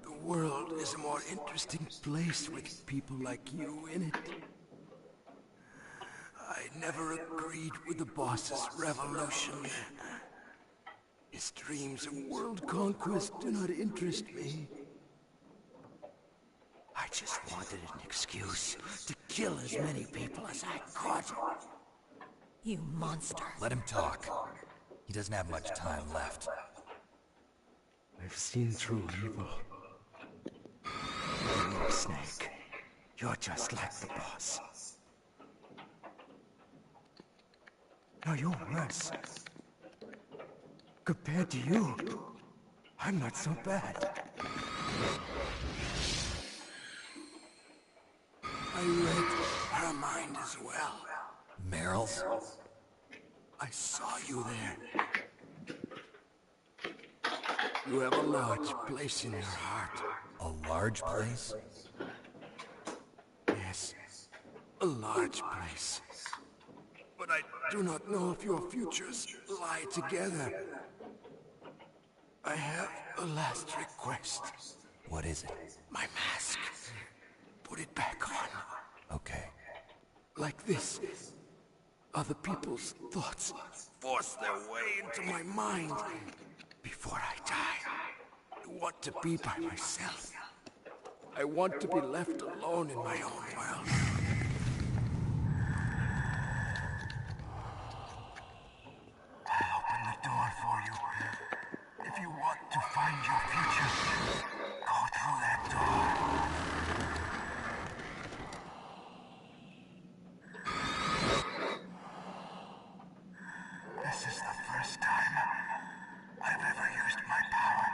The world is a more interesting place with people like you in it. I never agreed with the boss's revolution. His dreams of world conquest do not interest me. I just wanted an excuse to kill as many people as I could. You monster. Let him talk. He doesn't have much time left. I've seen true evil. You, Snake, you're just like the boss. No, you're worse. Compared to you, I'm not so bad. I read her mind as well. Meryl's? I saw you there. You have a large place in your heart. A large place? Yes, a large place. But I do not know if your futures lie together. I have a last request. What is it? My mask. Put it back on. Okay. Like this. Other people's thoughts force their way into my mind. Before I die, I want to be by myself. I want to be left alone in my own world. I'll open the door for you. If you want to find your future, go through that door. This is the first time I've ever used my power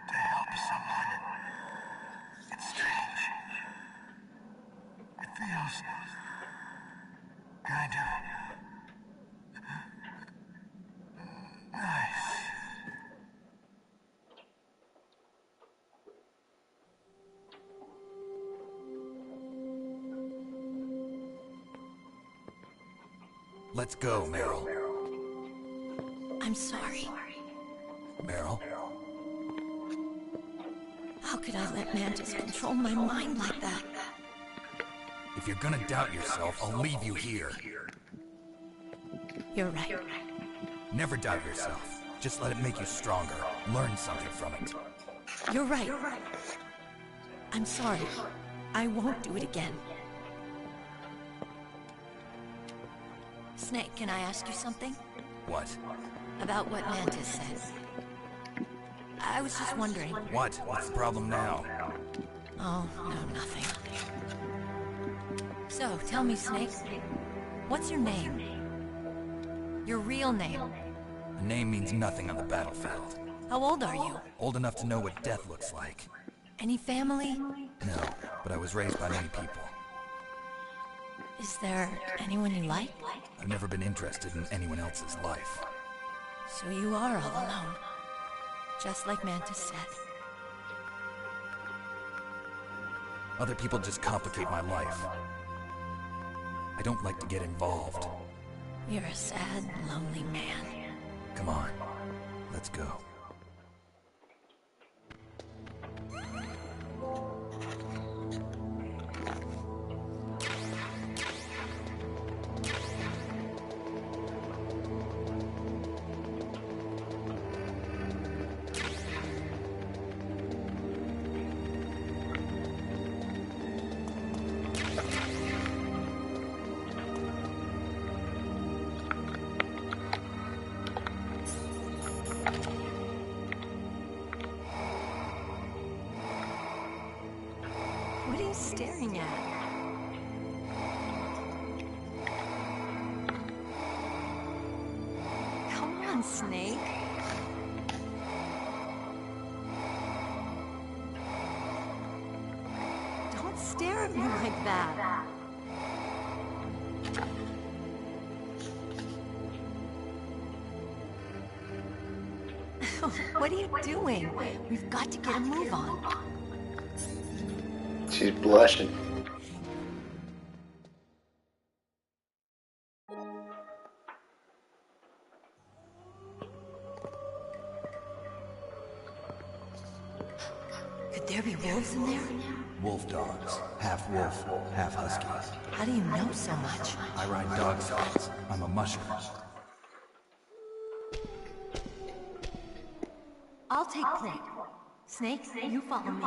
to help someone. It's strange. It feels kind of nice. Let's go, Meryl. I'm sorry. Meryl? How could I let Mantis control my mind like that? If you're gonna doubt yourself, I'll leave you here. You're right. Never doubt yourself. Just let it make you stronger. Learn something from it. You're right. I'm sorry. I won't do it again. Snake, can I ask you something? What? About what Mantis said. I was just wondering. What? What's the problem now? Oh, no, nothing. So, tell me, Snake. What's your name? Your real name? A name means nothing on the battlefield. How old are you? Old enough to know what death looks like. Any family? No, but I was raised by many people. Is there anyone you like? I've never been interested in anyone else's life. So you are all alone. Just like Mantis said. Other people just complicate my life. I don't like to get involved. You're a sad, lonely man. Come on, let's go. What are you staring at? Come on, Snake. Don't stare at me like that. What are you doing? We've got to get a move on. She's blushing. Could there be wolves in there? Wolf dogs. Half wolf, half husky. How do you know so much? I ride dog sides. I'm a musher. I'll take point. Snake, you follow me.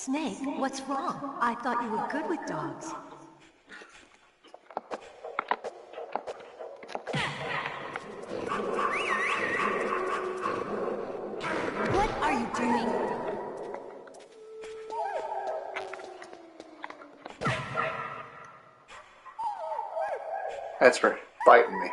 Snake, what's wrong? I thought you were good with dogs. What are you doing? That's for fighting me.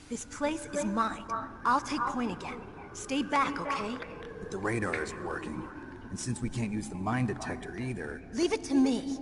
This place is mine. I'll take point again. Stay back, okay? But the radar isn't working. And since we can't use the mine detector either... Leave it to me.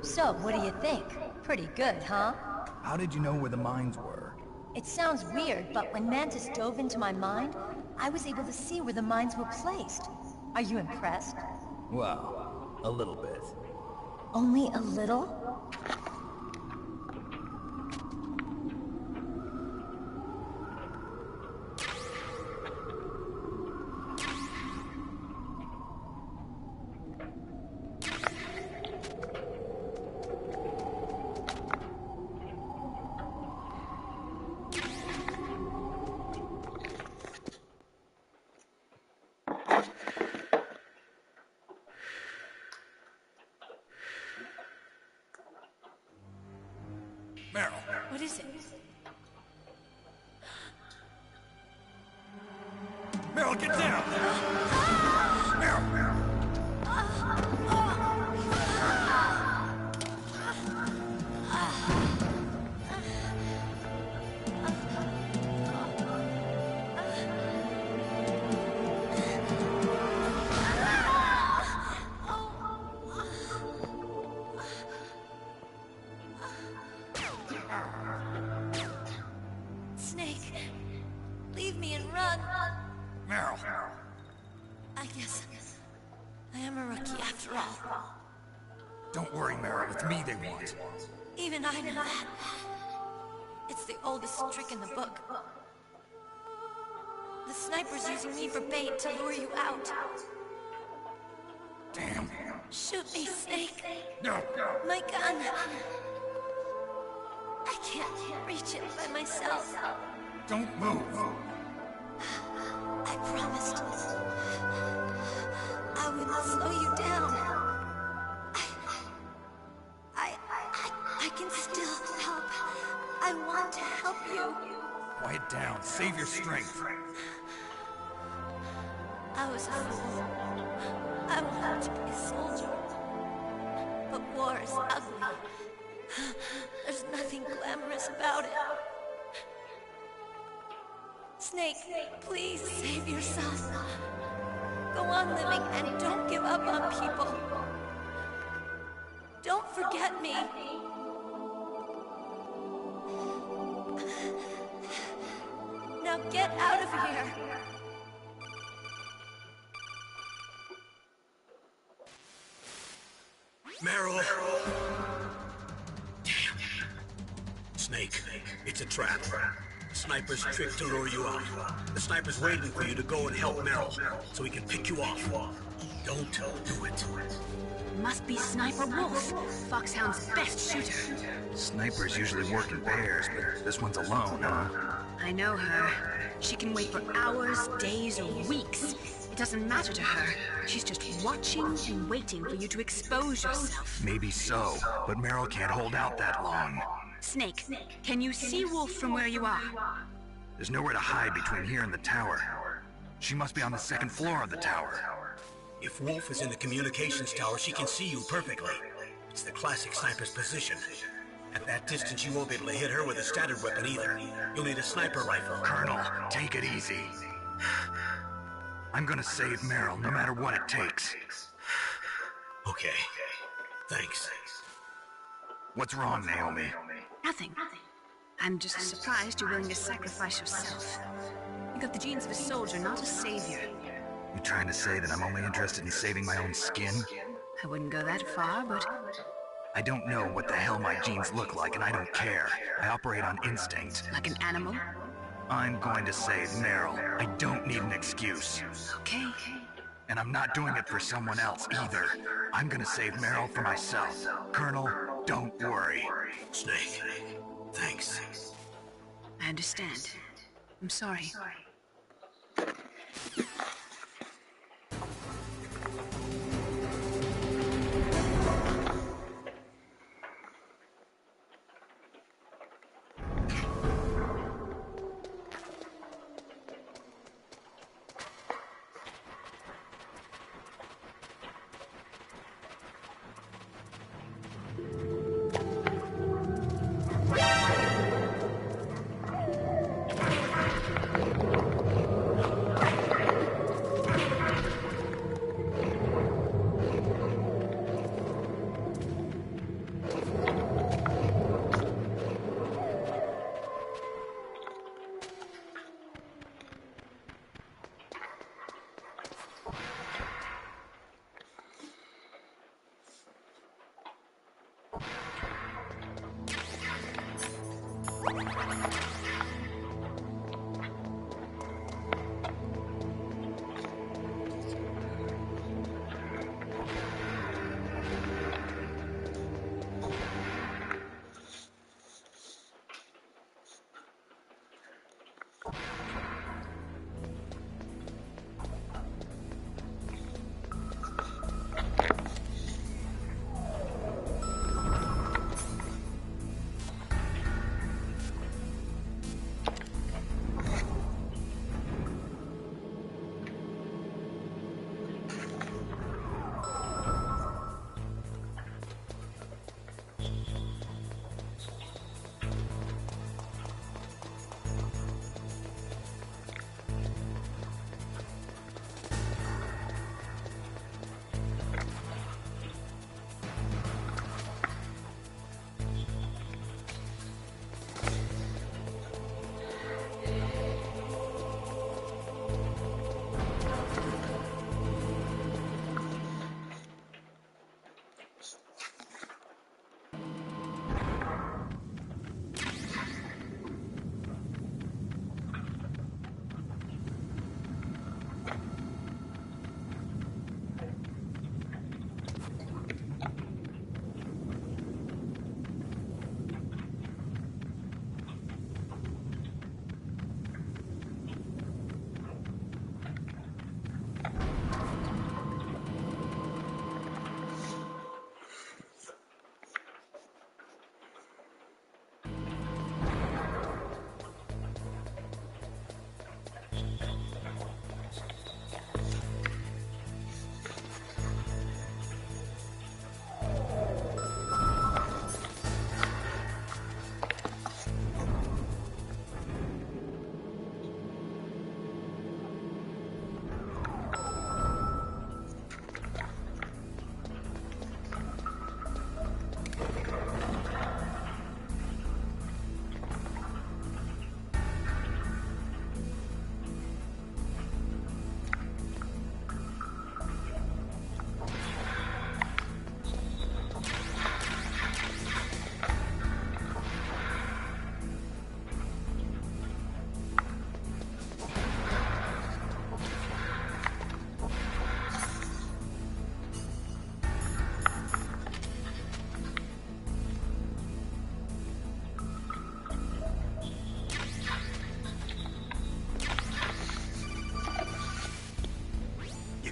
So, what do you think? Pretty good, huh? How did you know where the mines were? It sounds weird, but when Mantis dove into my mind, I was able to see where the mines were placed. Are you impressed? Well, a little bit. Only a little? Meryl. What is it? Meryl, get down! Meryl! Snake, leave me and run. Meryl. I guess I am a rookie after all. Don't worry, Meryl. It's me they want. Even I know that. It's the oldest trick in the book. The sniper's using me for bait to lure you out. Damn. Shoot me, Snake. No. My gun. I can't reach it by myself. Don't move. I promised. I wouldn't slow you down. I can still help. I want to help you. Quiet down. Save your strength. I was a fool. I wanted to be a soldier. But war is ugly. There's nothing glamorous about it. Snake, please save yourself. Go on living and don't give up on people. Don't forget me. Now get out of here. Meryl! Damn. Snake, it's a trap. The sniper's trick to lure you out. The sniper's waiting for you to go and help Meryl, so he can pick you off. Don't do it. Must be Sniper Wolf, Foxhound's best shooter. Snipers usually work in pairs, but this one's alone, huh? I know her. She can wait for hours, days, or weeks. It doesn't matter to her. She's just watching and waiting for you to expose yourself. Maybe so, but Meryl can't hold out that long. Snake, can you see Wolf from where you are? There's nowhere to hide between here and the tower. She must be on the second floor of the tower. If Wolf is in the communications tower, she can see you perfectly. It's the classic sniper's position. At that distance, you won't be able to hit her with a standard weapon either. You'll need a sniper rifle. Colonel, take it easy. I'm gonna save Meryl, no matter what it takes. Okay. Thanks. What's wrong, Naomi? Nothing. I'm just surprised you're willing to sacrifice yourself. You got the genes of a soldier, not a savior. You trying to say that I'm only interested in saving my own skin? I wouldn't go that far, but... I don't know what the hell my genes look like, and I don't care. I operate on instinct. Like an animal? I'm going to save Meryl. I don't need an excuse. Okay. And I'm not doing it for someone else either. I'm gonna save Meryl for myself. Colonel, don't worry. Snake, thanks. I understand. I'm sorry.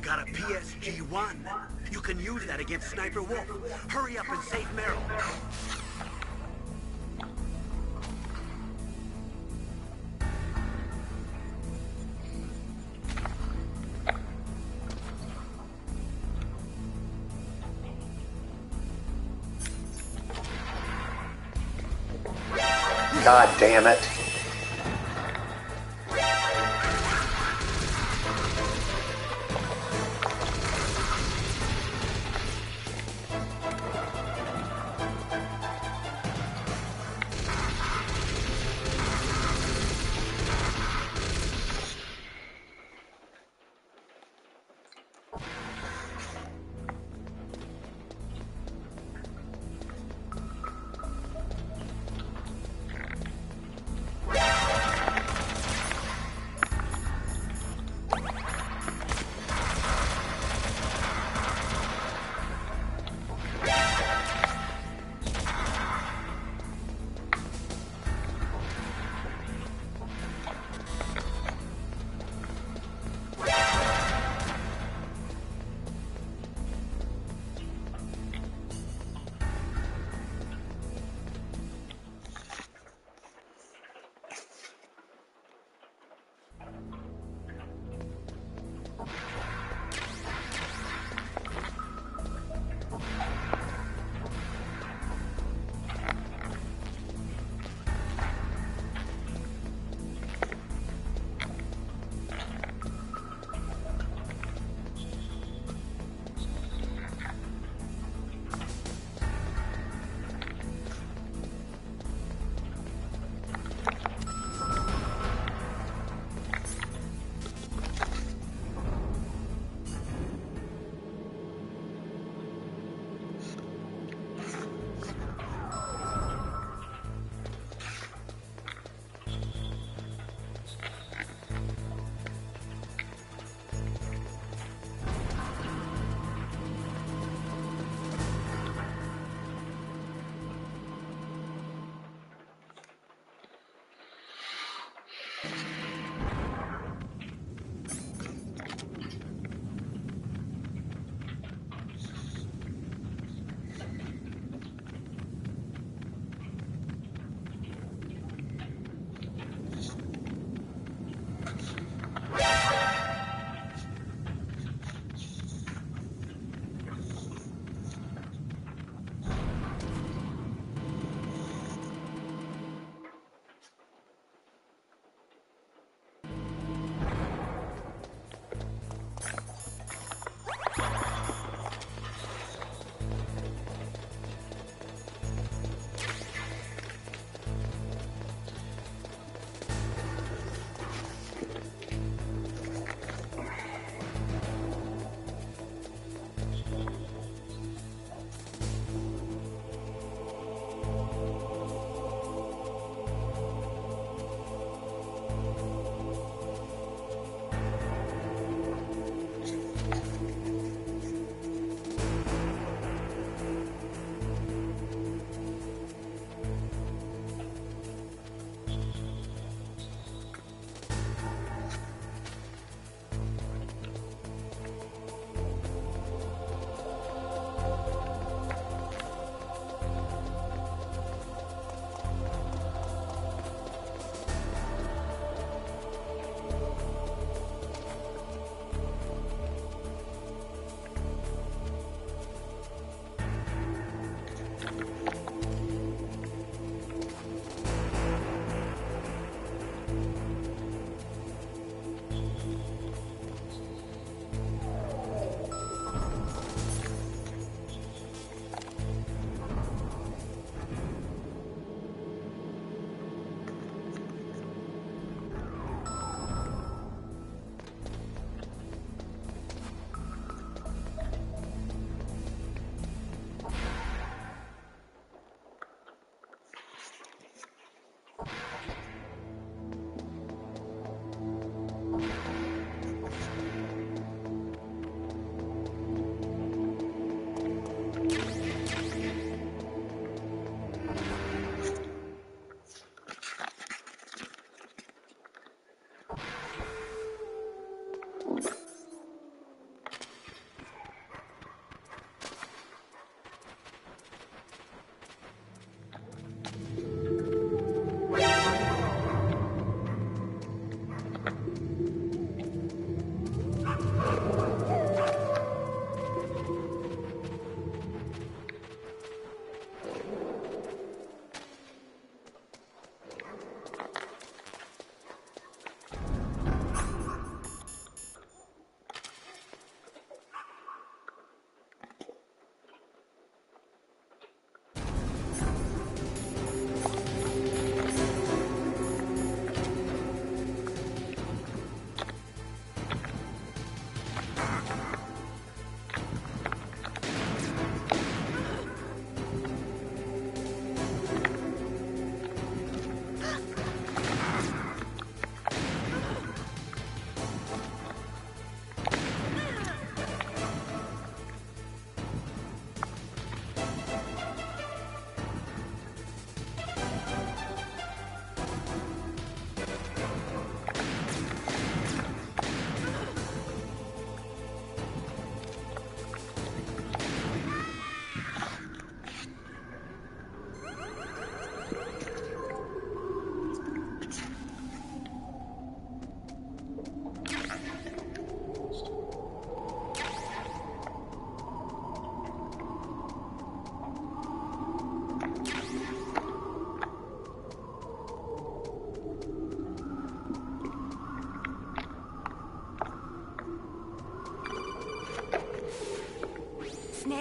Got a PSG1. You can use that against Sniper Wolf. Hurry up and save Meryl. God damn it.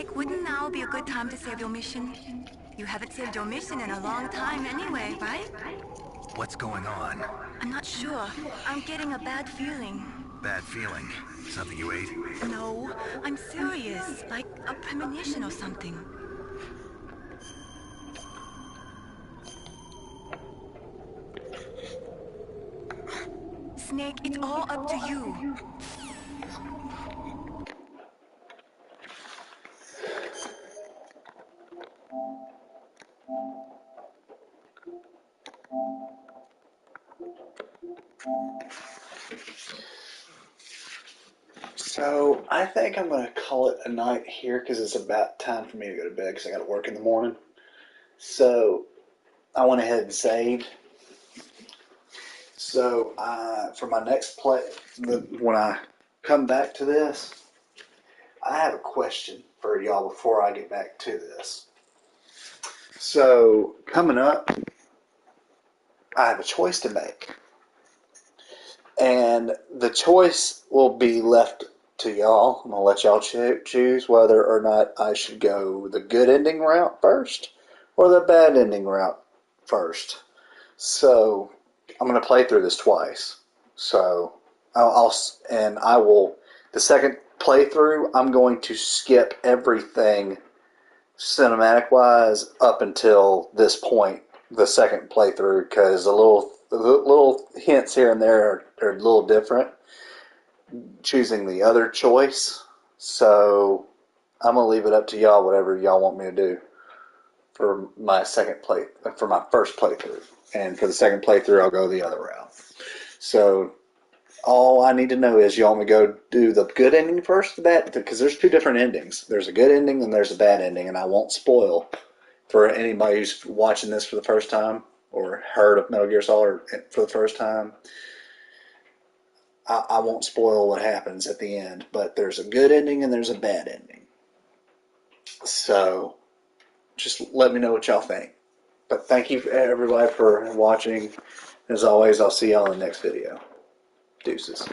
Snake, wouldn't now be a good time to save your mission? You haven't saved your mission in a long time anyway, right? What's going on? I'm not sure. I'm getting a bad feeling. Bad feeling? Something you ate? No, I'm serious. Like a premonition or something. Snake, it's all up to you. So I think I'm going to call it a night here because it's about time for me to go to bed because I got to work in the morning. So I went ahead and saved. So for my next play, when I come back to this, I have a question for y'all before I get back to this. So coming up, I have a choice to make. And the choice will be left to y'all. I'm going to let y'all choose whether or not I should go the good ending route first or the bad ending route first. So I'm going to play through this twice. So I will, the second playthrough, I'm going to skip everything cinematic wise up until this point, the second playthrough, because the little hints here and there are a little different choosing the other choice. So I'm gonna leave it up to y'all, whatever y'all want me to do for my for my first playthrough, and for the second playthrough I'll go the other route. So all I need to know is you want me to go do the good ending first, because there's two different endings. There's a good ending and there's a bad ending, and I won't spoil for anybody who's watching this for the first time or heard of Metal Gear Solid for the first time. I won't spoil what happens at the end, but there's a good ending and there's a bad ending. So just let me know what y'all think. But thank you everybody for watching. As always, I'll see y'all in the next video. Deuces.